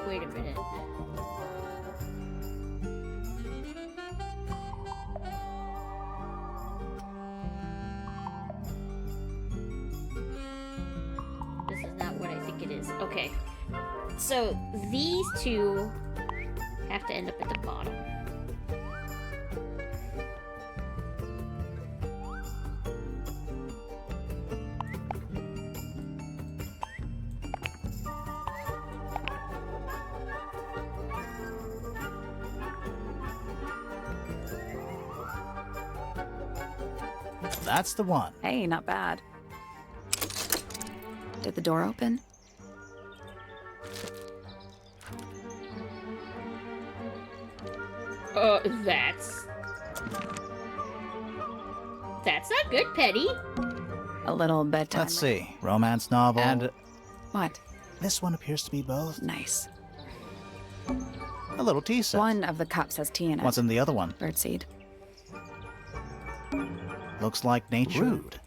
Wait a minute. This is not what I think it is. Okay. So these two have to end up at the bottom. That's the one. Hey, not bad. Did the door open? That's not good, Petty. A little bedtime. Let's see. Romance novel. And What? this one appears to be both. Nice. A little tea set. One of the cups has tea in it. What's in the other one? Birdseed. Looks like nature. Rude.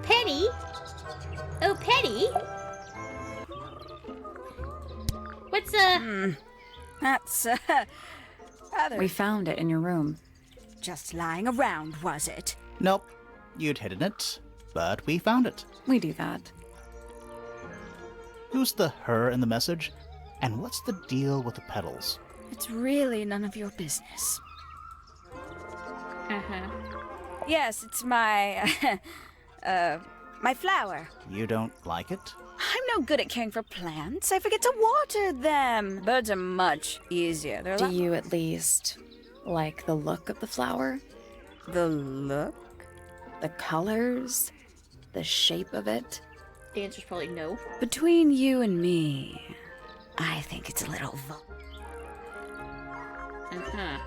Petty? Oh, Petty? What's, That's, rather We found it in your room. just lying around, was it? Nope. You'd hidden it, but we found it. We do that. Who's the her in the message? And what's the deal with the petals? It's really none of your business. uh-huh. Yes, it's my, my flower. You don't like it? I'm no good at caring for plants. I forget to water them. Birds are much easier. They're Do like you at least like the look of the flower? the look. The colors? The shape of it? The answer's probably no. Between you and me, I think it's a little Uh-huh.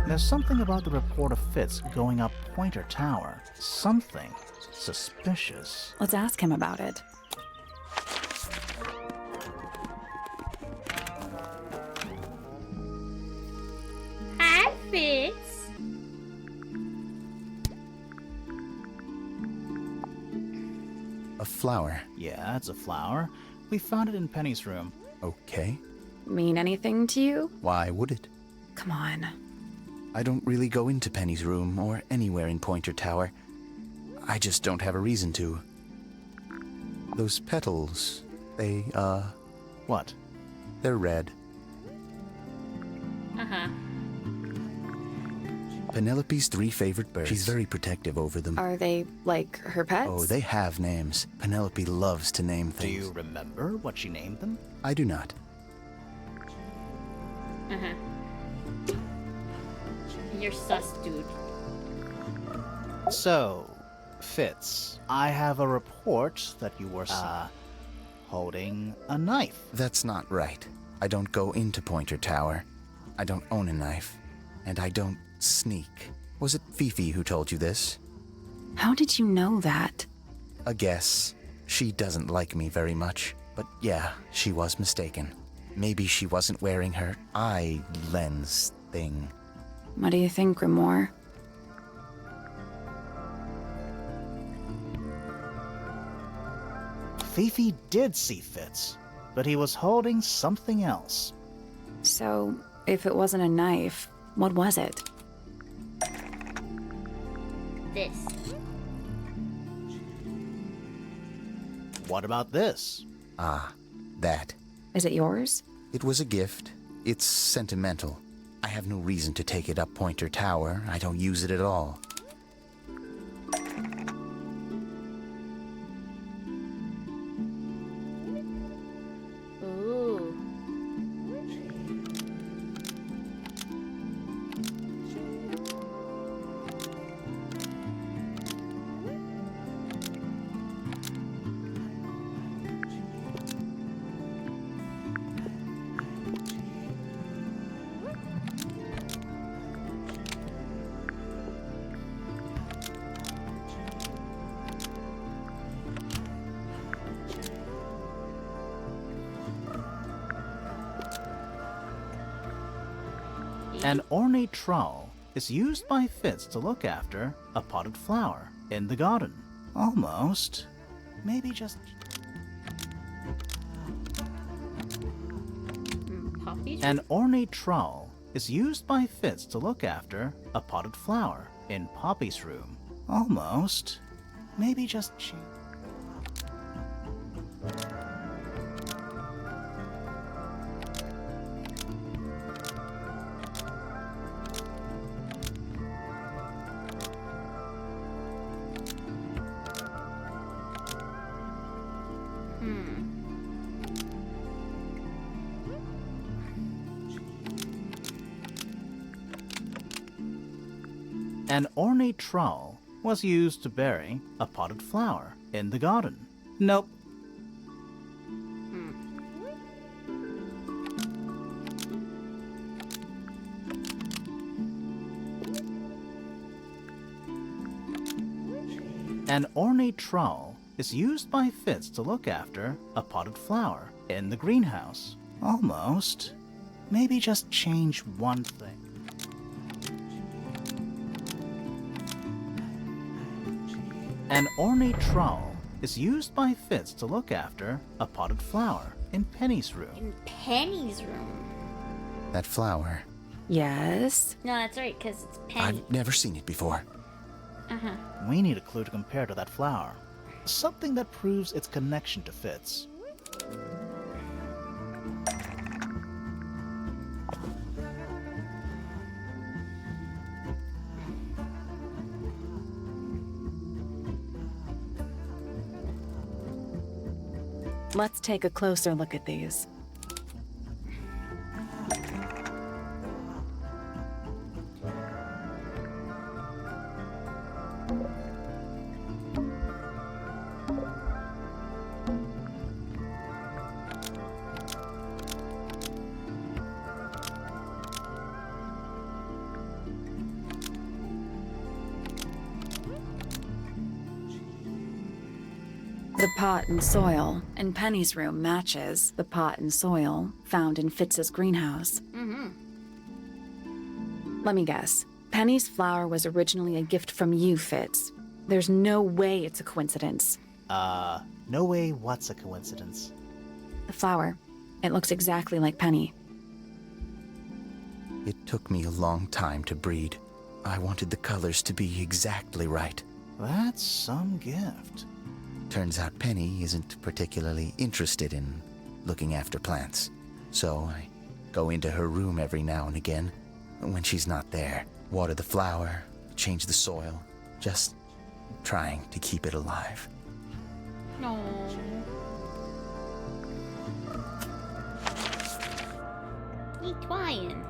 There's something about the report of Fitz going up Pointer Tower. Something suspicious. Let's ask him about it. Hi, Fitz. A flower. Yeah, it's a flower. We found it in Penny's room. Okay. Mean anything to you? Why would it? Come on. I don't really go into Penny's room or anywhere in Pointer Tower. I just don't have a reason to. Those petals, they, What? they're red. Uh-huh. Penelope's 3 favorite birds. She's very protective over them. Are they like her pets? Oh, they have names. Penelope loves to name Do things. you remember what she named them? I do not. Uh-huh. You're sus, dude. So, Fitz, I have a report that you were, holding a knife. That's not right. I don't go into Pointer Tower. I don't own a knife. And I don't sneak. Was it Fifi who told you this? How did you know that? A guess. She doesn't like me very much. But yeah, she was mistaken. Maybe she wasn't wearing her eye lens thing. What do you think, Grimoire? Fifi did see Fitz, but he was holding something else. So, if it wasn't a knife, what was it? This. What about this? Ah, that. Is it yours? It was a gift. It's sentimental. I have no reason to take it up Pointer Tower. I don't use it at all. Ooh. An ornate trowel is used by Fitz to look after a potted flower in the garden. Almost. Maybe just... Poppies? An ornate trowel is used by Fitz to look after a potted flower in Poppy's room. Almost. Maybe just... An ornate trowel was used to bury a potted flower in the garden. Nope. An ornate trowel is used by Fitz to look after a potted flower in the greenhouse. Almost. Maybe just change one thing. An ornate trowel is used by Fitz to look after a potted flower in Penny's room. In Penny's room. That flower. Yes? No, that's right, because it's Penny. I've never seen it before. Uh-huh. We need a clue to compare to that flower. Something that proves its connection to Fitz. Let's take a closer look at these. The pot and soil in Penny's room matches the pot and soil found in Fitz's greenhouse. Let me guess. Penny's flower was originally a gift from you, Fitz. There's no way it's a coincidence. No way what's a coincidence. The flower. It looks exactly like Penny. It took me a long time to breed. I wanted the colors to be exactly right. That's some gift. Turns out Penny isn't particularly interested in looking after plants. So I go into her room every now and again when she's not there. Water the flower, change the soil, just trying to keep it alive. No. You trying?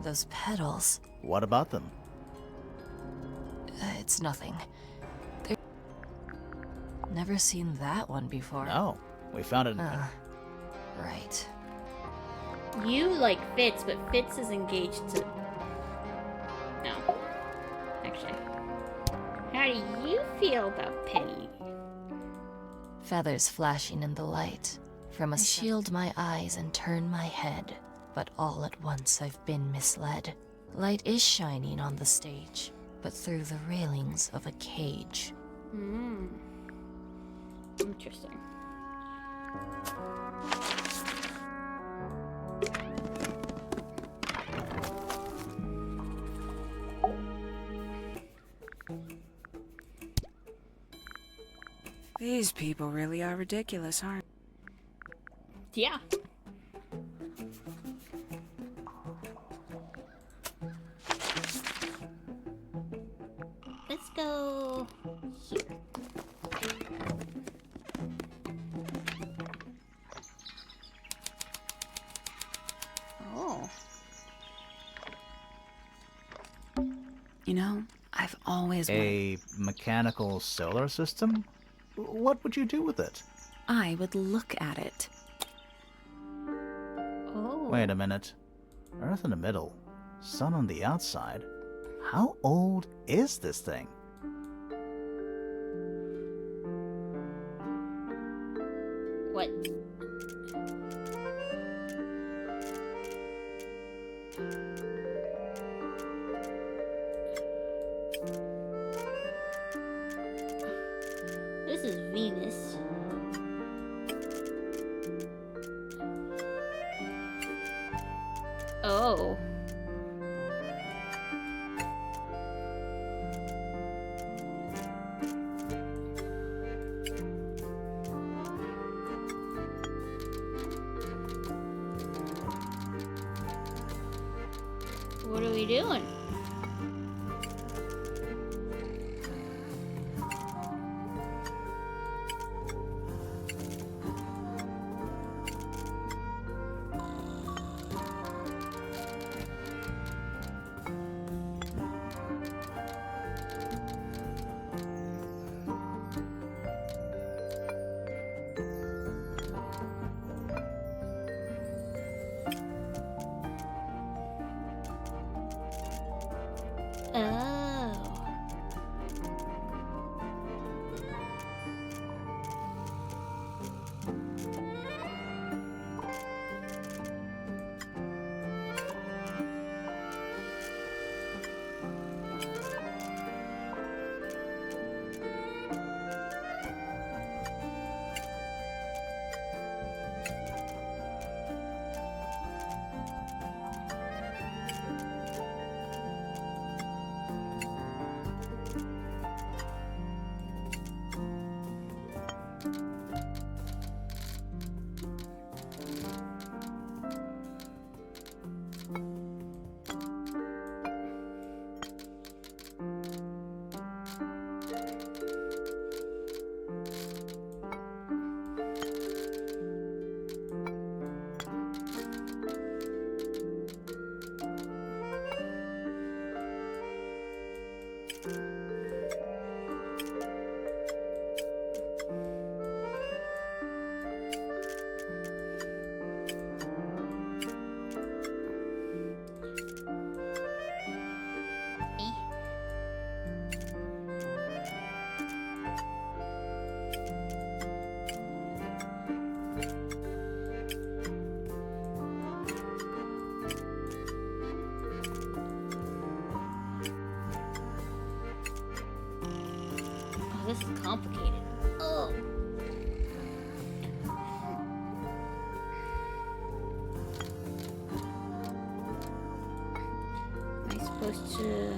Those petals. What about them? It's nothing. Never seen that one before. No, we found it. Right. You like Fitz, but Fitz is engaged to... No. Actually. How do you feel about Penny? Feathers flashing in the light. From a shield my eyes and turn my head. But all at once I've been misled. Light is shining on the stage, but through the railings of a cage. Interesting. These people really are ridiculous, aren't they? Yeah. Let's go here. Oh. You know, I've always wanted... A mechanical solar system? What would you do with it? I would look at it. Oh. Wait a minute. Earth in the middle, sun on the outside. How old is this thing? What? This is Venus. Oh. What are we doing? Oh. This is complicated. Oh. Am I supposed to...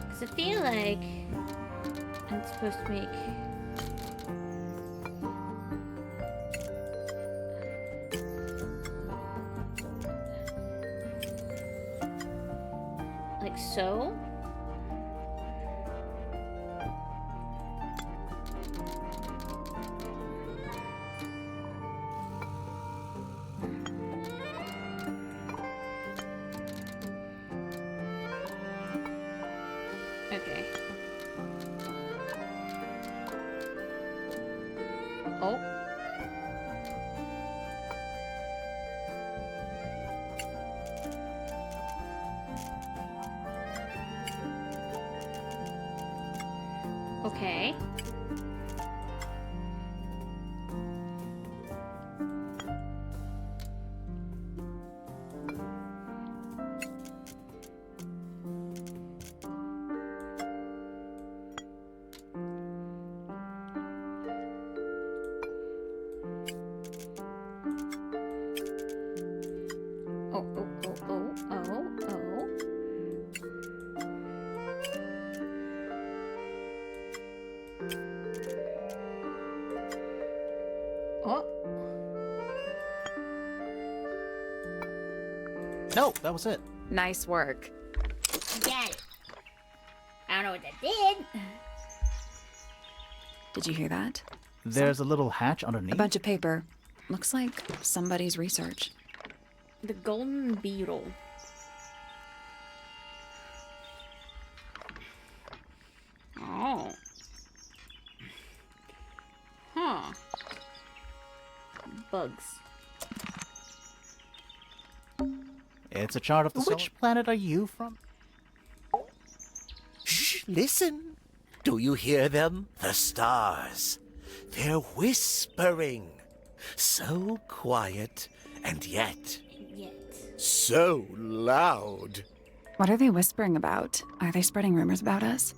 Because I feel like I'm supposed to make... Like so? Okay. Oh. Okay. Oh, oh, oh, oh, oh, oh. Oh. No, that was it. Nice work. Got it. I don't know what that did. Did you hear that? There's a little hatch underneath. A bunch of paper. Looks like somebody's research. The golden beetle. dogs. It's a chart of the Which planet are you from? Shh, listen. Do you hear them? The stars. They're whispering. So quiet, and yet so loud. What are they whispering about? Are they spreading rumors about us?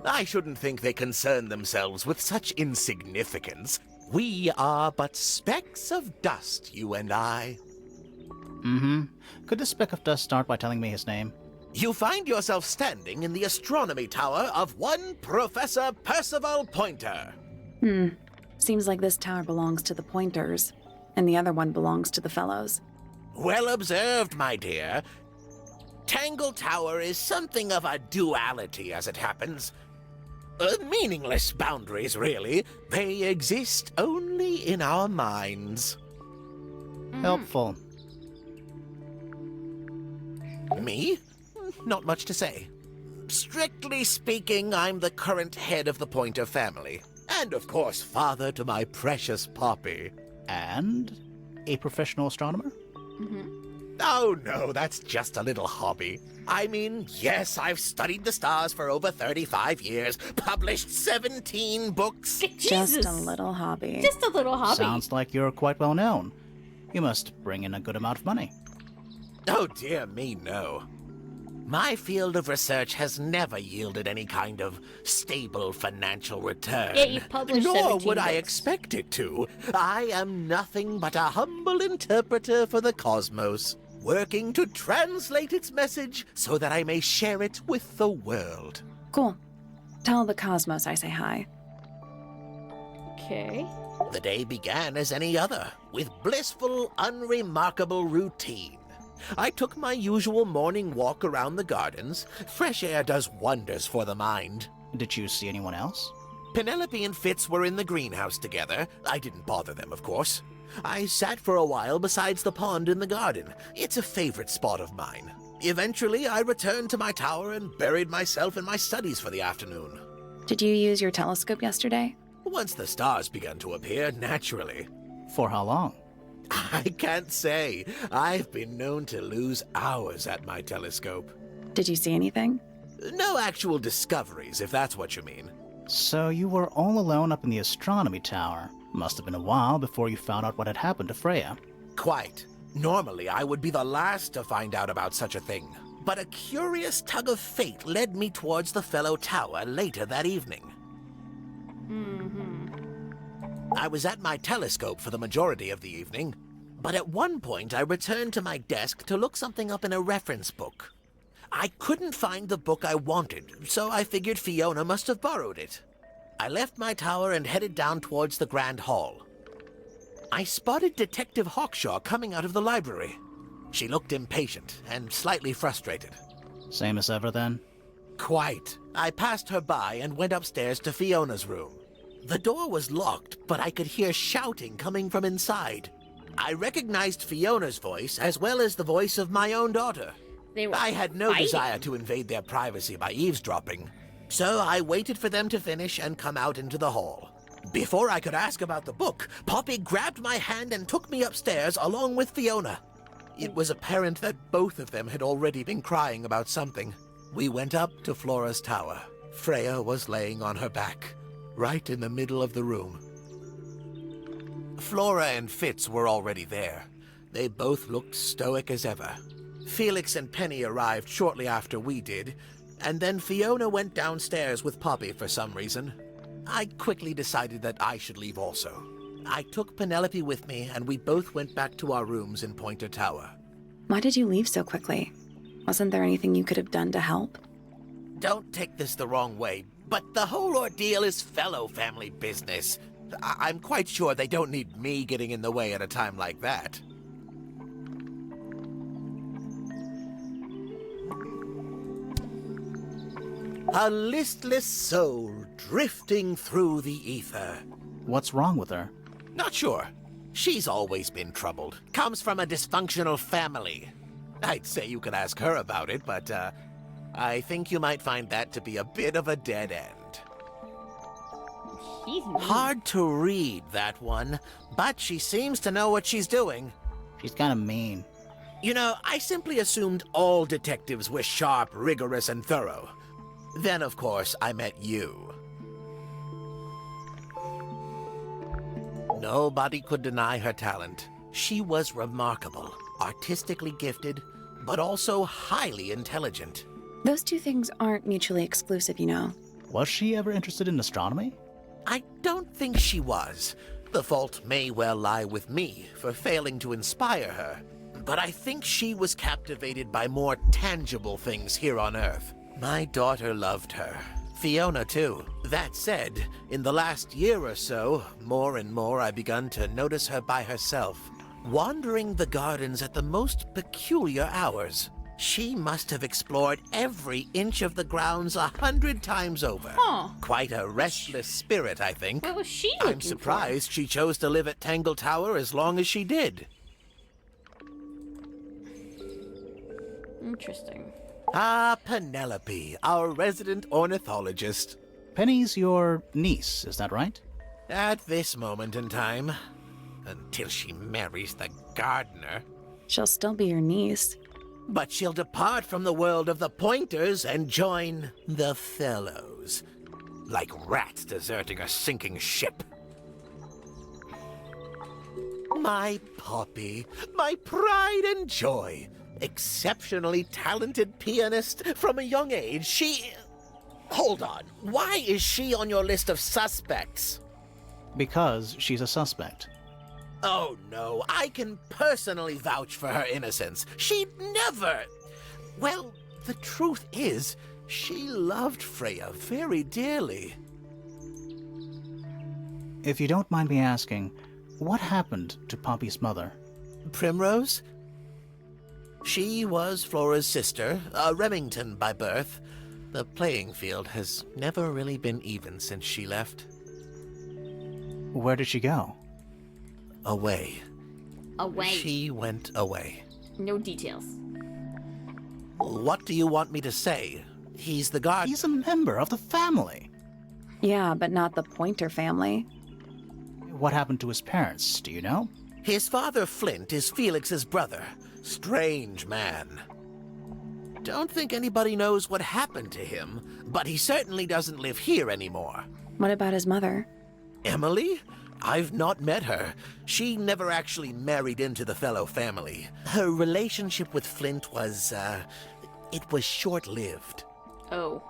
I shouldn't think they concern themselves with such insignificance. We are but specks of dust, you and I. Mm-hmm. Could this speck of dust start by telling me his name? You find yourself standing in the astronomy tower of one Professor Percival Pointer. Seems like this tower belongs to the Pointers, and the other one belongs to the Fellows. Well observed, my dear. Tangle Tower is something of a duality, as it happens. Meaningless boundaries, really. They exist only in our minds. Helpful. Me? Not much to say. Strictly speaking, I'm the current head of the Pointer family. And, of course, father to my precious Poppy. And a professional astronomer? Oh, no, that's just a little hobby. I mean, yes, I've studied the stars for over 35 years, published 17 books. Jesus. Just a little hobby. Just a little hobby. Sounds like you're quite well known. You must bring in a good amount of money. Oh, dear me, no. My field of research has never yielded any kind of stable financial return. Yet you've published Nor 17 would I books. expect it to. I am nothing but a humble interpreter for the cosmos, working to translate its message so that I may share it with the world. Cool. Tell the Cosmos I say hi. Okay. The day began as any other, with blissful, unremarkable routine. I took my usual morning walk around the gardens. Fresh air does wonders for the mind. Did you see anyone else? Penelope and Fitz were in the greenhouse together. I didn't bother them, of course. I sat for a while besides the pond in the garden. It's a favorite spot of mine. Eventually, I returned to my tower and buried myself in my studies for the afternoon. Did you use your telescope yesterday? Once the stars began to appear, naturally. For how long? I can't say. I've been known to lose hours at my telescope. Did you see anything? No actual discoveries, if that's what you mean. So you were all alone up in the astronomy tower. Must have been a while before you found out what had happened to Freya. Quite. Normally, I would be the last to find out about such a thing. But a curious tug of fate led me towards the fellow tower later that evening. I was at my telescope for the majority of the evening, but at one point I returned to my desk to look something up in a reference book. I couldn't find the book I wanted, so I figured Fiona must have borrowed it. I left my tower and headed down towards the Grand Hall. I spotted Detective Hawkshaw coming out of the library. She looked impatient and slightly frustrated. Same as ever, then? Quite. I passed her by and went upstairs to Fiona's room. The door was locked, but I could hear shouting coming from inside. I recognized Fiona's voice as well as the voice of my own daughter. I had no desire to invade their privacy by eavesdropping, so I waited for them to finish and come out into the hall. Before I could ask about the book, Poppy grabbed my hand and took me upstairs along with Fiona. It was apparent that both of them had already been crying about something. We went up to Flora's tower. Freya was laying on her back, right in the middle of the room. Flora and Fitz were already there. They both looked stoic as ever. Felix and Penny arrived shortly after we did, and then Fiona went downstairs with Poppy for some reason. I quickly decided that I should leave also. I took Penelope with me, and we both went back to our rooms in Pointer Tower. Why did you leave so quickly? Wasn't there anything you could have done to help? Don't take this the wrong way, but the whole ordeal is fellow family business. I'm quite sure they don't need me getting in the way at a time like that. A listless soul drifting through the ether. What's wrong with her? Not sure. She's always been troubled. Comes from a dysfunctional family. I'd say you could ask her about it, but I think you might find that to be a bit of a dead end. She's mean. Hard to read, that one, but she seems to know what she's doing. She's kind of mean. You know, I simply assumed all detectives were sharp, rigorous, and thorough. Then, of course, I met you. Nobody could deny her talent. She was remarkable, artistically gifted, but also highly intelligent. Those two things aren't mutually exclusive, you know. Was she ever interested in astronomy? I don't think she was. The fault may well lie with me for failing to inspire her. But I think she was captivated by more tangible things here on Earth. My daughter loved her. Fiona, too. That said, in the last year or so, more and more I've begun to notice her by herself, wandering the gardens at the most peculiar hours. She must have explored every inch of the grounds 100 times over. Huh. Quite a restless spirit, I think. What was she looking I'm surprised she chose to live at Tangle Tower as long as she did. Interesting. Ah, Penelope, our resident ornithologist. Penny's your niece, is that right? At this moment in time, until she marries the gardener. She'll still be your niece. But she'll depart from the world of the Pointers and join the Fellows. Like rats deserting a sinking ship. My Poppy, my pride and joy. Exceptionally talented pianist from a young age. She... Hold on. Why is she on your list of suspects? Because she's a suspect. Oh, no. I can personally vouch for her innocence. She'd never... Well, the truth is, she loved Freya very dearly. If you don't mind me asking, what happened to Poppy's mother? Primrose? She was Flora's sister, a Remington by birth. The playing field has never really been even since she left. Where did she go? Away. Away. She went away. No details. What do you want me to say? He's the guard. He's a member of the family. Yeah, but not the Pointer family. What happened to his parents, do you know? His father, Flint, is Felix's brother. Strange man. Don't think anybody knows what happened to him, but he certainly doesn't live here anymore. What about his mother? Emily? I've not met her. She never actually married into the Fellow family. Her relationship with Flint was, it was short-lived. Oh.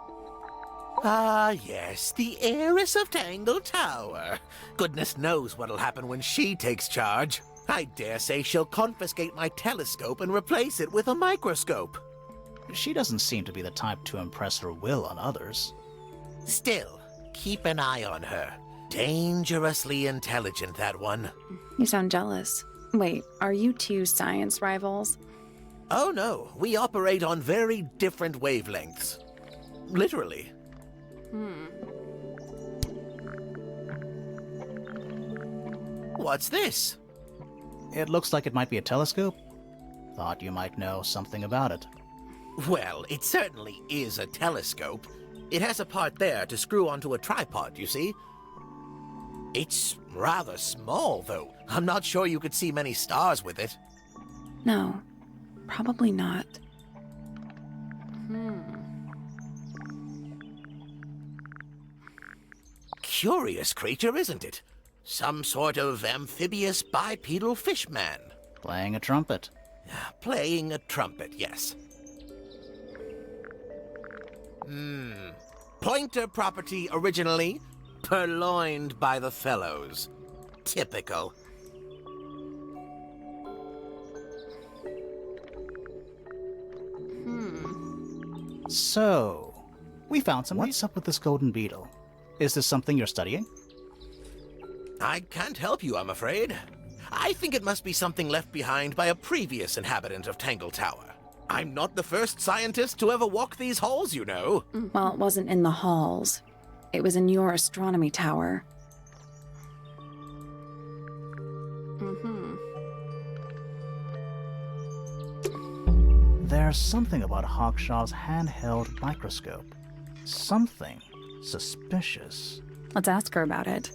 Ah, yes, the heiress of Tangle Tower. Goodness knows what'll happen when she takes charge. I dare say she'll confiscate my telescope and replace it with a microscope. She doesn't seem to be the type to impress her will on others. Still, keep an eye on her. Dangerously intelligent, that one. You sound jealous. Wait, are you two science rivals? Oh no, we operate on very different wavelengths. Literally. What's this? It looks like it might be a telescope. Thought you might know something about it. Well, it certainly is a telescope. It has a part there to screw onto a tripod, you see. It's rather small, though. I'm not sure you could see many stars with it. No, probably not. Curious creature, isn't it? Some sort of amphibious bipedal fishman. Playing a trumpet. Playing a trumpet, yes. Pointer property originally, purloined by the Fellows. Typical. So, we found some. What's up with this golden beetle? Is this something you're studying? I can't help you, I'm afraid. I think it must be something left behind by a previous inhabitant of Tangle Tower. I'm not the first scientist to ever walk these halls, you know. Well, it wasn't in the halls. It was in your astronomy tower. There's something about Hawkshaw's handheld microscope. Something suspicious. Let's ask her about it.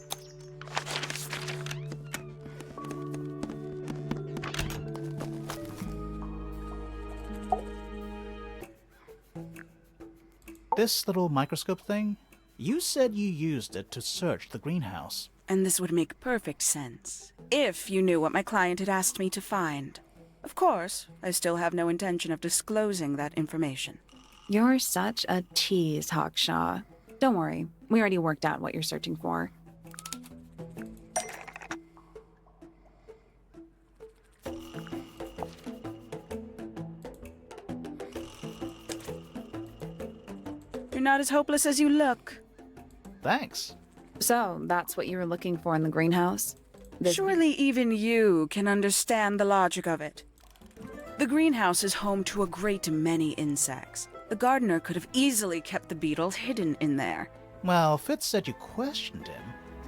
This little microscope thing, you said you used it to search the greenhouse. And this would make perfect sense, if you knew what my client had asked me to find. Of course, I still have no intention of disclosing that information. You're such a tease, Hawkshaw. Don't worry, we already worked out what you're searching for. You're not as hopeless as you look. Thanks. So, that's what you were looking for in the greenhouse? Surely even you can understand the logic of it. The greenhouse is home to a great many insects. The gardener could have easily kept the beetle hidden in there. Well, Fitz said you questioned him,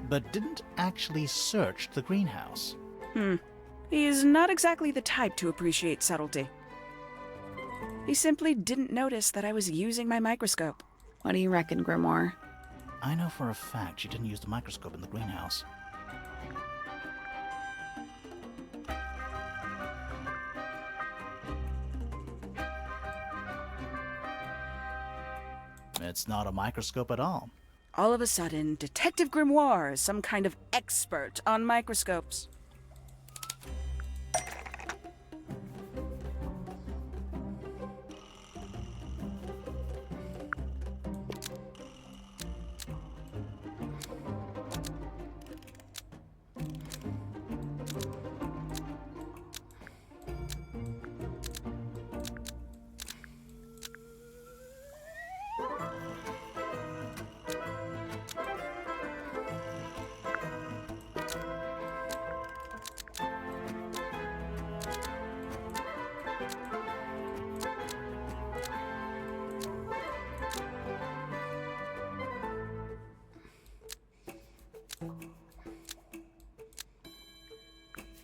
but didn't actually search the greenhouse. He is not exactly the type to appreciate subtlety. He simply didn't notice that I was using my microscope. What do you reckon, Grimoire? I know for a fact she didn't use the microscope in the greenhouse. It's not a microscope at all. All of a sudden, Detective Grimoire is some kind of expert on microscopes.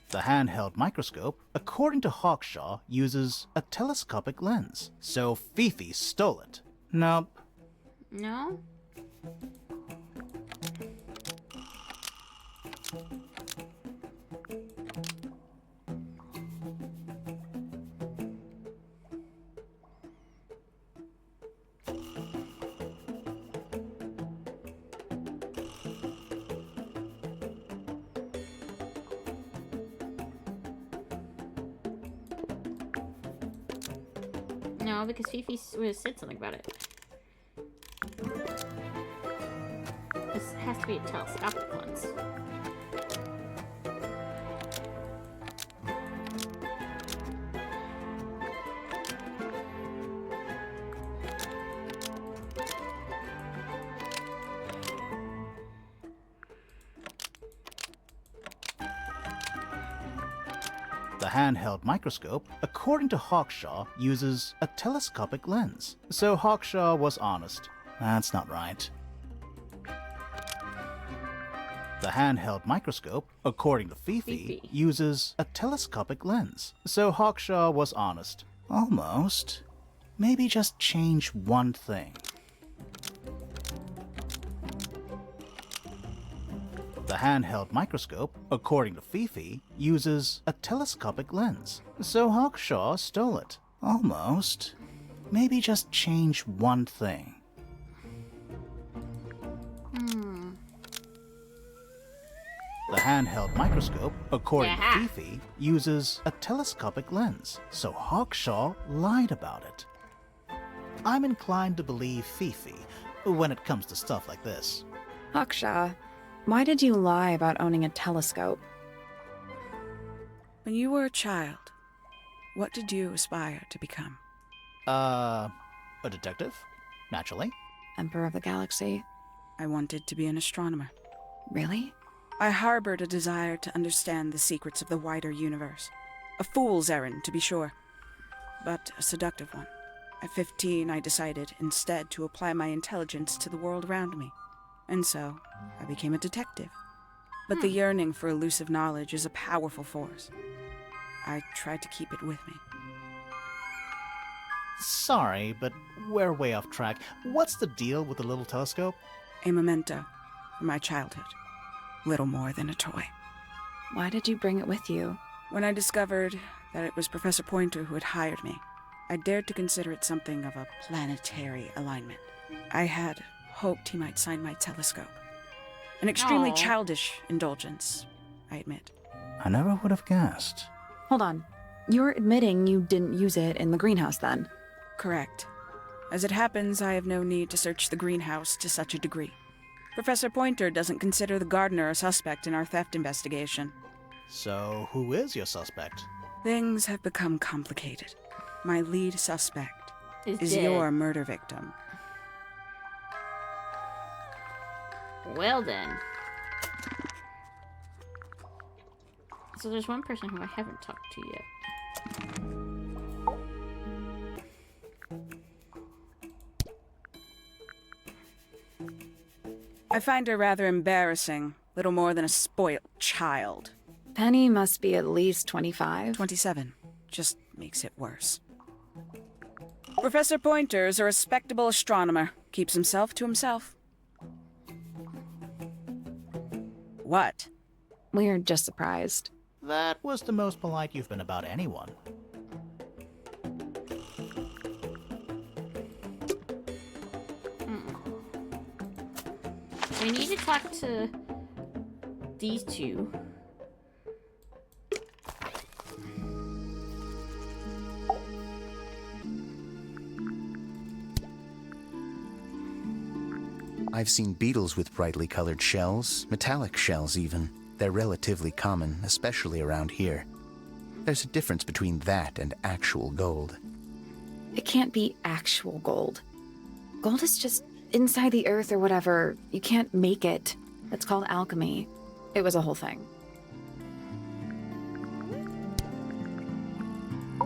The handheld microscope, according to Hawkshaw, uses a telescopic lens. So Fifi stole it. Nope. No? No, because Fifi said something about it. This has to be a telescopic lens. The handheld microscope, according to Hawkshaw, uses a telescopic lens. So Hawkshaw was honest. That's not right. The handheld microscope, according to Fifi, uses a telescopic lens. So Hawkshaw was honest. Almost. Maybe just change one thing. The handheld microscope, according to Fifi, uses a telescopic lens. So Hawkshaw stole it. Almost. Maybe just change one thing. The handheld microscope, according to Fifi, uses a telescopic lens. So Hawkshaw lied about it. I'm inclined to believe Fifi when it comes to stuff like this. Hawkshaw, why did you lie about owning a telescope? When you were a child, what did you aspire to become? A detective? Naturally. Emperor of the Galaxy? I wanted to be an astronomer. Really? I harbored a desire to understand the secrets of the wider universe. A fool's errand, to be sure, but a seductive one. At 15, I decided instead to apply my intelligence to the world around me. And so, I became a detective. But the yearning for elusive knowledge is a powerful force. I tried to keep it with me. Sorry, but we're way off track. What's the deal with the little telescope? A memento. from my childhood. Little more than a toy. Why did you bring it with you? When I discovered that it was Professor Pointer who had hired me, I dared to consider it something of a planetary alignment. I had hoped he might sign my telescope. An extremely Aw. childish indulgence, I admit. I never would have guessed. Hold on. You're admitting you didn't use it in the greenhouse then? Correct. As it happens, I have no need to search the greenhouse to such a degree. Professor Pointer doesn't consider the gardener a suspect in our theft investigation. So, who is your suspect? Things have become complicated. My lead suspect is dead. your murder victim. Well then. So there's one person who I haven't talked to yet. I find her rather embarrassing. Little more than a spoilt child. Penny must be at least 25. 27. Just makes it worse. Professor Pointer's a respectable astronomer. Keeps himself to himself. What? We're just surprised. That was the most polite you've been about anyone. We need to talk to these two. I've seen beetles with brightly colored shells, metallic shells even. They're relatively common, especially around here. There's a difference between that and actual gold. It can't be actual gold. Gold is just inside the earth or whatever. You can't make it. It's called alchemy. It was a whole thing.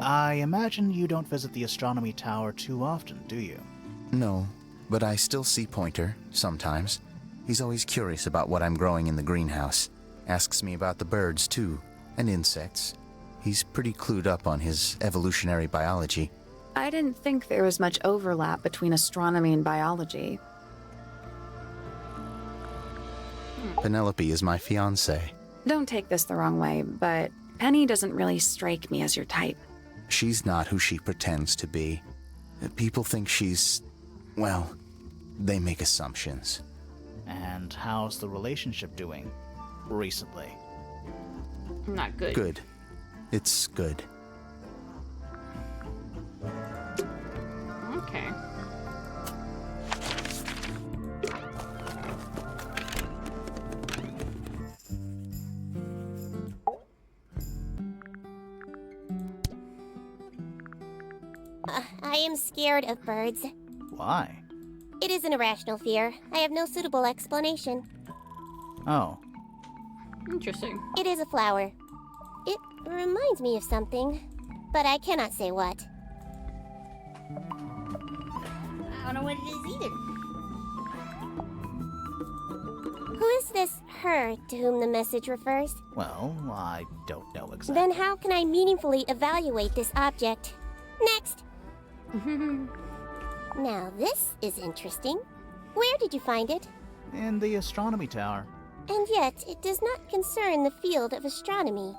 I imagine you don't visit the astronomy tower too often, do you? No, but I still see Pointer, sometimes. He's always curious about what I'm growing in the greenhouse. Asks me about the birds, too, and insects. He's pretty clued up on his evolutionary biology. I didn't think there was much overlap between astronomy and biology. Penelope is my fiancée. Don't take this the wrong way, but Penny doesn't really strike me as your type. She's not who she pretends to be. People think she's... well, they make assumptions. And how's the relationship doing recently? Not good. Good. It's good. Okay. I am scared of birds. Why? It is an irrational fear. I have no suitable explanation. Oh, Interesting. It is a flower. It reminds me of something, but I cannot say what. I don't know what it is either. Who is this her to whom the message refers? well, I don't know exactly. Then how can I meaningfully evaluate this object? Next! Now this is interesting. Where did you find it? In the astronomy tower. And yet, it does not concern the field of astronomy.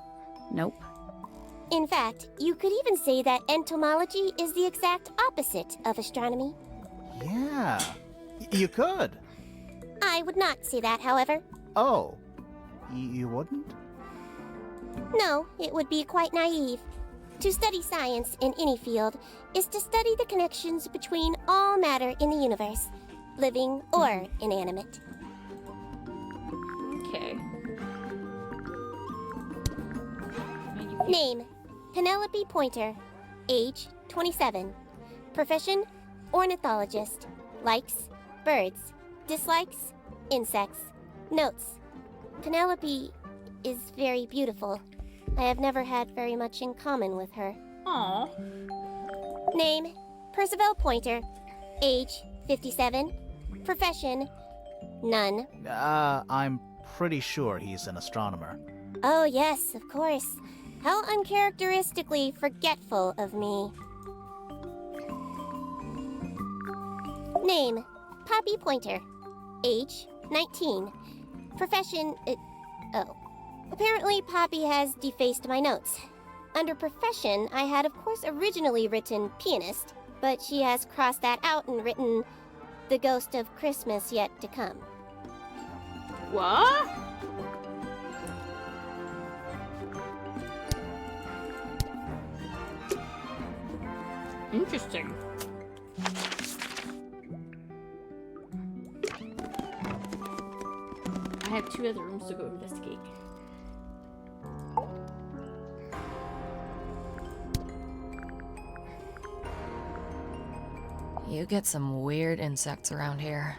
Nope. In fact, you could even say that entomology is the exact opposite of astronomy. Yeah, you could. I would not say that, however. Oh, you wouldn't? No, it would be quite naive. To study science in any field is to study the connections between all matter in the universe, living or inanimate. Okay. Name, Penelope Pointer. Age, 27. Profession, ornithologist. Likes, birds. Dislikes, insects. Notes, Penelope is very beautiful. I have never had very much in common with her. Aw. Name, Percival Pointer. Age, 57. Profession, none. I'm pretty sure he's an astronomer. Oh, yes, of course. How uncharacteristically forgetful of me. Name, Poppy Pointer. Age, 19. Profession, Apparently, Poppy has defaced my notes. Under profession, I had of course originally written pianist, but she has crossed that out and written the ghost of Christmas yet to come. What? Interesting. I have 2 other rooms to go investigate. You get some weird insects around here,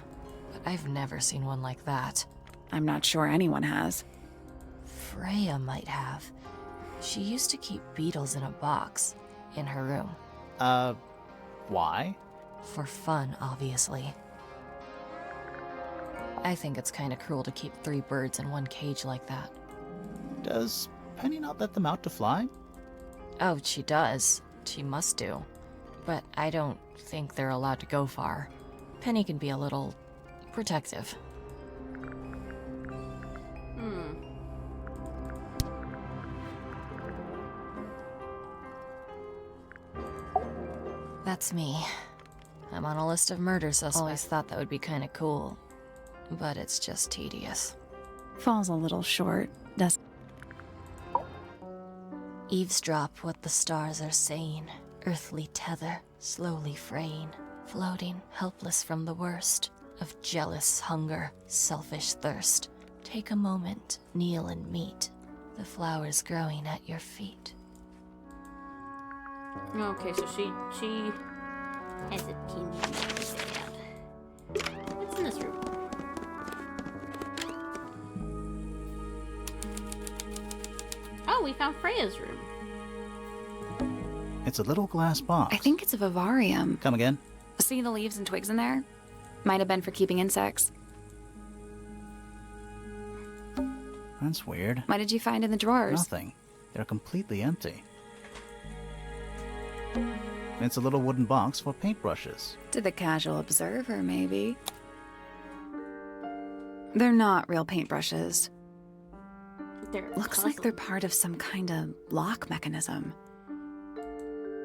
but I've never seen one like that. I'm not sure anyone has. Freya might have. She used to keep beetles in a box in her room. Why? For fun, obviously. I think it's kind of cruel to keep 3 birds in one cage like that. Does Penny not let them out to fly? Oh, she does. She must do. But I don't think they're allowed to go far. Penny can be a little protective. That's me. I'm on a list of murder suspects. Always thought that would be kind of cool, but it's just tedious. Falls a little short, does. Eavesdrop what the stars are saying. Earthly tether, slowly fraying. Floating, helpless from the worst of jealous hunger, selfish thirst. Take a moment, kneel and meet the flowers growing at your feet. Okay, so she has a team. What's in this room? Oh, we found Freya's room. It's a little glass box. I think it's a vivarium. Come again? See the leaves and twigs in there? Might have been for keeping insects. That's weird. What did you find in the drawers? Nothing. They're completely empty. It's a little wooden box for paintbrushes. To the casual observer, maybe. They're not real paintbrushes. Looks like they're part of some kind of lock mechanism.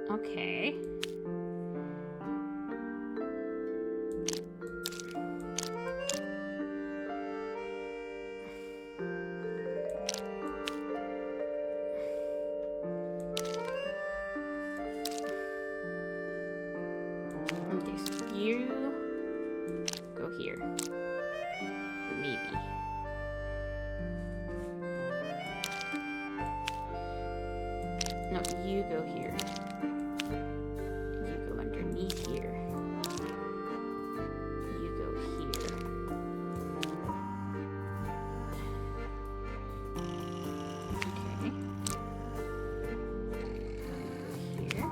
Okay. Okay, so you go here. Maybe. No, you go here. You go underneath here. You go here. Okay. Here.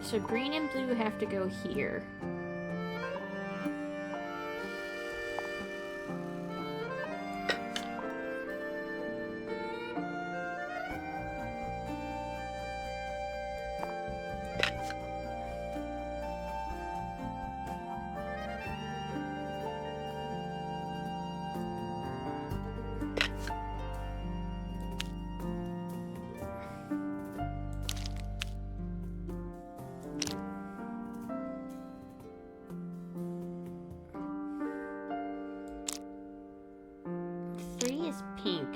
So green and blue have to go here. Three is pink.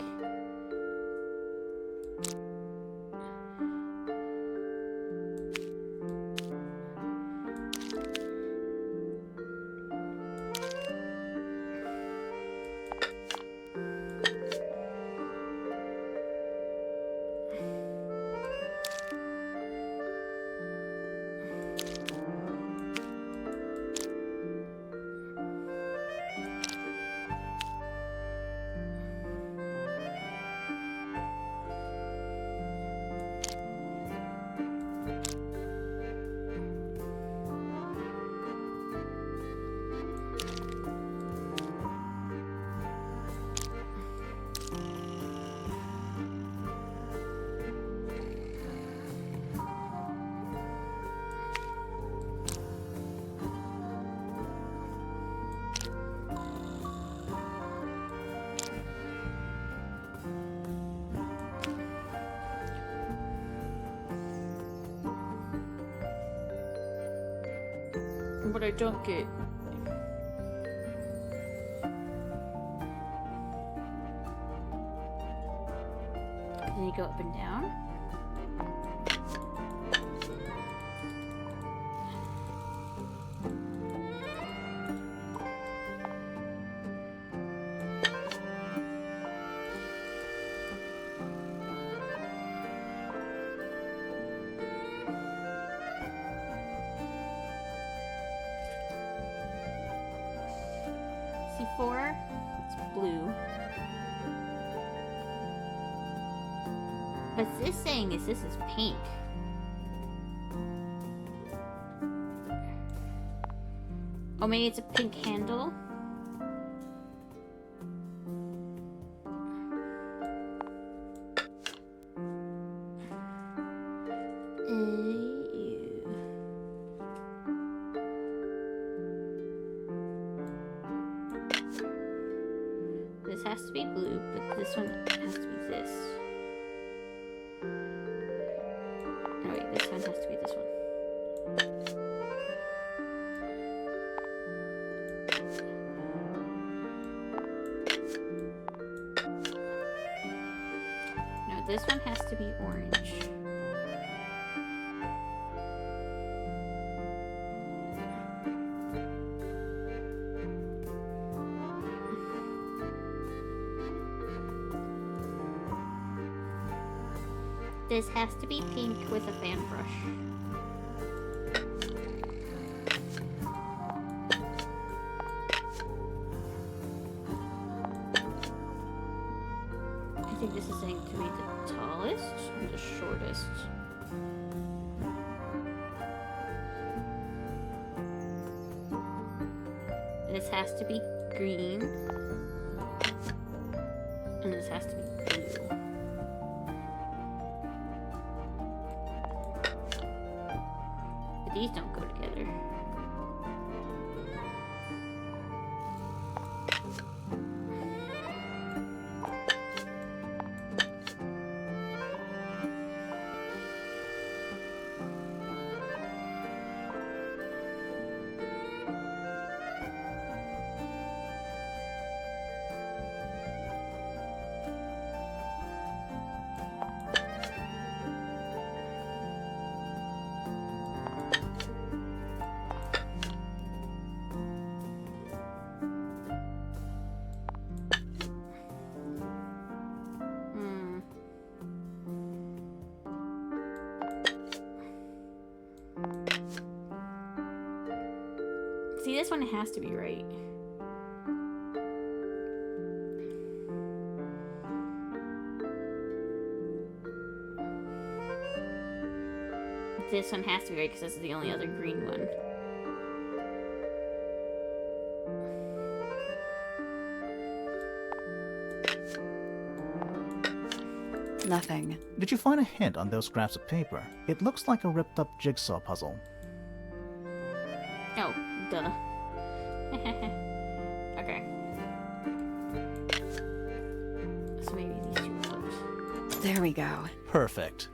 what I don't get. Then you go up and down. C4, it's blue. But this saying is this is pink. Oh, maybe it's a pink handle? This has to be blue, but this one has to be this. Oh wait, this one has to be this one. No, this one has to be orange. This has to be pink with a fan brush. I think this is saying to be the tallest and the shortest. This has to be green. And this has to be blue. But these don't go together. See, this one has to be right. This one has to be right because this is the only other green one. Nothing. Did you find a hint on those scraps of paper? It looks like a ripped up jigsaw puzzle. Oh, duh. Okay. So maybe these two float. There we go. Perfect.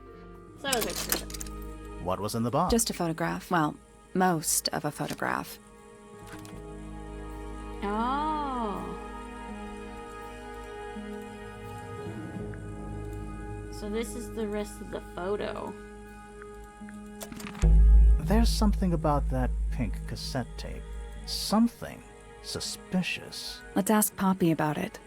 So those are perfect. What was in the box? Just a photograph. Well, most of a photograph. Oh. So this is the rest of the photo. There's something about that pink cassette tape. Something suspicious. Let's ask Poppy about it.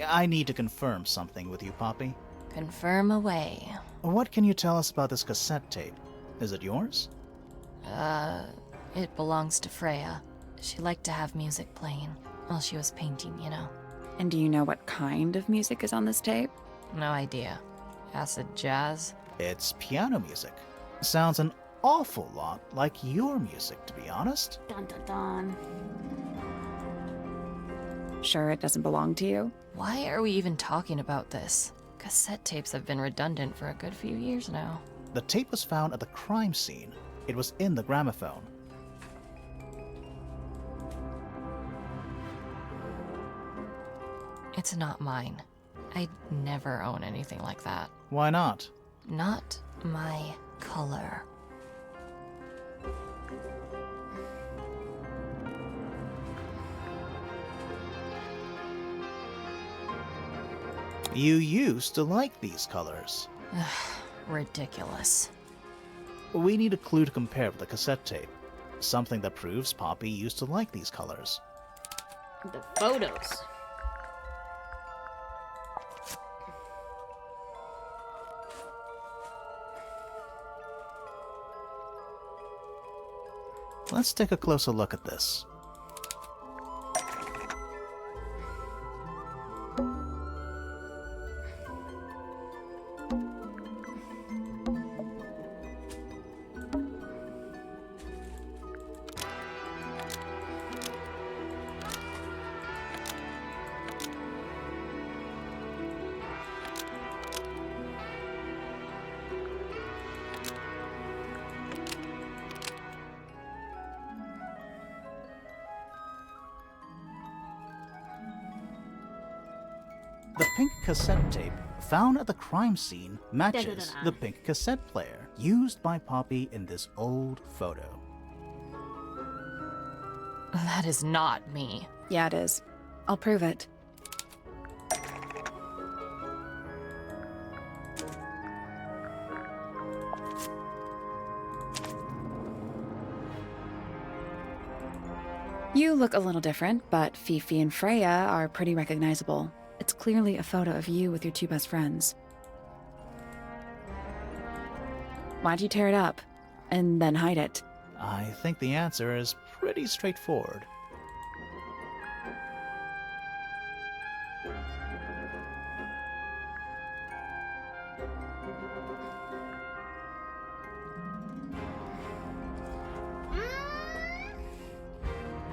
I need to confirm something with you, Poppy. Confirm away. What can you tell us about this cassette tape? Is it yours? It belongs to Freya. She liked to have music playing while she was painting, you know. And do you know what kind of music is on this tape? No idea. Acid jazz? It's piano music. Sounds an awful lot like your music, to be honest. Dun dun dun. Sure it doesn't belong to you? Why are we even talking about this? Cassette tapes have been redundant for a good few years now. The tape was found at the crime scene. It was in the gramophone. It's not mine. I'd never own anything like that. Why not? Not my color. You used to like these colors. Ridiculous. We need a clue to compare with the cassette tape. Something that proves Poppy used to like these colors. The photos. Let's take a closer look at this. The pink cassette tape found at the crime scene matches Da-da-da-da. the pink cassette player used by Poppy in this old photo. That is not me. Yeah, it is. I'll prove it. You look a little different, but Fifi and Freya are pretty recognizable. It's clearly a photo of you with your two best friends. Why'd you tear it up and then hide it? I think the answer is pretty straightforward.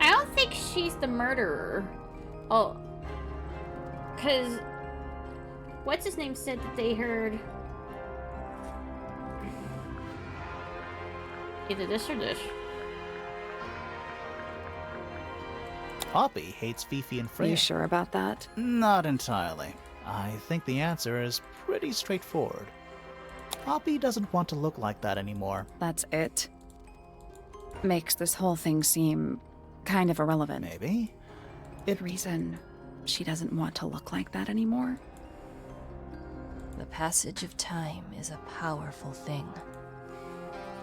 I don't think she's the murderer. Oh. Because what's his name said that they heard either this or this. Poppy hates Fifi and Are Freya. you sure about that? Not entirely. I think the answer is pretty straightforward. Poppy doesn't want to look like that anymore. That's it. Makes this whole thing seem kind of irrelevant. Maybe. The reason she doesn't want to look like that anymore? The passage of time is a powerful thing.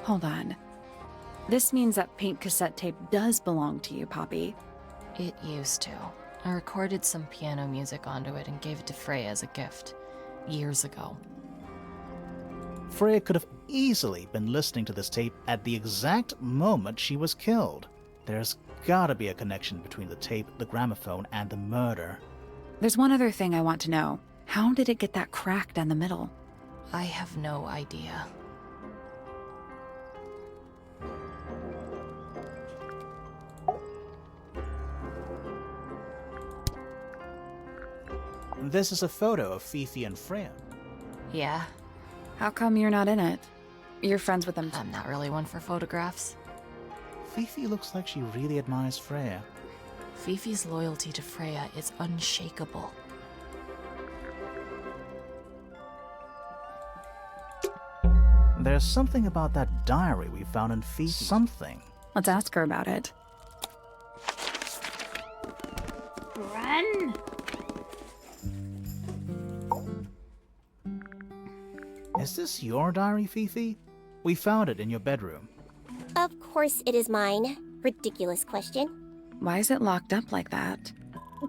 Hold on. This means that pink cassette tape does belong to you, Poppy. It used to. I recorded some piano music onto it and gave it to Freya as a gift. Years ago. Freya could have easily been listening to this tape at the exact moment she was killed. There's gotta be a connection between the tape, the gramophone, and the murder. There's one other thing I want to know. How did it get that crack down the middle? I have no idea. This is a photo of Fifi and Freya. Yeah, How come you're not in it? You're friends with them. I'm not really one for photographs. Fifi looks like she really admires Freya. Fifi's loyalty to Freya is unshakable. There's something about that diary we found in Fifi. Something. Let's ask her about it. Run! Is this your diary, Fifi? We found it in your bedroom. Of course it is mine. Ridiculous question. Why is it locked up like that?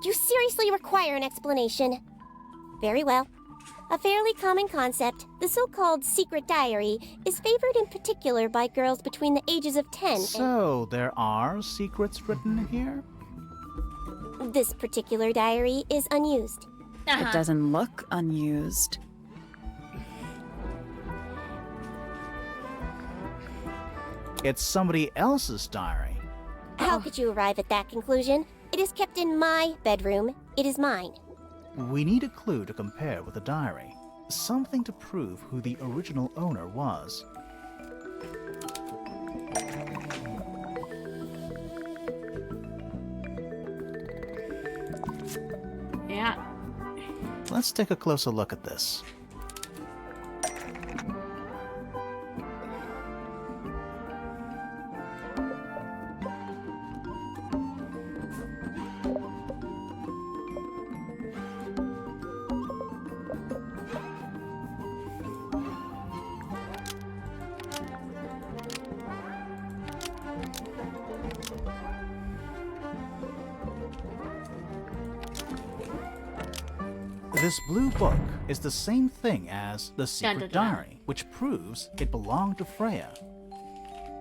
You seriously require an explanation. Very well. A fairly common concept, the so-called secret diary, is favored in particular by girls between the ages of 10 So, there are secrets written here? and this particular diary is unused. It doesn't look unused. It's somebody else's diary. How could you arrive at that conclusion? It is kept in my bedroom. It is mine. We need a clue to compare with the diary. Something to prove who the original owner was. Yeah. Let's take a closer look at this. This blue book is the same thing as the secret diary, which proves it belonged to Freya.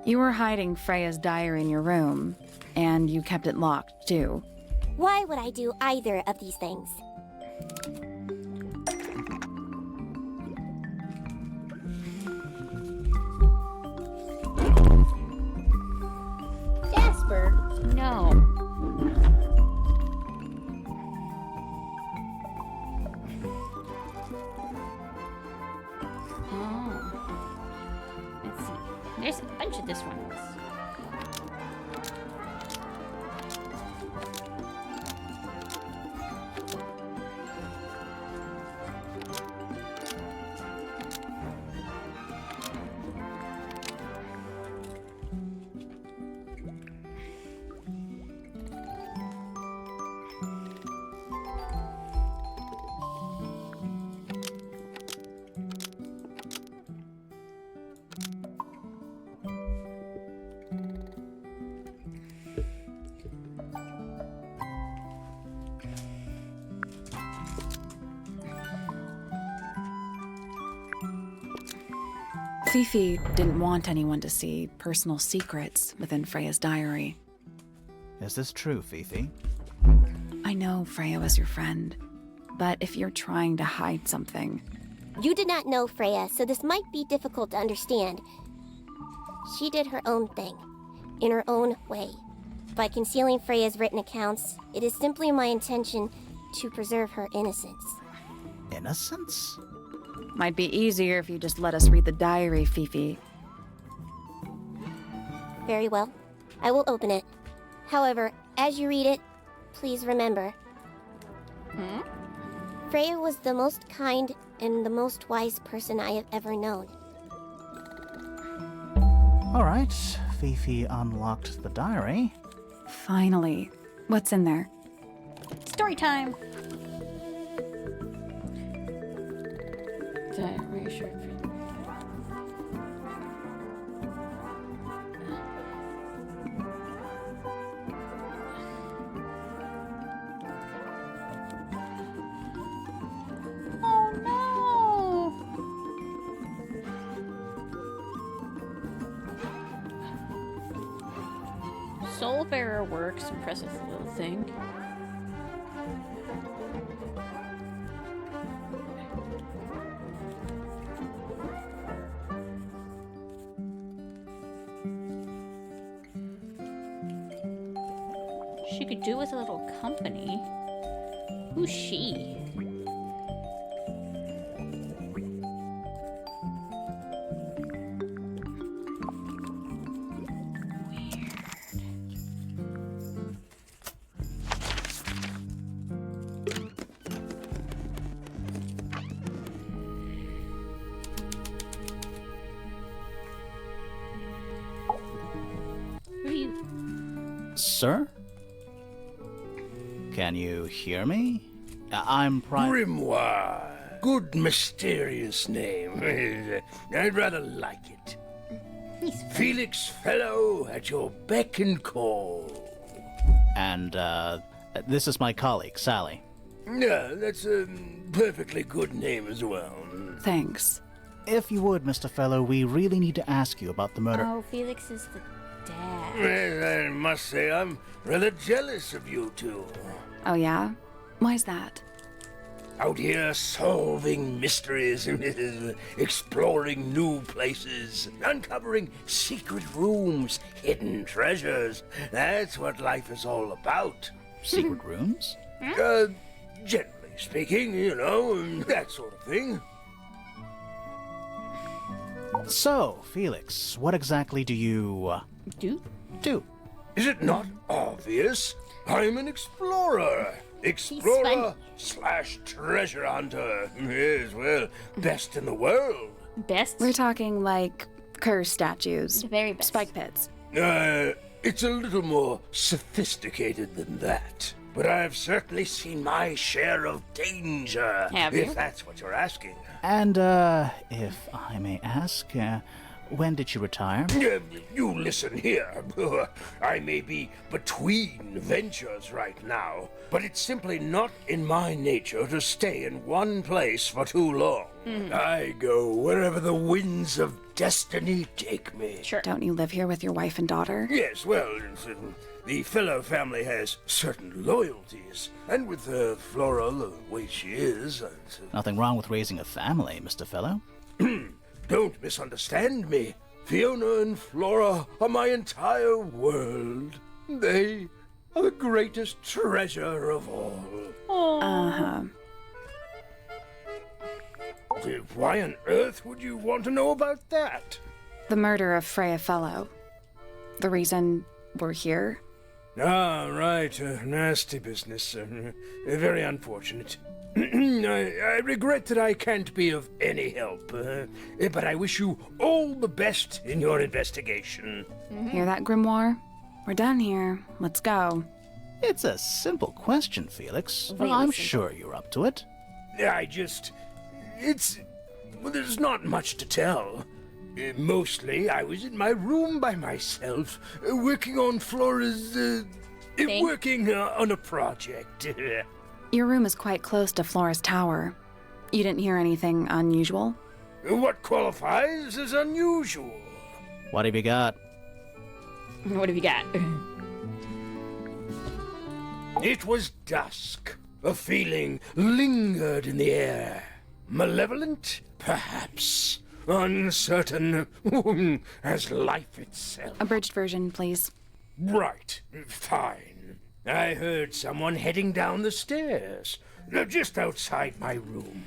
You were hiding Freya's diary in your room, and you kept it locked, too. Why would I do either of these things? Jasper, no. Let's see. There's a bunch of this ones. Fifi didn't want anyone to see personal secrets within Freya's diary. Is this true, Fifi? I know Freya was your friend, but if you're trying to hide something... You did not know Freya, so this might be difficult to understand. She did her own thing, in her own way. By concealing Freya's written accounts, it is simply my intention to preserve her innocence. Innocence? Might be easier if you just let us read the diary, Fifi. Very well. I will open it. However, as you read it, please remember. Freya was the most kind and the most wise person I have ever known. Alright, Fifi unlocked the diary. Finally. What's in there? Story time. Diary short. Oh no! Soul Bearer works. Impressive little thing. She could do with a little company. Who's she? Who are you? Sir? Can you hear me? I'm Grimoire. Good mysterious name. I'd rather like it. He's Felix Fellow at your beck and call. And, this is my colleague, Sally. Yeah, that's a perfectly good name as well. Thanks. If you would, Mr. Fellow, we really need to ask you about the murder. Oh, Felix is the dad. Well, I must say I'm rather jealous of you two. Oh yeah? Why's that? Out here solving mysteries, exploring new places, uncovering secret rooms, hidden treasures. That's what life is all about. Secret rooms? Generally speaking, you know, that sort of thing. So, Felix, what exactly do you, Do? do? Is it not obvious? I'm an explorer. Explorer / treasure hunter. Yes, well, best in the world. Best? We're talking like curse statues. The very best. Spike pits. It's a little more sophisticated than that. But I've certainly seen my share of danger, Have you? if that's what you're asking. And, if I may ask, when did you retire? You listen here. I may be between ventures right now, but it's simply not in my nature to stay in one place for too long. I go wherever the winds of destiny take me. Sure. Don't you live here with your wife and daughter? Yes, well, the fellow family has certain loyalties, and with Flora the way she is... Nothing wrong with raising a family, Mr. Fellow. Don't misunderstand me. Fiona and Flora are my entire world. They are the greatest treasure of all. Uh-huh. Why on earth would you want to know about that? The murder of Freya Fellow. The reason we're here? Ah, right. Nasty business. Very unfortunate. I regret that I can't be of any help, but I wish you all the best in your investigation. Hear that, Grimoire? We're done here. Let's go. It's a simple question, Felix. Really I'm simple. sure you're up to it. Well, there's not much to tell. Mostly, I was in my room by myself, working on Flora's, Thing? working on a project. Your room is quite close to Flora's tower. You didn't hear anything unusual? What qualifies as unusual? What have you got? What have you got? It was dusk. A feeling lingered in the air. Malevolent, perhaps. Uncertain, as life itself. Abridged version, please. Right, fine. I heard someone heading down the stairs, just outside my room.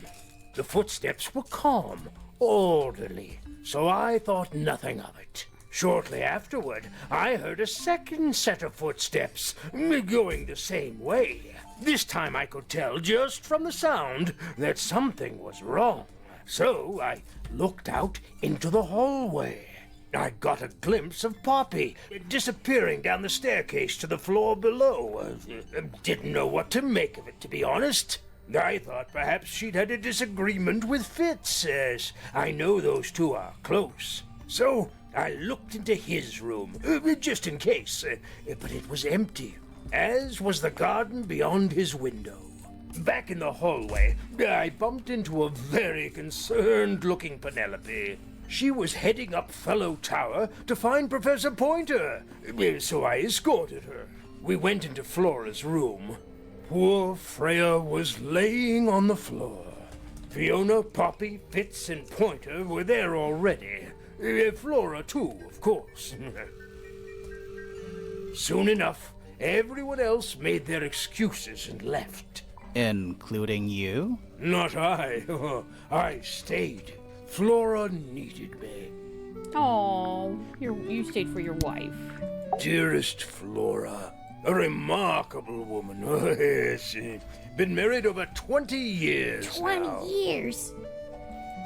The footsteps were calm, orderly, so I thought nothing of it. Shortly afterward, I heard a second set of footsteps, going the same way. This time I could tell just from the sound that something was wrong. So I looked out into the hallway. I got a glimpse of Poppy disappearing down the staircase to the floor below. Didn't know what to make of it, to be honest. I thought perhaps she'd had a disagreement with Fitz, as I know those two are close. So I looked into his room, just in case, but it was empty, as was the garden beyond his window. Back in the hallway, I bumped into a very concerned-looking Penelope. She was heading up Fellow Tower to find Professor Pointer, so I escorted her. We went into Flora's room. Poor Freya was laying on the floor. Fiona, Poppy, Fitz, and Pointer were there already. Flora, too, of course. Soon enough, everyone else made their excuses and left. Including you? Not I. I stayed. Flora needed me. Oh, you stayed for your wife. Dearest Flora, a remarkable woman. Yes, been married over 20 years 20 now. years.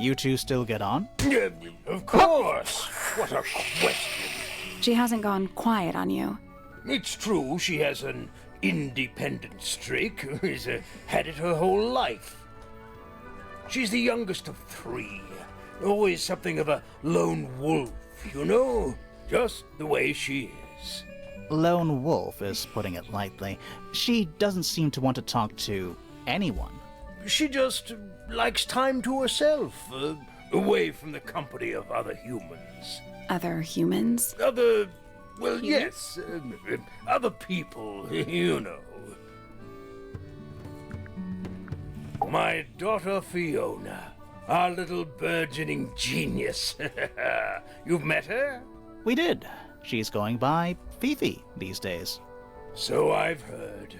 You two still get on? Of course. What a question. She hasn't gone quiet on you. It's true she has an independent streak. She's had it her whole life. She's the youngest of 3. Always something of a lone wolf, you know? Just the way she is. Lone wolf is putting it lightly. She doesn't seem to want to talk to anyone. She just likes time to herself, away from the company of other humans. Other humans? Yes, other people, you know. My daughter Fiona, our little burgeoning genius. You've met her? We did. She's going by Fifi these days. So I've heard.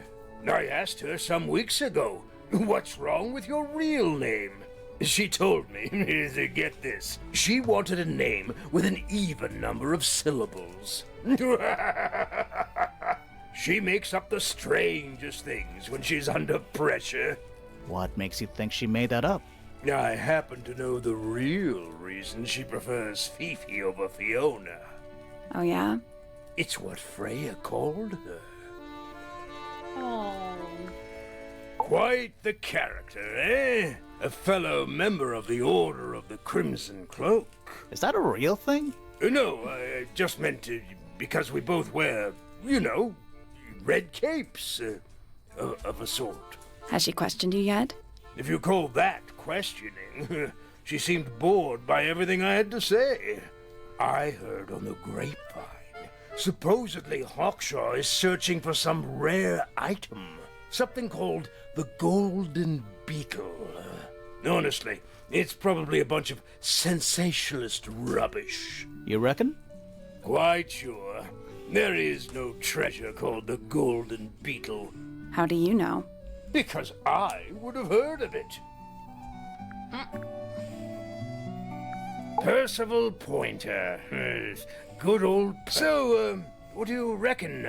I asked her some weeks ago, what's wrong with your real name? She told me, get this, she wanted a name with an even number of syllables. She makes up the strangest things when she's under pressure. What makes you think she made that up? I happen to know the real reason she prefers Fifi over Fiona. Oh, yeah? It's what Freya called her. Oh. Quite the character, eh? A fellow member of the Order of the Crimson Cloak. Is that a real thing? No, I just meant because we both wear, you know, red capes of a sort. Has she questioned you yet? If you call that questioning, she seemed bored by everything I had to say. I heard on the grapevine, supposedly Hawkshaw is searching for some rare item, something called the Golden Beetle. Honestly, it's probably a bunch of sensationalist rubbish. You reckon? Quite sure. There is no treasure called the Golden Beetle. How do you know? Because I would have heard of it. Percival Pointer. Good old... So, what do you reckon?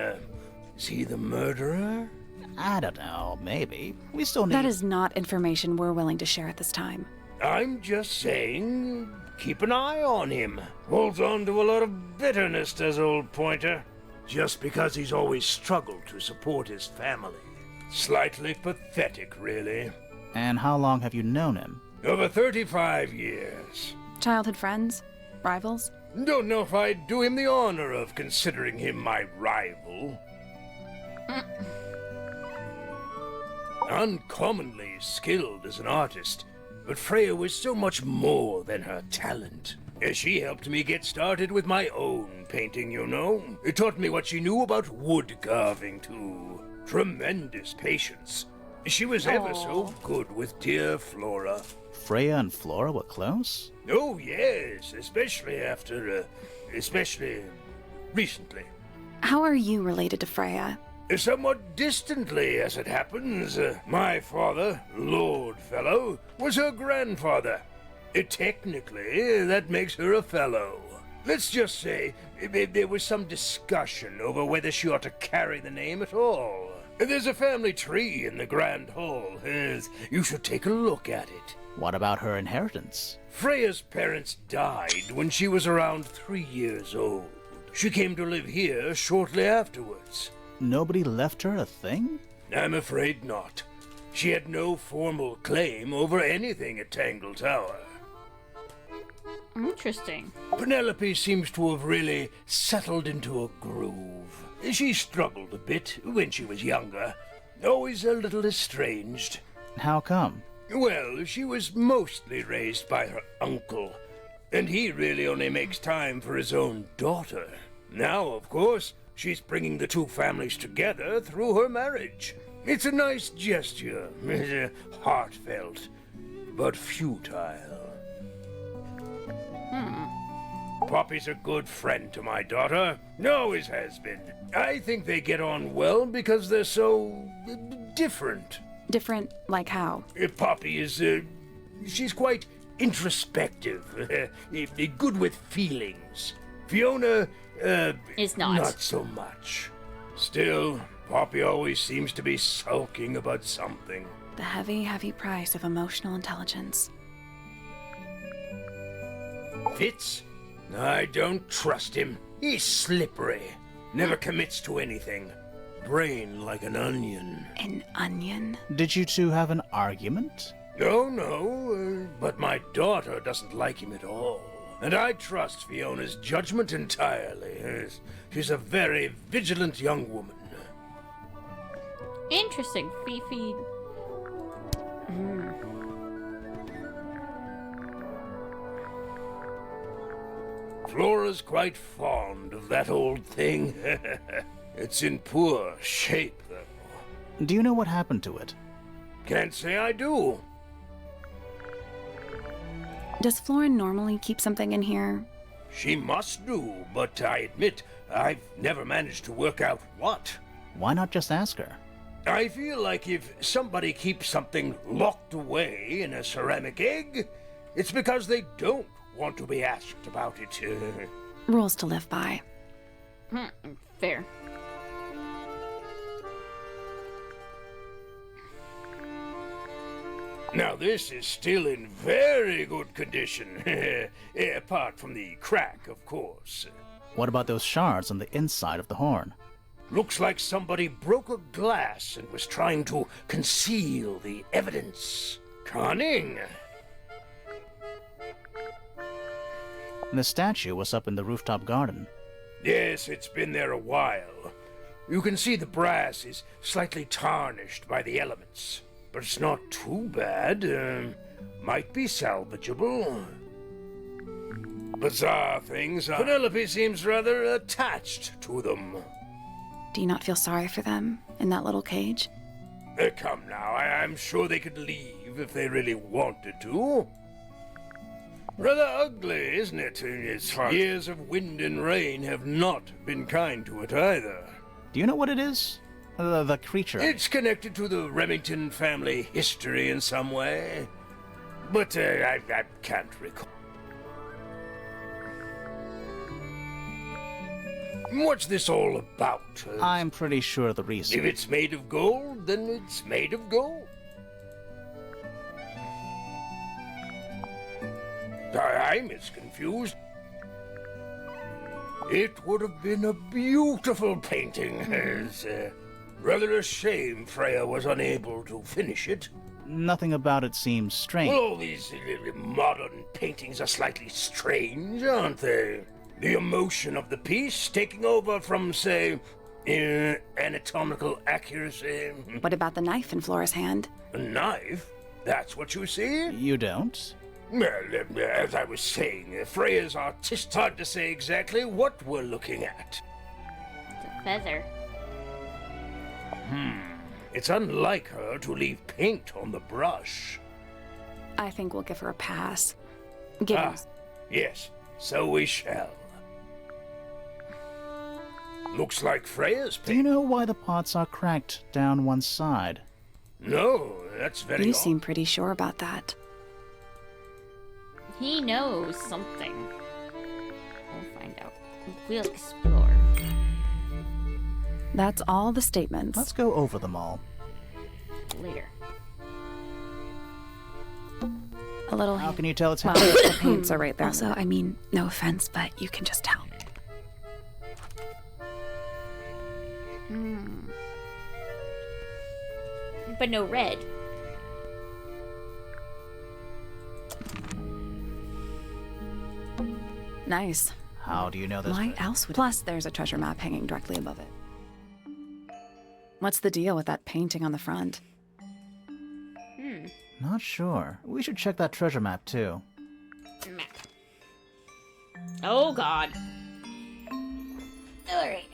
Is he the murderer? I don't know, maybe. We still need... That is not information we're willing to share at this time. I'm just saying, keep an eye on him. Holds on to a lot of bitterness, does old Pointer. Just because he's always struggled to support his family. Slightly pathetic, really. And how long have you known him? Over 35 years. Childhood friends? Rivals? Don't know if I'd do him the honor of considering him my rival. Uncommonly skilled as an artist, but Freya was so much more than her talent. She helped me get started with my own painting, you know. It taught me what she knew about wood carving, too. Tremendous patience. She was ever so good with dear Flora. Freya and Flora were close? Oh, yes, especially recently. How are you related to Freya? Somewhat distantly, as it happens. My father, Lord Fellow, was her grandfather. Technically, that makes her a fellow. Let's just say there was some discussion over whether she ought to carry the name at all. There's a family tree in the Grand Hall. You should take a look at it. What about her inheritance? Freya's parents died when she was around 3 years old. She came to live here shortly afterwards. Nobody left her a thing? I'm afraid not. She had no formal claim over anything at Tangle Tower. Interesting. Penelope seems to have really settled into a groove. She struggled a bit when she was younger, always a little estranged. How come? Well, she was mostly raised by her uncle, and he really only makes time for his own daughter. Now, of course, she's bringing the two families together through her marriage. It's a nice gesture, heartfelt, but futile. Poppy's a good friend to my daughter, always has been. I think they get on well because they're so different. Different like how? Poppy is, she's quite introspective, good with feelings. Fiona, Is not. Not so much. Still, Poppy always seems to be sulking about something. The heavy, heavy price of emotional intelligence. Fitz? I don't trust him. He's slippery. Never commits to anything. Brain like an onion. An onion? Did you two have an argument? No, but my daughter doesn't like him at all. And I trust Fiona's judgment entirely. She's a very vigilant young woman. Interesting. Fifi. Flora's quite fond of that old thing. It's in poor shape, though. Do you know what happened to it? Can't say I do. Does Flora normally keep something in here? She must do, but I admit I've never managed to work out what. Why not just ask her? I feel like if somebody keeps something locked away in a ceramic egg, it's because they don't want to be asked about it. Rules to live by. Fair. Now this is still in very good condition. Apart from the crack, of course. What about those shards on the inside of the horn? Looks like somebody broke a glass and was trying to conceal the evidence. Cunning. And the statue was up in the rooftop garden. Yes, it's been there a while. You can see the brass is slightly tarnished by the elements. But it's not too bad. Might be salvageable. Bizarre things. Penelope seems rather attached to them. Do you not feel sorry for them in that little cage? Come now, I'm sure they could leave if they really wanted to. Rather ugly, isn't it? Years of wind and rain have not been kind to it either. Do you know what it is? The creature. It's connected to the Remington family history in some way. But I can't recall. What's this all about? I'm pretty sure the reason. If it's made of gold, then it's made of gold. I'm as confused. It would have been a beautiful painting. It's rather a shame Freya was unable to finish it. Nothing about it seems strange. Well, all these modern paintings are slightly strange, aren't they? The emotion of the piece taking over from, say, anatomical accuracy. What about the knife in Flora's hand? A knife? That's what you see? You don't? Well, as I was saying, Freya's artist. Hard to say exactly what we're looking at. It's a feather. It's unlike her to leave paint on the brush. I think we'll give her a pass. Give us. Yes, so we shall. Looks like Freya's Do you paint. know why the pots are cracked down one side? No, that's very You odd. seem pretty sure about that. He knows something. We'll find out. We'll explore. That's all the statements. Let's go over them all. Later. A little. How can you tell it's Well, happening? the paints are right there. Also, I mean, no offense, but you can just tell. But no red. Nice. How do you know this? Why else would? Plus, there's a treasure map hanging directly above it. What's the deal with that painting on the front? Not sure. We should check that treasure map too. Map. Oh god. Alright.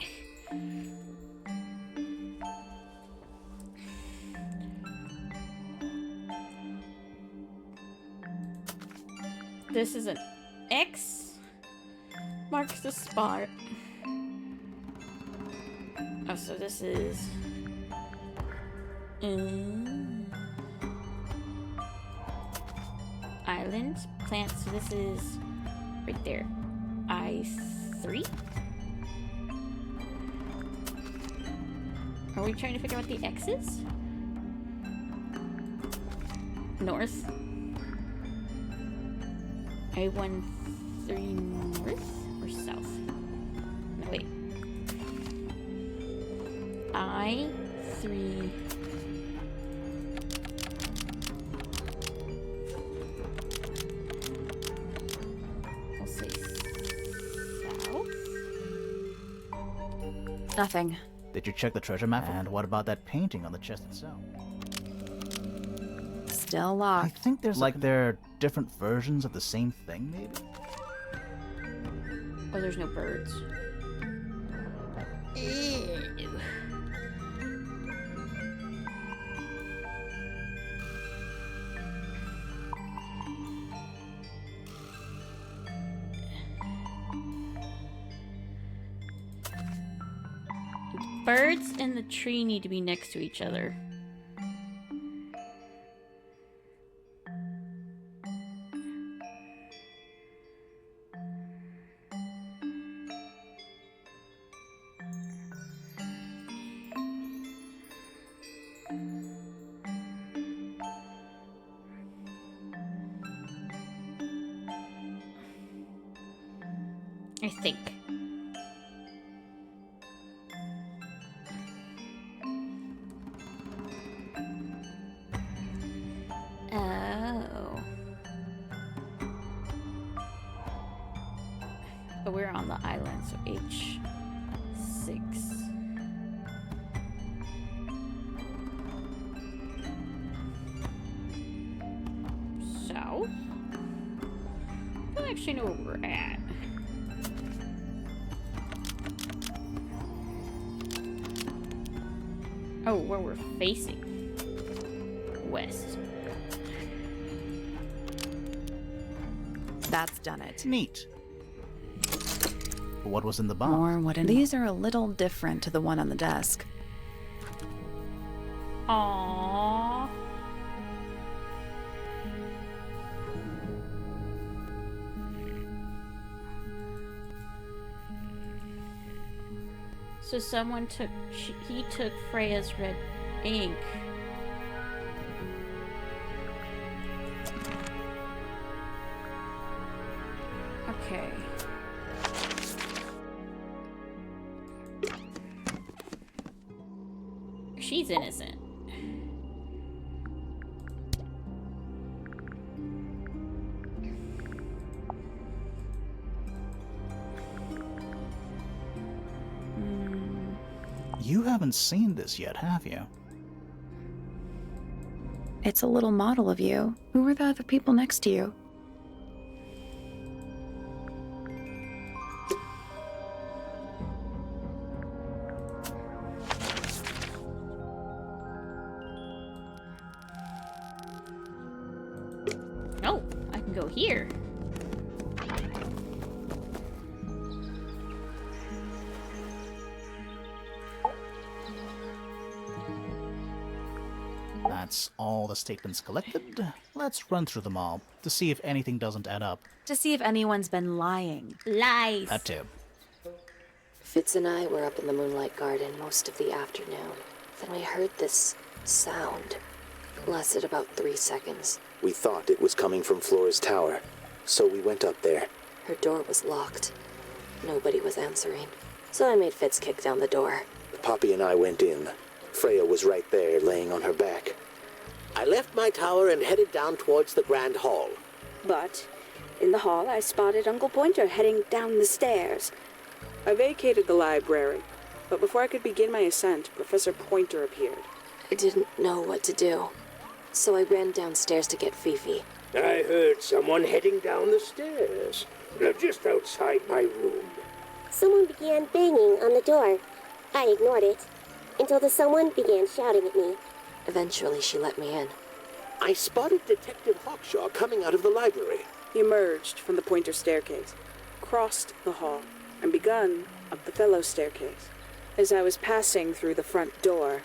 This is an X. Marks the spot. Oh, so this is... island. Plants, so this is right there. I3? Are we trying to figure out the X's? North. I13 north or south? No, wait. I3. We'll say south. Nothing. Did you check the treasure map? And what about that painting on the chest itself? Still I locked. think there's like there are different versions of the same thing, maybe? Oh, there's no birds. Ew. Birds and the tree need to be next to each other. I think. Oh. But we're on the island, so H6. So, I don't actually know where we're at. Oh, where we're facing. West. That's done it. Neat. What was in the box? More wooden. These are a little different to the one on the desk. Aww. So someone took, he took Freya's red ink. Okay. She's innocent. You haven't seen this yet, have you? It's a little model of you. Who were the other people next to you? Oh, I can go here. That's all the statements collected. Let's run through them all to see if anything doesn't add up. To see if anyone's been lying. Lies. That too. Fitz and I were up in the Moonlight Garden most of the afternoon. Then we heard this sound. It lasted about 3 seconds. We thought it was coming from Flora's tower, so we went up there. Her door was locked. Nobody was answering. So I made Fitz kick down the door. Poppy and I went in. Freya was right there, laying on her back. I left my tower and headed down towards the Grand Hall. But in the hall, I spotted Uncle Pointer heading down the stairs. I vacated the library, but before I could begin my ascent, Professor Pointer appeared. I didn't know what to do. So I ran downstairs to get Fifi. I heard someone heading down the stairs, just outside my room. Someone began banging on the door. I ignored it until the someone began shouting at me. Eventually, she let me in. I spotted Detective Hawkshaw coming out of the library. He emerged from the Pointer staircase, crossed the hall, and begun up the fellow staircase. As I was passing through the front door,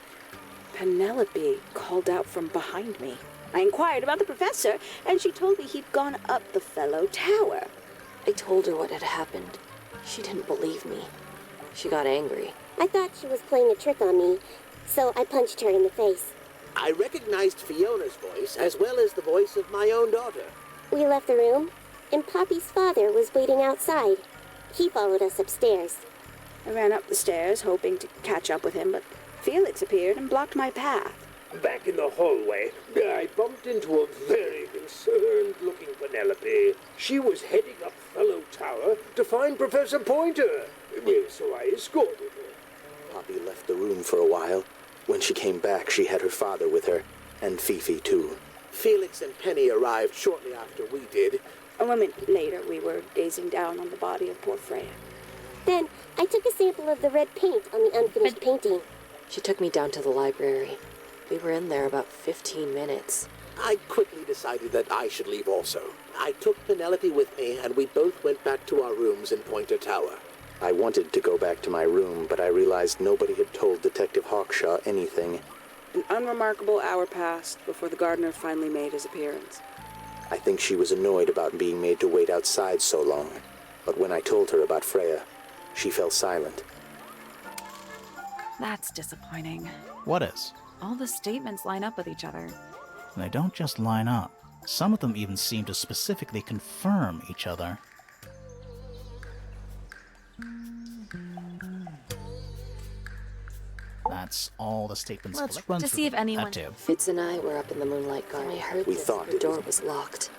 Penelope called out from behind me. I inquired about the professor, and she told me he'd gone up the fellow tower. I told her what had happened. She didn't believe me. She got angry. I thought she was playing a trick on me, so I punched her in the face. I recognized Fiona's voice as well as the voice of my own daughter. We left the room, and Poppy's father was waiting outside. He followed us upstairs. I ran up the stairs, hoping to catch up with him, but Felix appeared and blocked my path. Back in the hallway, I bumped into a very concerned-looking Penelope. She was heading up Fellow Tower to find Professor Pointer, so I escorted her. Poppy left the room for a while. When she came back, she had her father with her, and Fifi too. Felix and Penny arrived shortly after we did. A moment later, we were gazing down on the body of poor Freya. Then I took a sample of the red paint on the unfinished painting. She took me down to the library. We were in there about 15 minutes. I quickly decided that I should leave also. I took Penelope with me, and we both went back to our rooms in Pointer Tower. I wanted to go back to my room, but I realized nobody had told Detective Hawkshaw anything. An unremarkable hour passed before the gardener finally made his appearance. I think she was annoyed about being made to wait outside so long. But when I told her about Freya, she fell silent. That's disappointing. What is? All the statements line up with each other. They don't just line up. Some of them even seem to specifically confirm each other. That's all the statements. Let's Let's run to through see if them. anyone. That too. Fitz and I were up in the Moonlight Garden. I heard We that thought the door was locked.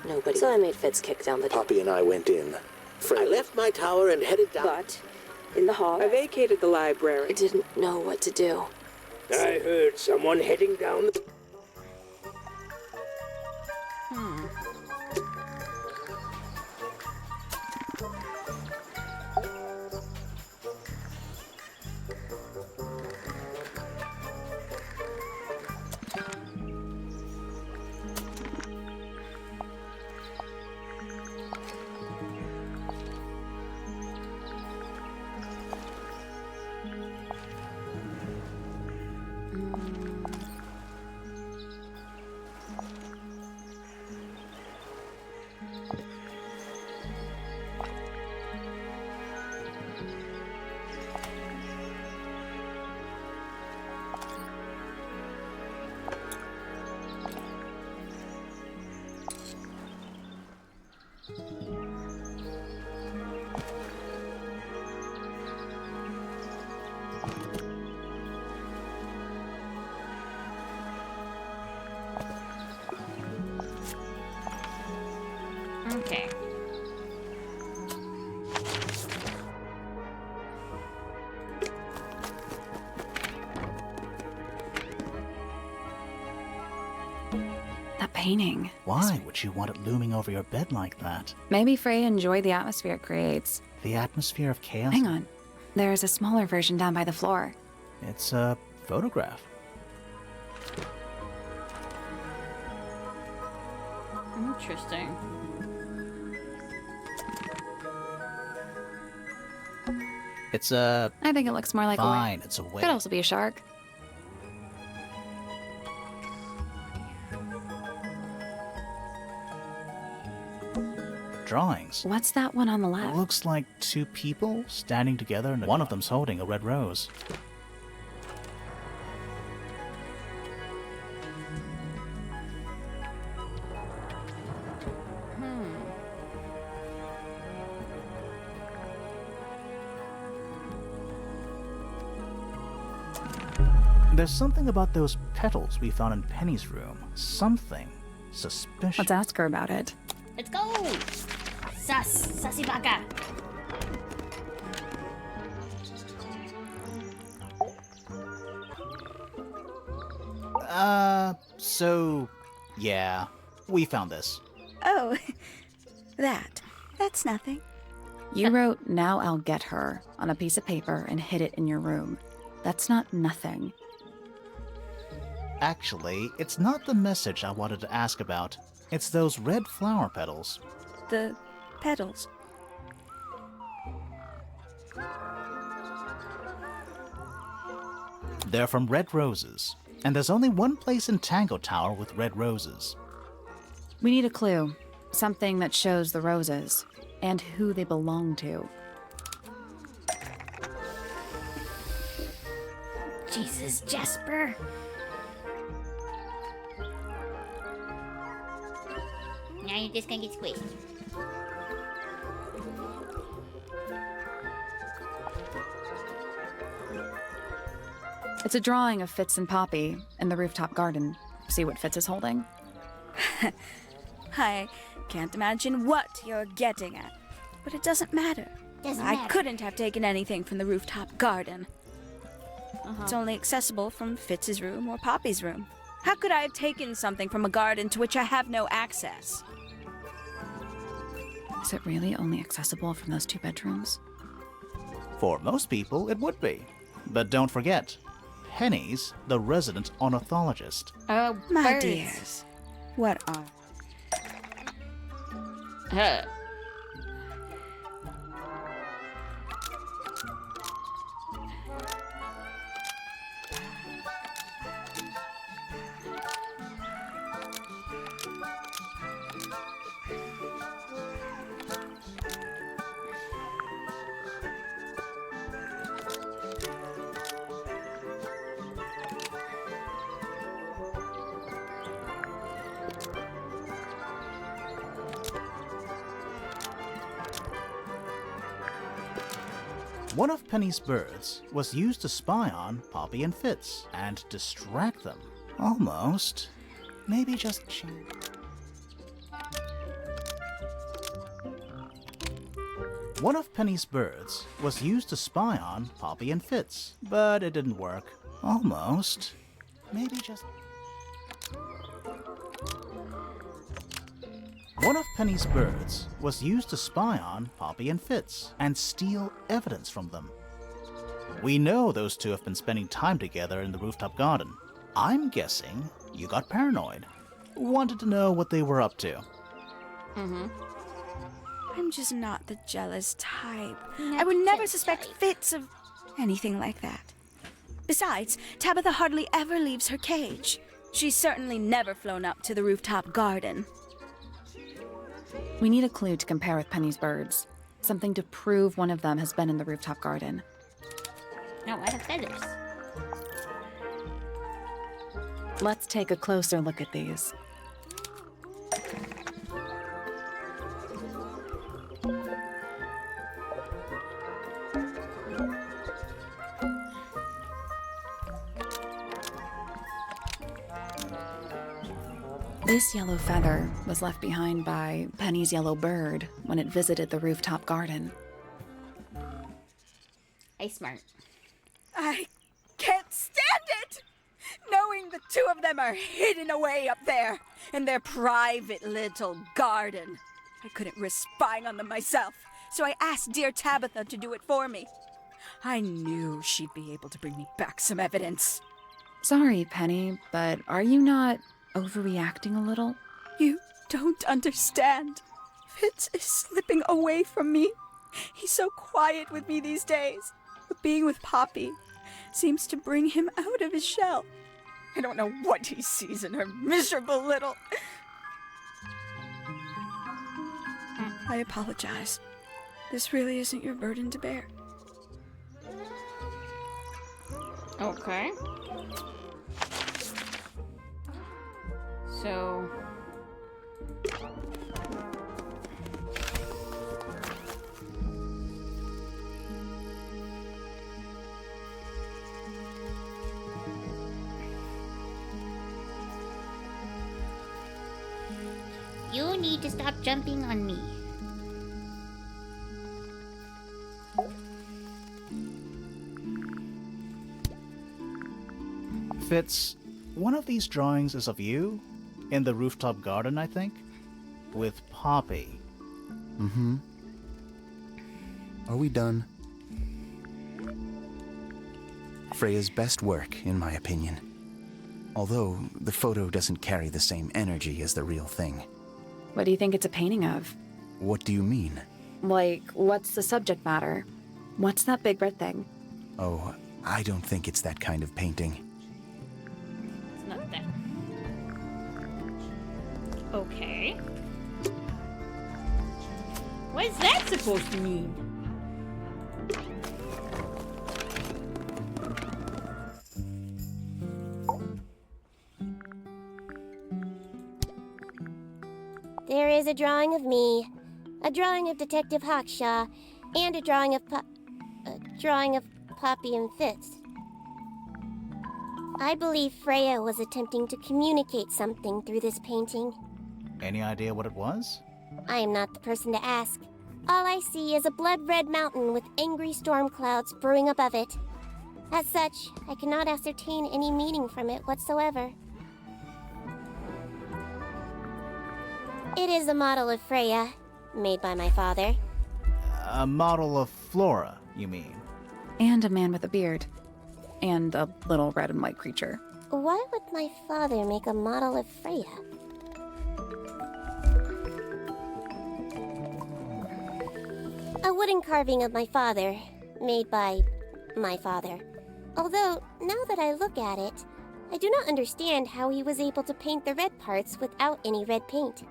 Nobody. So I made Fitz kick down the door. Poppy and I went in. I left my tower and headed down. But in the hall, I vacated the I library. didn't know what to do. I heard someone heading down the... Okay. That painting. Why would you want it looming over your bed like that? Maybe Freya enjoyed the atmosphere it creates. The atmosphere of chaos? Hang on. There's a smaller version down by the floor. It's a photograph. Interesting. It's a... I think it looks more like a Fine, whale. it's a Could whale. also be a shark. Drawings. What's that one on the It left? looks like two people standing together and one of them's holding a red rose. There's something about those petals we found in Penny's room. Something suspicious. Let's ask her about it. Let's go! Sassy baka! So, yeah, we found this. Oh, that's nothing. You wrote, "Now I'll get her," on a piece of paper and hid it in your room. That's not nothing. Actually, it's not the message I wanted to ask about. It's those red flower petals. The petals. They're from red roses, and there's only one place in Tangle Tower with red roses. We need a clue. Something that shows the roses and who they belong to. Jesus, Jasper! Now you're just gonna get squished. It's a drawing of Fitz and Poppy in the rooftop garden. See what Fitz is holding? I can't imagine what you're getting at. But it doesn't matter. I couldn't have taken anything from the rooftop garden. It's only accessible from Fitz's room or Poppy's room. How could I have taken something from a garden to which I have no access? Is it really only accessible from those two bedrooms? For most people, it would be. But don't forget, Penny's the resident ornithologist. Oh, My birds. dears, what are... Huh. One of Penny's birds was used to spy on Poppy and Fitz and distract them. Almost. Maybe just... One of Penny's birds was used to spy on Poppy and Fitz, but it didn't work. Almost. Maybe just... One of Penny's birds was used to spy on Poppy and Fitz and steal evidence from them. We know those two have been spending time together in the rooftop garden. I'm guessing you got paranoid. Wanted to know what they were up to. I'm just not the jealous type. I would never suspect Fitz of anything like that. Besides, Tabitha hardly ever leaves her cage. She's certainly never flown up to the rooftop garden. We need a clue to compare with Penny's birds. Something to prove one of them has been in the rooftop garden. No, I have feathers. Let's take a closer look at these. This yellow feather was left behind by Penny's yellow bird when it visited the rooftop garden. Hey, smart. I can't stand it! Knowing the two of them are hidden away up there in their private little garden. I couldn't risk spying on them myself, so I asked dear Tabitha to do it for me. I knew she'd be able to bring me back some evidence. Sorry, Penny, but are you not overreacting a little? You don't understand. Fitz is slipping away from me. He's so quiet with me these days. But being with Poppy seems to bring him out of his shell. I don't know what he sees in her miserable little... I apologize. This really isn't your burden to bear. Okay. So... You need to stop jumping on me. Fitz, one of these drawings is of you, in the rooftop garden, I think, with Poppy. Mm-hmm. Are we done? Freya's best work, in my opinion. Although, the photo doesn't carry the same energy as the real thing. What do you think it's a painting of? What do you mean? Like, what's the subject matter? What's that big red thing? Oh, I don't think it's that kind of painting. It's not that. Okay. What is that supposed to mean? There is a drawing of me, a drawing of Detective Hawkshaw, and a drawing of Poppy and Fitz. I believe Freya was attempting to communicate something through this painting. Any idea what it was? I am not the person to ask. All I see is a blood-red mountain with angry storm clouds brewing above it. As such, I cannot ascertain any meaning from it whatsoever. It is a model of Freya, made by my father. A model of Flora, you mean? And a man with a beard. And a little red and white creature. Why would my father make a model of Freya? A wooden carving of my father, made by my father. Although, now that I look at it, I do not understand how he was able to paint the red parts without any red paint.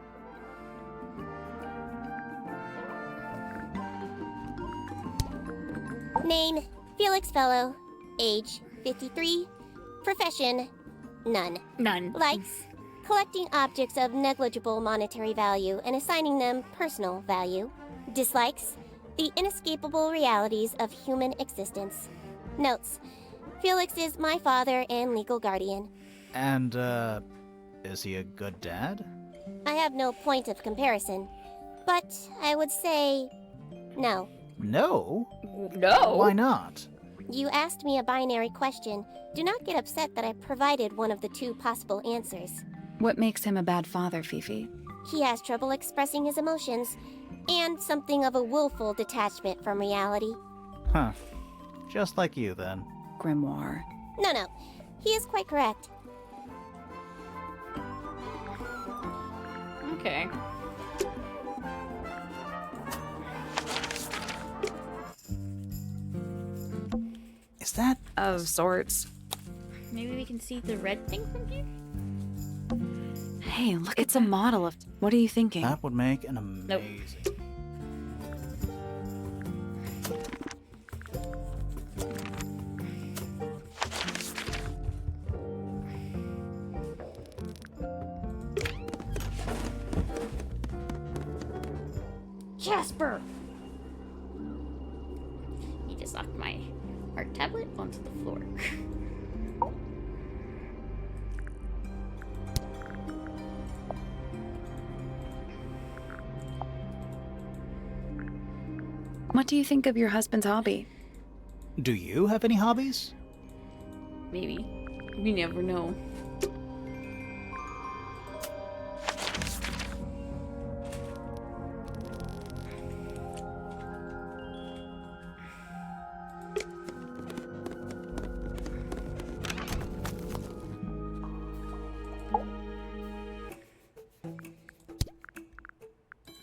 Name, Felix Fellow. Age, 53. Profession, none. None. Likes, collecting objects of negligible monetary value and assigning them personal value. Dislikes, The inescapable realities of human existence. Notes. Felix is my father and legal guardian. And, is he a good dad? I have no point of comparison, but I would say no. No? No. Why not? You asked me a binary question. Do not get upset that I provided one of the two possible answers. What makes him a bad father, Fifi? He has trouble expressing his emotions, and something of a willful detachment from reality. Huh. Just like you, then. Grimoire. No, he is quite correct. Okay. Is that... Of sorts. Maybe we can see the red thing from here? Hey, look, it's a model of... What are you thinking? That would make an amazing... Jasper! He just knocked my art tablet onto the floor. What do you think of your husband's hobby? Do you have any hobbies? Maybe. We never know.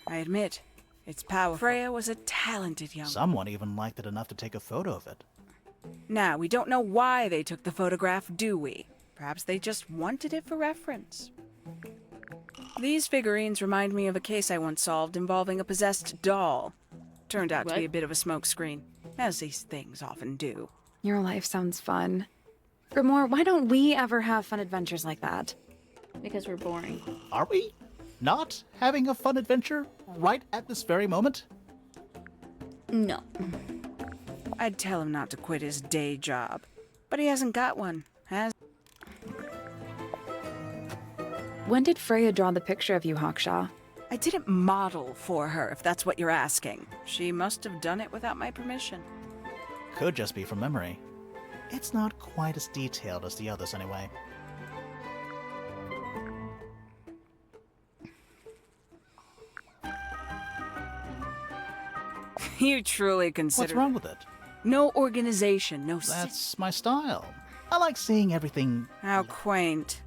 I admit, it's powerful. Freya was a talented young... Someone even liked it enough to take a photo of it. Now, we don't know why they took the photograph, do we? Perhaps they just wanted it for reference. These figurines remind me of a case I once solved involving a possessed doll. Turned out to be a bit of a smokescreen, as these things often do. Your life sounds fun. Grimoire, why don't we ever have fun adventures like that? Because we're boring. Are we not having a fun adventure right at this very moment? No. I'd tell him not to quit his day job, but he hasn't got one, has he? When did Freya draw the picture of you, Hawkshaw? I didn't model for her, if that's what you're asking. She must have done it without my permission. Could just be from memory. It's not quite as detailed as the others, anyway. You truly consider... What's wrong with it? No organization, no... That's my style. I like seeing everything... How quaint.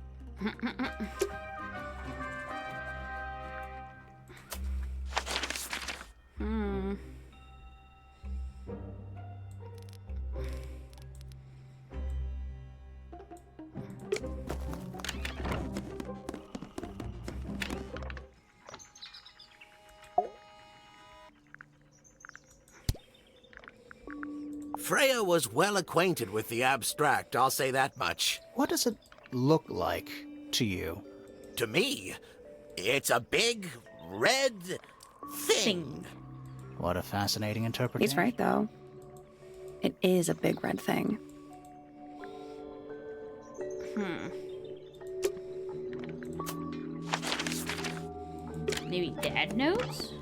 Freya was well acquainted with the abstract, I'll say that much. What does it look like to you? To me, it's a big, red thing. What a fascinating interpretation. He's right, though. It is a big red thing. Maybe Dad knows?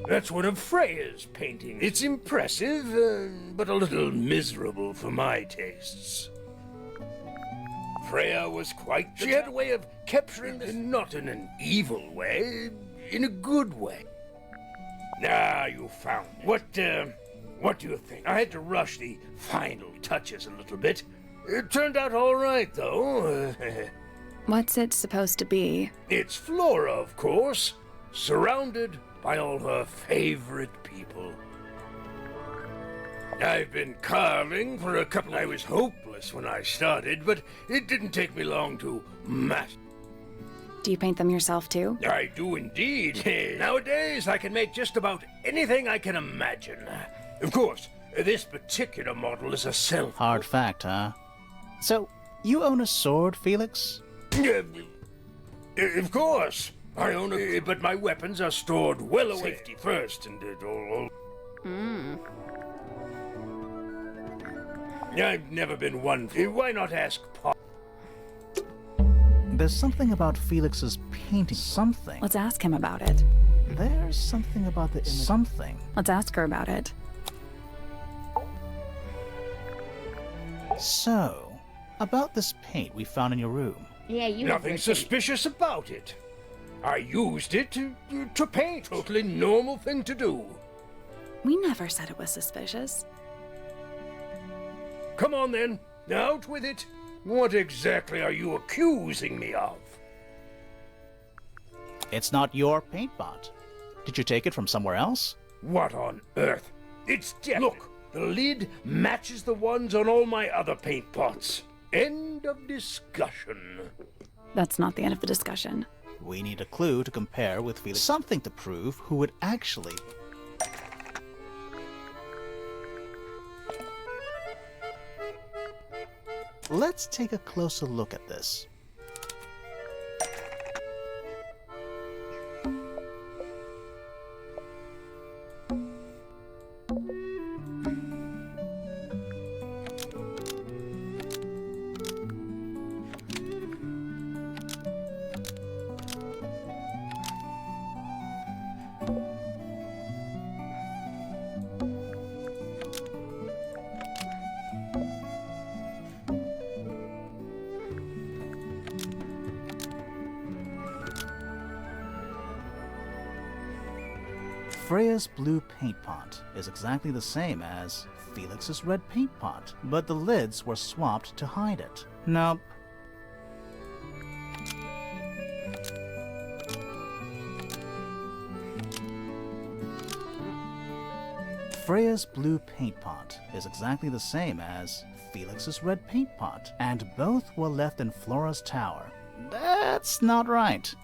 That's one of Freya's paintings. It's impressive, but a little miserable for my tastes. Freya was quite... She had a way of capturing this... Not in an evil way, in a good way. Ah, you found it. What do you think? I had to rush the final touches a little bit. It turned out all right, though. What's it supposed to be? It's Flora, of course, surrounded by all her favorite people. I've been carving for a couple... I was hopeless when I started, but it didn't take me long to master. Do you paint them yourself, too? I do indeed. Nowadays, I can make just about anything I can imagine. Of course, this particular model is a self... Hard fact, huh? So, you own a sword, Felix? Of course. I own a... but my weapons are stored well away. Safety first and all. I've never been one... Why not ask Pop? There's something about Felix's painting. Something. Let's ask him about it. There's something about the image. Something. Let's ask her about it. So, about this paint we found in your room. Yeah, you. Nothing suspicious about it. I used it to paint. Totally normal thing to do. We never said it was suspicious. Come on then, out with it. What exactly are you accusing me of? It's not your paint pot. Did you take it from somewhere else? What on earth? It's definite. Look, the lid matches the ones on all my other paint pots. End of discussion. That's not the end of the discussion. We need a clue to compare with Felix. Something to prove who would actually... Let's take a closer look at this. Freya's blue paint pot is exactly the same as Felix's red paint pot, but the lids were swapped to hide it. Nope. Freya's blue paint pot is exactly the same as Felix's red paint pot, and both were left in Flora's tower. That's not right.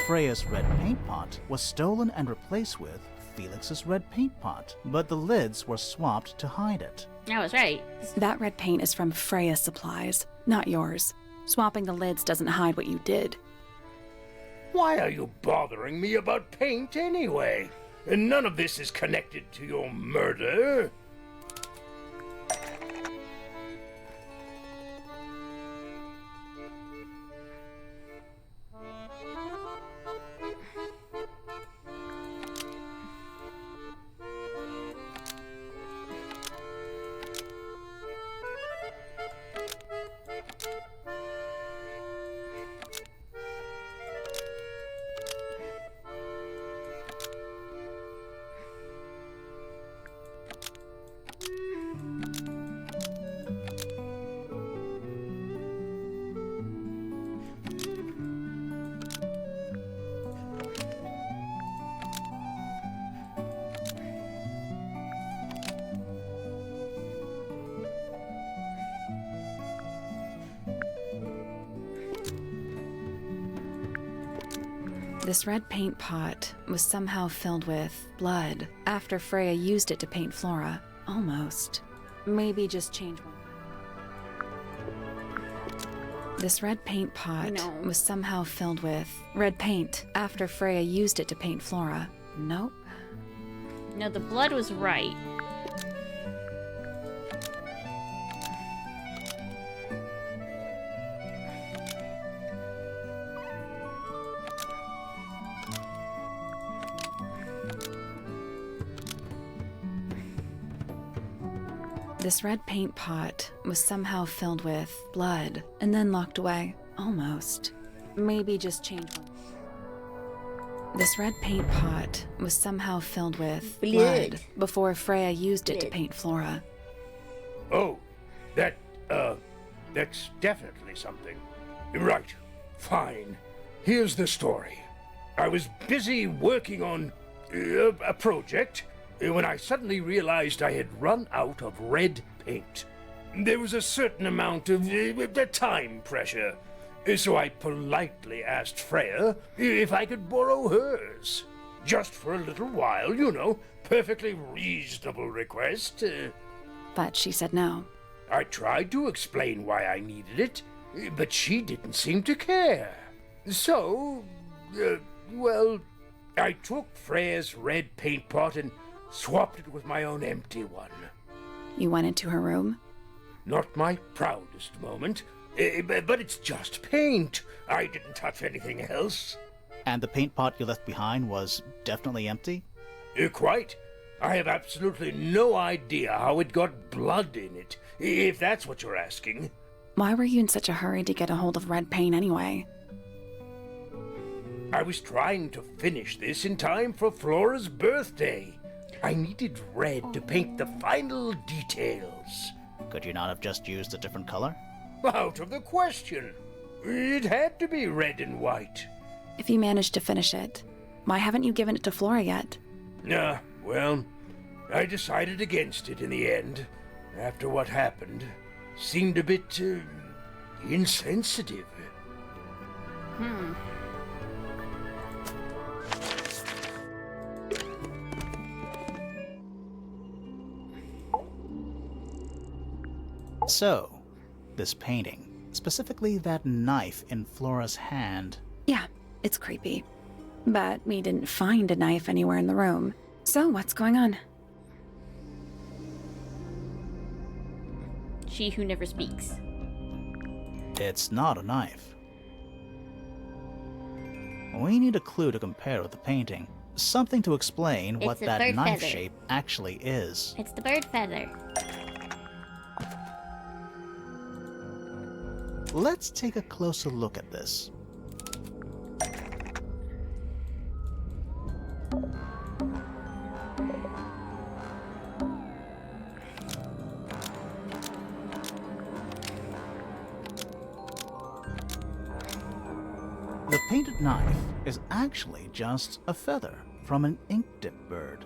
Freya's red paint pot was stolen and replaced with Felix's red paint pot, but the lids were swapped to hide it. I was right. That red paint is from Freya's supplies, not yours. Swapping the lids doesn't hide what you did. Why are you bothering me about paint anyway? And none of this is connected to your murder. This red paint pot was somehow filled with blood after Freya used it to paint Flora. Almost. Maybe just change one. This red paint pot was somehow filled with red paint after Freya used it to paint Flora. Nope. No, the blood was right. This red paint pot was somehow filled with blood and then locked away. Almost. Maybe just change one. This red paint pot was somehow filled with blood before Freya used it to paint Flora. Oh, that, That's definitely something. Right. Fine. Here's the story. I was busy working on a project when I suddenly realized I had run out of red paint. There was a certain amount of time pressure, so I politely asked Freya if I could borrow hers. Just for a little while, you know. Perfectly reasonable request. But she said no. I tried to explain why I needed it, but she didn't seem to care. So, well, I took Freya's red paint pot and swapped it with my own empty one. You went into her room? Not my proudest moment, but it's just paint. I didn't touch anything else. And the paint pot you left behind was definitely empty? Quite. I have absolutely no idea how it got blood in it, if that's what you're asking. Why were you in such a hurry to get a hold of red paint anyway? I was trying to finish this in time for Flora's birthday. I needed red to paint the final details. Could you not have just used a different color? Out of the question. It had to be red and white. If you managed to finish it, why haven't you given it to Flora yet? Well, I decided against it in the end. After what happened, seemed a bit, insensitive. So, this painting, specifically that knife in Flora's hand. Yeah, it's creepy. But we didn't find a knife anywhere in the room. So what's going on? She who never speaks. It's not a knife. We need a clue to compare with the painting. Something to explain what It's a that bird knife feather. shape actually is. It's the bird feather. Let's take a closer look at this. The painted knife is actually just a feather from an ink-dip bird.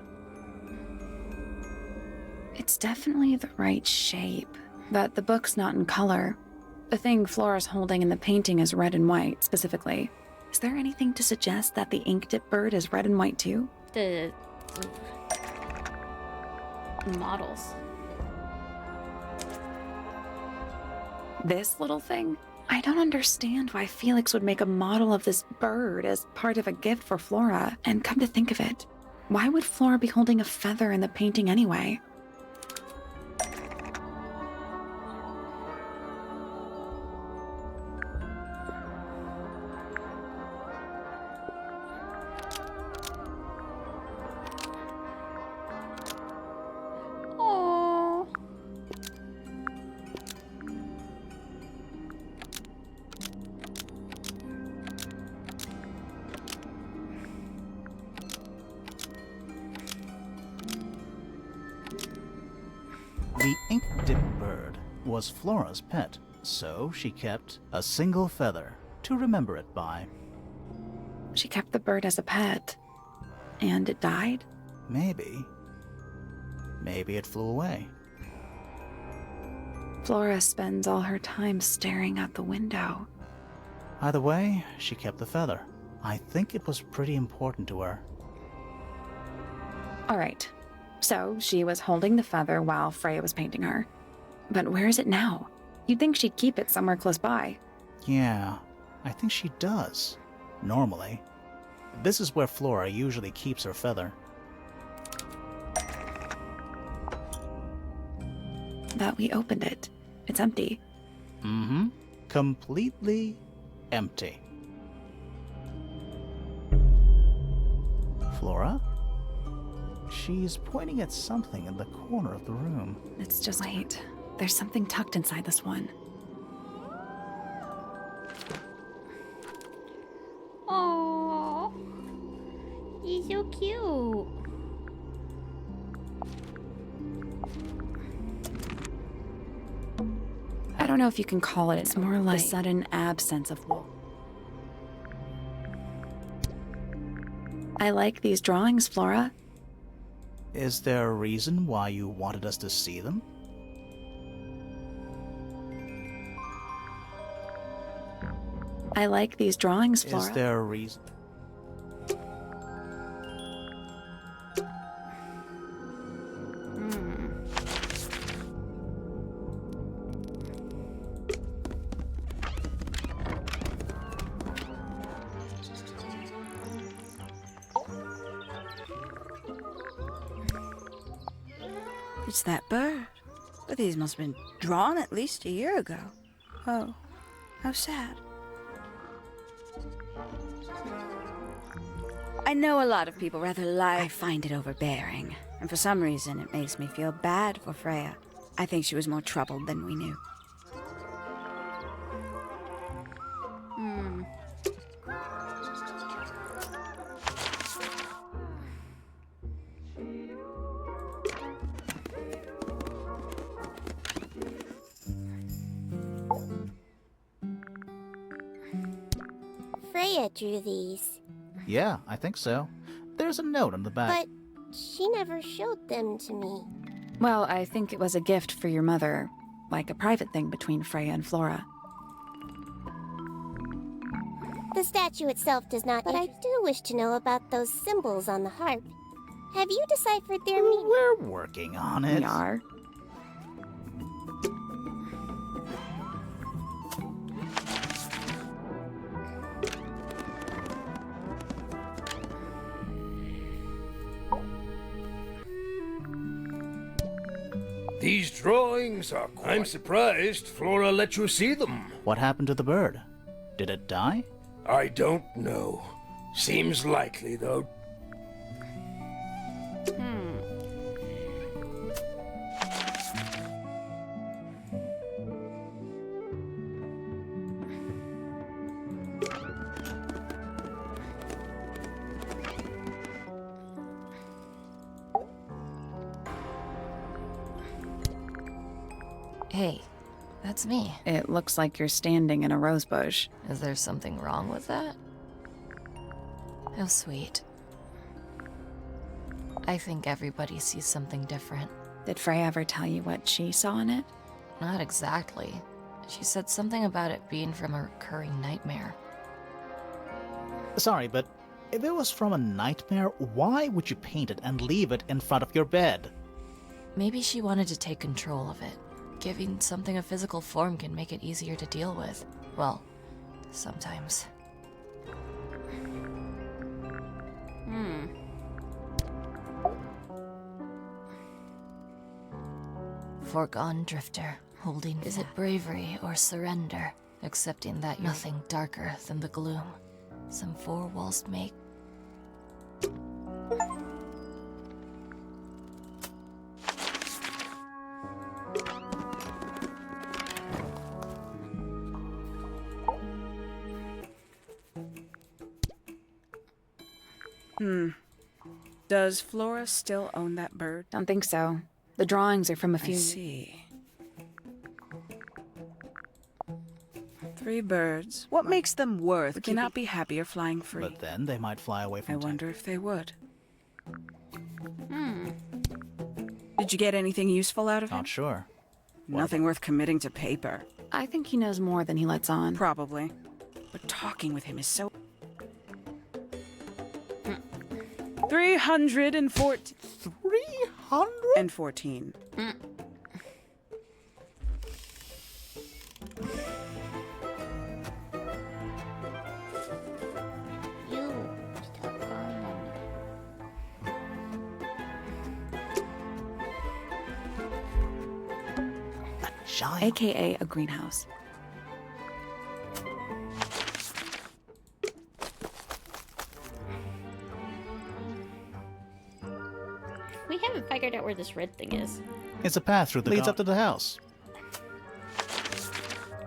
It's definitely the right shape, but the book's not in color. The thing Flora's holding in the painting is red and white, specifically. Is there anything to suggest that the ink-dip bird is red and white too? The models. This little thing? I don't understand why Felix would make a model of this bird as part of a gift for Flora. And come to think of it, why would Flora be holding a feather in the painting anyway? Aww. The ink-dip bird was Flora's pet, so she kept a single feather to remember it by. She kept the bird as a pet. And it died? Maybe. Maybe it flew away. Flora spends all her time staring out the window. Either way, she kept the feather. I think it was pretty important to her. All right. So she was holding the feather while Freya was painting her. But where is it now? You'd think she'd keep it somewhere close by. Yeah, I think she does. Normally. This is where Flora usually keeps her feather. But we opened it. It's empty. Mm-hmm. Completely empty. Flora? She's pointing at something in the corner of the room. It's just wait. There's something tucked inside this one. Aww. He's so cute. I don't know if you can call it. It's more like the sudden absence of wolf. I like these drawings, Flora. Is there a reason why you wanted us to see them? I like these drawings, Flora. Is there a reason? It's that bird. But these must have been drawn at least a year ago. Oh, how sad. I know a lot of people rather lie. I find it overbearing. And for some reason, it makes me feel bad for Freya. I think she was more troubled than we knew. Freya drew these. Yeah, I think so. There's a note on the back. But she never showed them to me. Well, I think it was a gift for your mother. Like a private thing between Freya and Flora. The statue itself does not, but I do wish to know about those symbols on the harp. Have you deciphered their meaning? We're working on it. We are. These drawings are quite... I'm surprised Flora let you see them. What happened to the bird? Did it die? I don't know. Seems likely, though. Hey, that's me. It looks like you're standing in a rosebush. Is there something wrong with that? How sweet. I think everybody sees something different. Did Freya ever tell you what she saw in it? Not exactly. She said something about it being from a recurring nightmare. Sorry, but if it was from a nightmare, why would you paint it and leave it in front of your bed? Maybe she wanted to take control of it. Giving something a physical form can make it easier to deal with. Well, sometimes. Foregone drifter, holding. Is it bravery or surrender? Accepting that nothing darker than the gloom. Some four walls make. Does Flora still own that bird? Don't think so. The drawings are from a few... I see. 3 birds. What makes them worth? We cannot be happier flying free. But then they might fly away from I wonder if they would. Did you get anything useful out of him? Not sure. Nothing worth committing to paper. I think he knows more than he lets on. Probably. But talking with him is so... 314. 314. You stop calling on me. A giant. AKA a greenhouse. We haven't figured out where this red thing is. It's a path through the leads up to the house.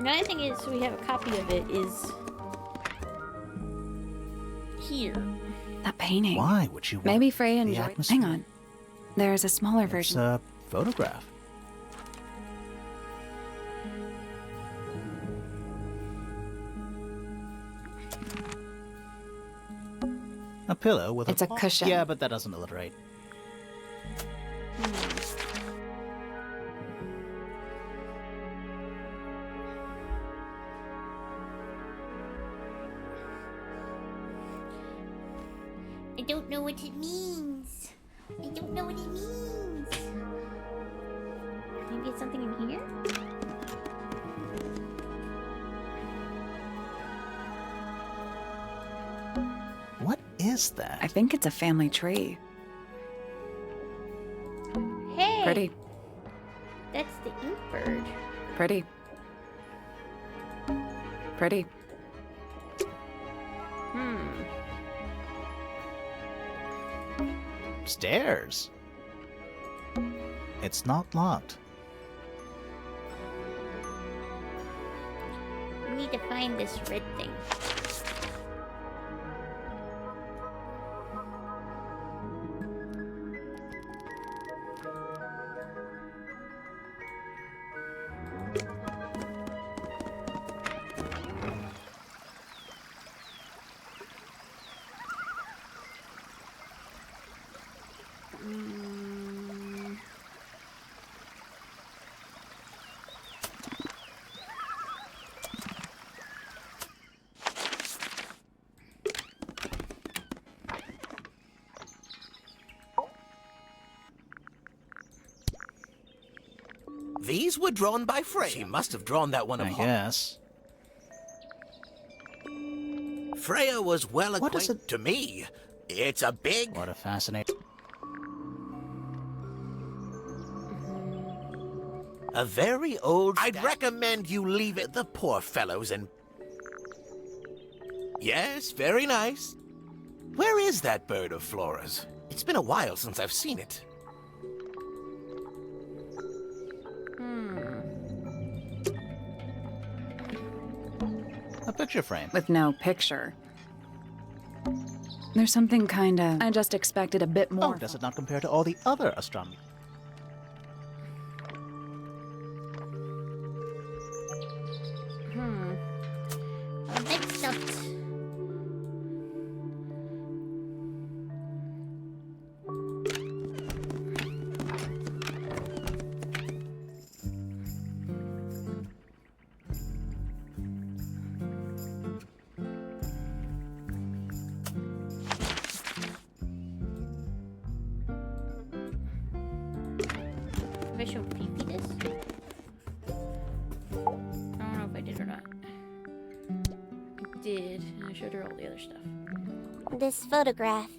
The only thing is, we have a copy of it is here. That painting. Why would you want Maybe Freya the enjoyed... atmosphere? Hang on. There's a smaller It's version. a photograph. A pillow with It's a cushion. Yeah, but that doesn't alliterate. I don't know what it means. I don't know what it means. Maybe it's something in here? What is that? I think it's a family tree. Hey! Pretty. That's the ink bird. Pretty. Pretty. Stairs. It's not locked. We need to find this red thing. These were drawn by Freya. She must have drawn that one of I Hawk. guess. Freya was well What is acquainted to me. It's a big... What a fascinating... A very old... I'd recommend you leave it the poor fellows and... Yes, very nice. Where is that bird of Flora's? It's been a while since I've seen it. A picture frame. With no picture. There's something kinda... I just expected a bit more. Oh, does it not compare to all the other astronomy? A bit stuffed. Have I showed Fifi this? I don't know if I did or not. I did, and I showed her all the other stuff. This photograph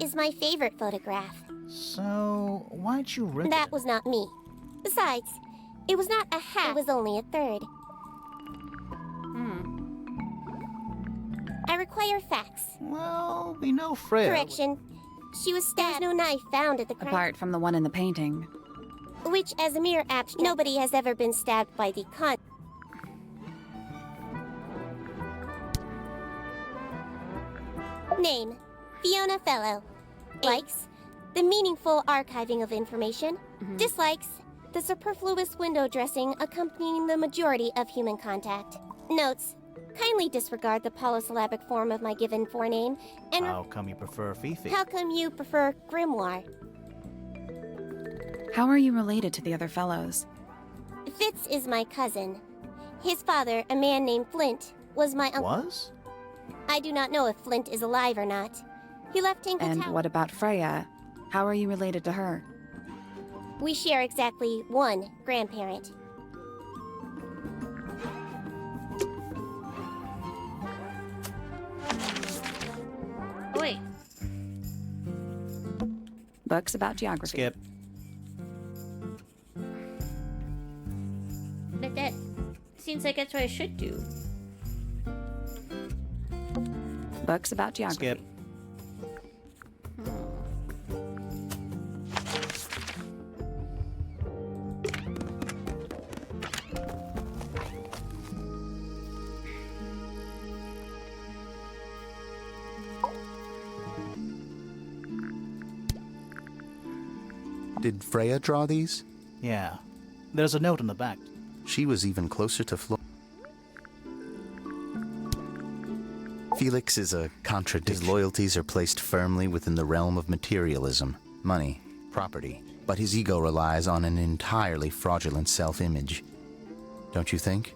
is my favorite photograph. So, why'd you rip That it? was not me. Besides, it was not a half, it was only a third. I require facts. Well, we know Freya... Correction. She was stabbed. There was no knife found at the crime. Apart from the one in the painting. Which, as a mere abstract, nobody has ever been stabbed by the con. Name: Fiona Fellow. Likes: the meaningful archiving of information. Dislikes: the superfluous window dressing accompanying the majority of human contact. Notes: kindly disregard the polysyllabic form of my given forename, and How come you prefer Fifi? how come you prefer Grimoire? How are you related to the other fellows? Fitz is my cousin. His father, a man named Flint, was my uncle. Was? I do not know if Flint is alive or not. He left Tangle And Tower. what about Freya? How are you related to her? We share exactly one grandparent. Oh, wait. Books about geography. Skip. That seems like that's what I should do. Books about geography. Skip. Did Freya draw these? Yeah. There's a note on the back. She was even closer to Flora. Felix is a contradiction. His loyalties are placed firmly within the realm of materialism, money, property, but his ego relies on an entirely fraudulent self-image. Don't you think?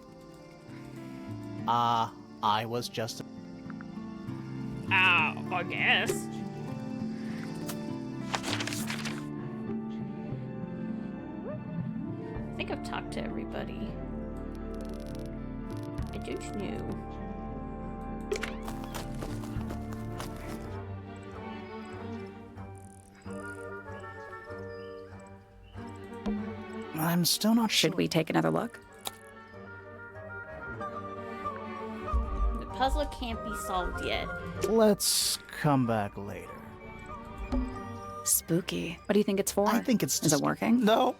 I was just... I guess. I think I've talked to everybody. I don't know. I'm still not sure. Should we take another look? The puzzle can't be solved yet. Let's come back later. Spooky. What do you think it's for? I think it's Is it working? No.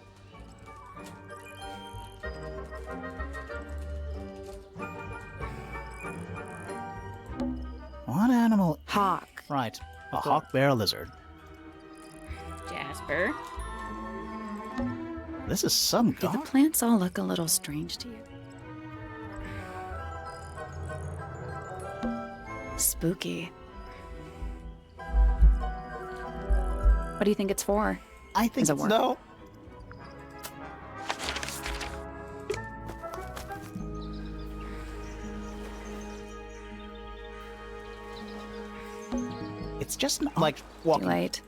What animal? Hawk. Right. A hawk bear lizard. Jasper. This is some Do the god. plants all look a little strange to you? Spooky. What do you think it's for? I think Is it it's... working? No. It's just not like Too walking. late.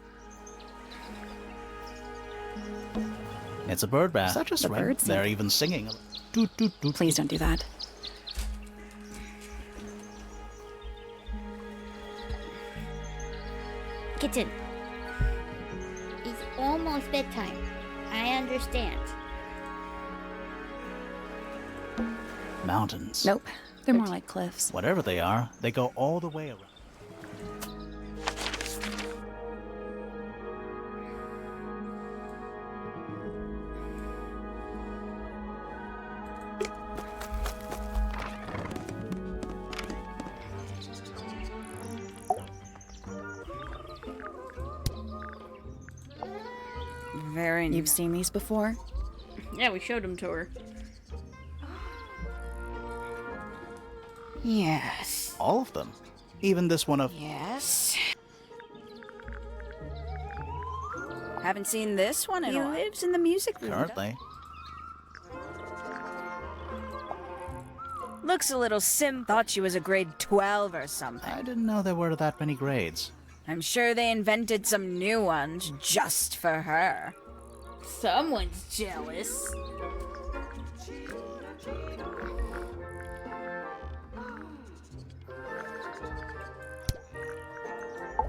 It's a bird bath. Such a The birds sing. They're even singing. Toot, toot, toot. Please don't do that. Kitten. It's almost bedtime. I understand. Mountains. Nope. They're more like cliffs. Whatever they are, they go all the way around. Very You've seen these before? Yeah, we showed them to her. Yes. All of them. Even this one of... Yes. Haven't seen this one in a while. He lives in the music room. Currently. Looks a little thought she was a grade 12 or something. I didn't know there were that many grades. I'm sure they invented some new ones just for her. Someone's jealous.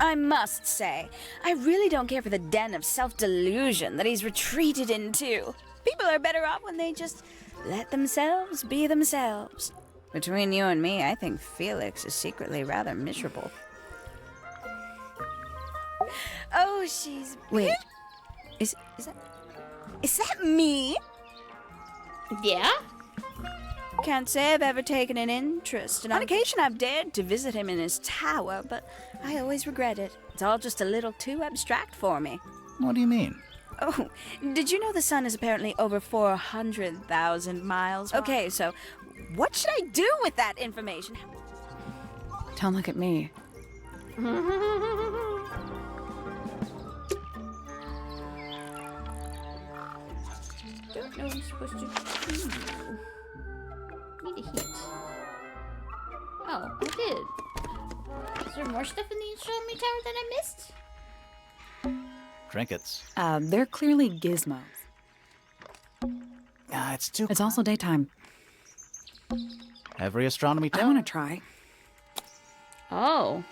I must say, I really don't care for the den of self-delusion that he's retreated into. People are better off when they just let themselves be themselves. Between you and me, I think Felix is secretly rather miserable. Oh, she's... Wait. Is that me? Yeah? Can't say I've ever taken an interest, and on occasion I've dared to visit him in his tower, but I always regret it. It's all just a little too abstract for me. What do you mean? Oh, did you know the sun is apparently over 400,000 miles wide? Okay, so what should I do with that information? Don't look at me. Don't know what I'm supposed to do. Need a hint. Oh, I did. Is there more stuff in the astronomy tower that I missed? Trinkets. They're clearly gizmos. It's too... It's also daytime. Every astronomy I tower... want to try. Oh.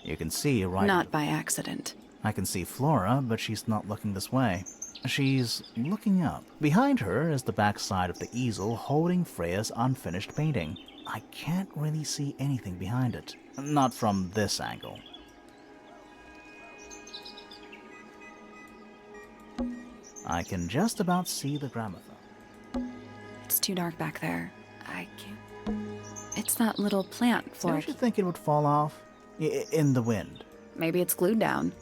You can see right... Not by accident. I can see Flora, but she's not looking this way. She's looking up. Behind her is the backside of the easel holding Freya's unfinished painting. I can't really see anything behind it. Not from this angle. I can just about see the gramophone. It's too dark back there. I can't... It's that little plant, Flora. Don't you think it would fall off? In the wind. Maybe it's glued down.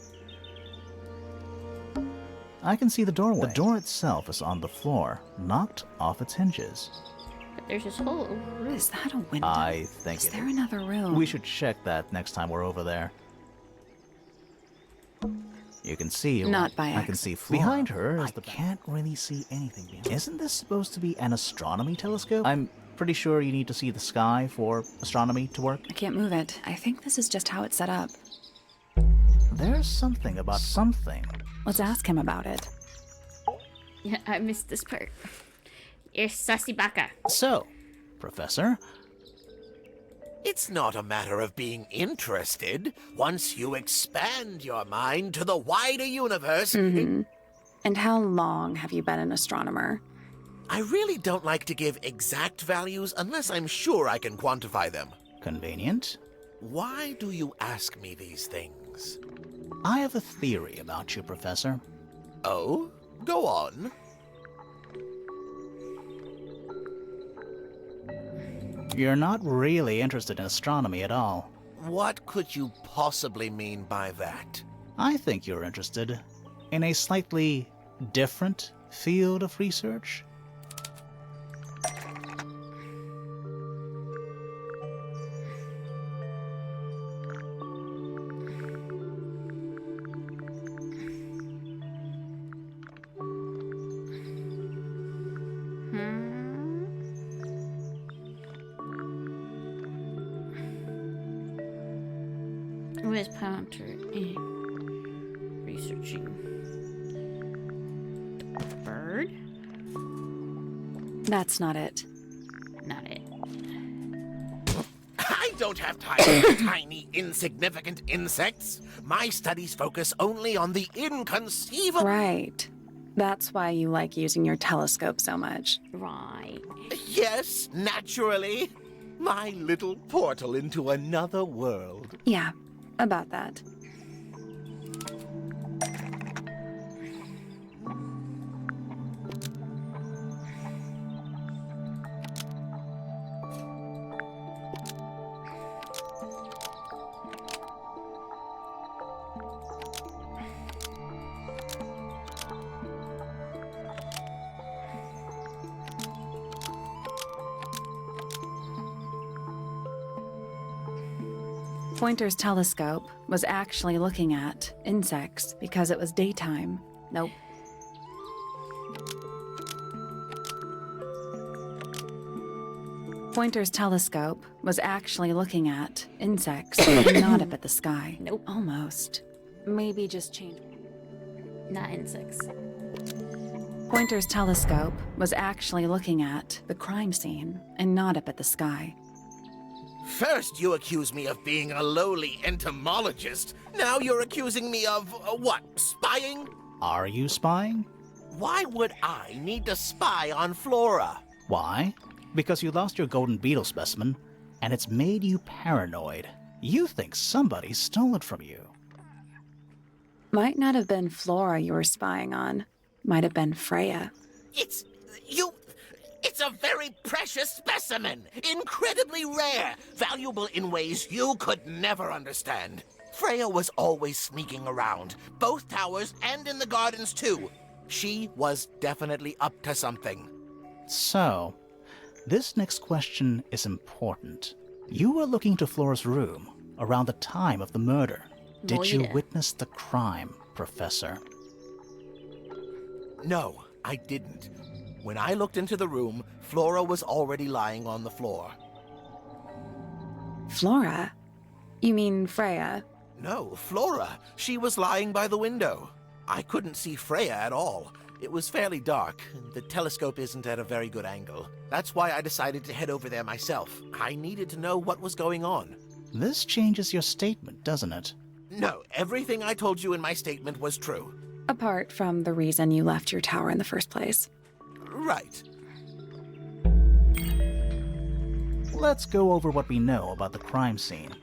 I can see the doorway. The door itself is on the floor, knocked off its hinges. But there's this whole room. Is that a window? I think Is it there another room? We should check that next time we're over there. You can see... Not by I can see behind her is the... I can't really see anything behind. Isn't this supposed to be an astronomy telescope? I'm pretty sure you need to see the sky for astronomy to work. I can't move it. I think this is just how it's set up. There's something about something. Let's ask him about it. Yeah, I missed this part. You're sassy baka. So, Professor... It's not a matter of being interested. Once you expand your mind to the wider universe... And how long have you been an astronomer? I really don't like to give exact values unless I'm sure I can quantify them. Convenient. Why do you ask me these things? I have a theory about you, Professor. Oh? Go on. You're not really interested in astronomy at all. What could you possibly mean by that? I think you're interested in a slightly different field of research. Where's Ponter in researching the bird? That's not it. Not it. I don't have time for tiny, insignificant insects. My studies focus only on the inconceivable. Right. That's why you like using your telescope so much. Right. Yes, naturally. My little portal into another world. Yeah, about that. Pointer's telescope was actually looking at insects because it was daytime. Nope. Pointer's telescope was actually looking at insects, not up at the sky. Nope. Almost. Maybe just change. Not insects. Pointer's telescope was actually looking at the crime scene and not up at the sky. First, you accuse me of being a lowly entomologist. Now you're accusing me of, what, spying? Are you spying? Why would I need to spy on Flora? Why? Because you lost your golden beetle specimen, and it's made you paranoid. You think somebody stole it from you. Might not have been Flora you were spying on. Might have been Freya. It's a very precious specimen. Incredibly rare. Valuable in ways you could never understand. Freya was always sneaking around. Both towers and in the gardens, too. She was definitely up to something. So, this next question is important. You were looking to Flora's room around the time of the murder. Did you witness the crime, Professor? No, I didn't. When I looked into the room, Flora was already lying on the floor. Flora? You mean Freya? No, Flora. She was lying by the window. I couldn't see Freya at all. It was fairly dark. The telescope isn't at a very good angle. That's why I decided to head over there myself. I needed to know what was going on. This changes your statement, doesn't it? No, everything I told you in my statement was true. Apart from the reason you left your tower in the first place. Right. Let's go over what we know about the crime scene.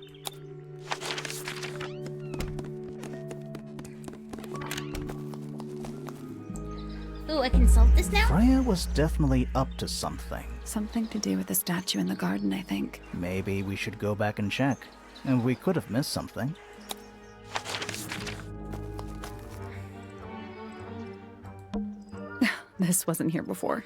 Ooh, I can solve this now? Freya was definitely up to something. Something to do with the statue in the garden, I think. Maybe we should go back and check. And we could have missed something. This wasn't here before.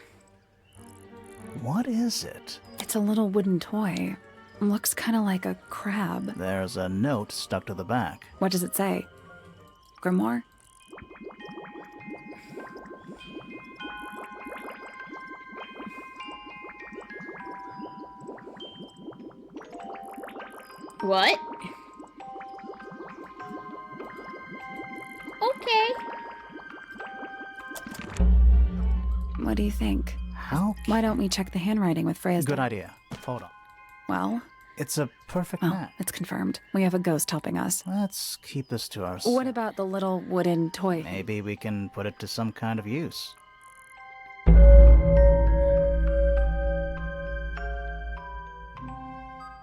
What is it? It's a little wooden toy. Looks kind of like a crab. There's a note stuck to the back. What does it say? Grimoire? What? Okay. What do you think? How? Why don't we check the handwriting with Freya's... Good idea. Hold on. Well? It's a perfect Oh, match. it's confirmed. We have a ghost helping us. Let's keep this to ourselves. What about the little wooden toy? Maybe we can put it to some kind of use.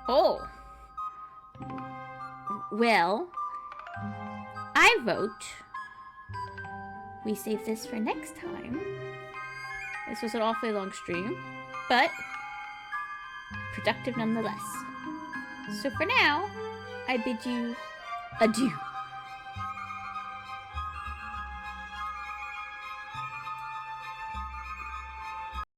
Oh. Well, I vote we save this for next time. This was an awfully long stream, but productive nonetheless. So for now, I bid you adieu.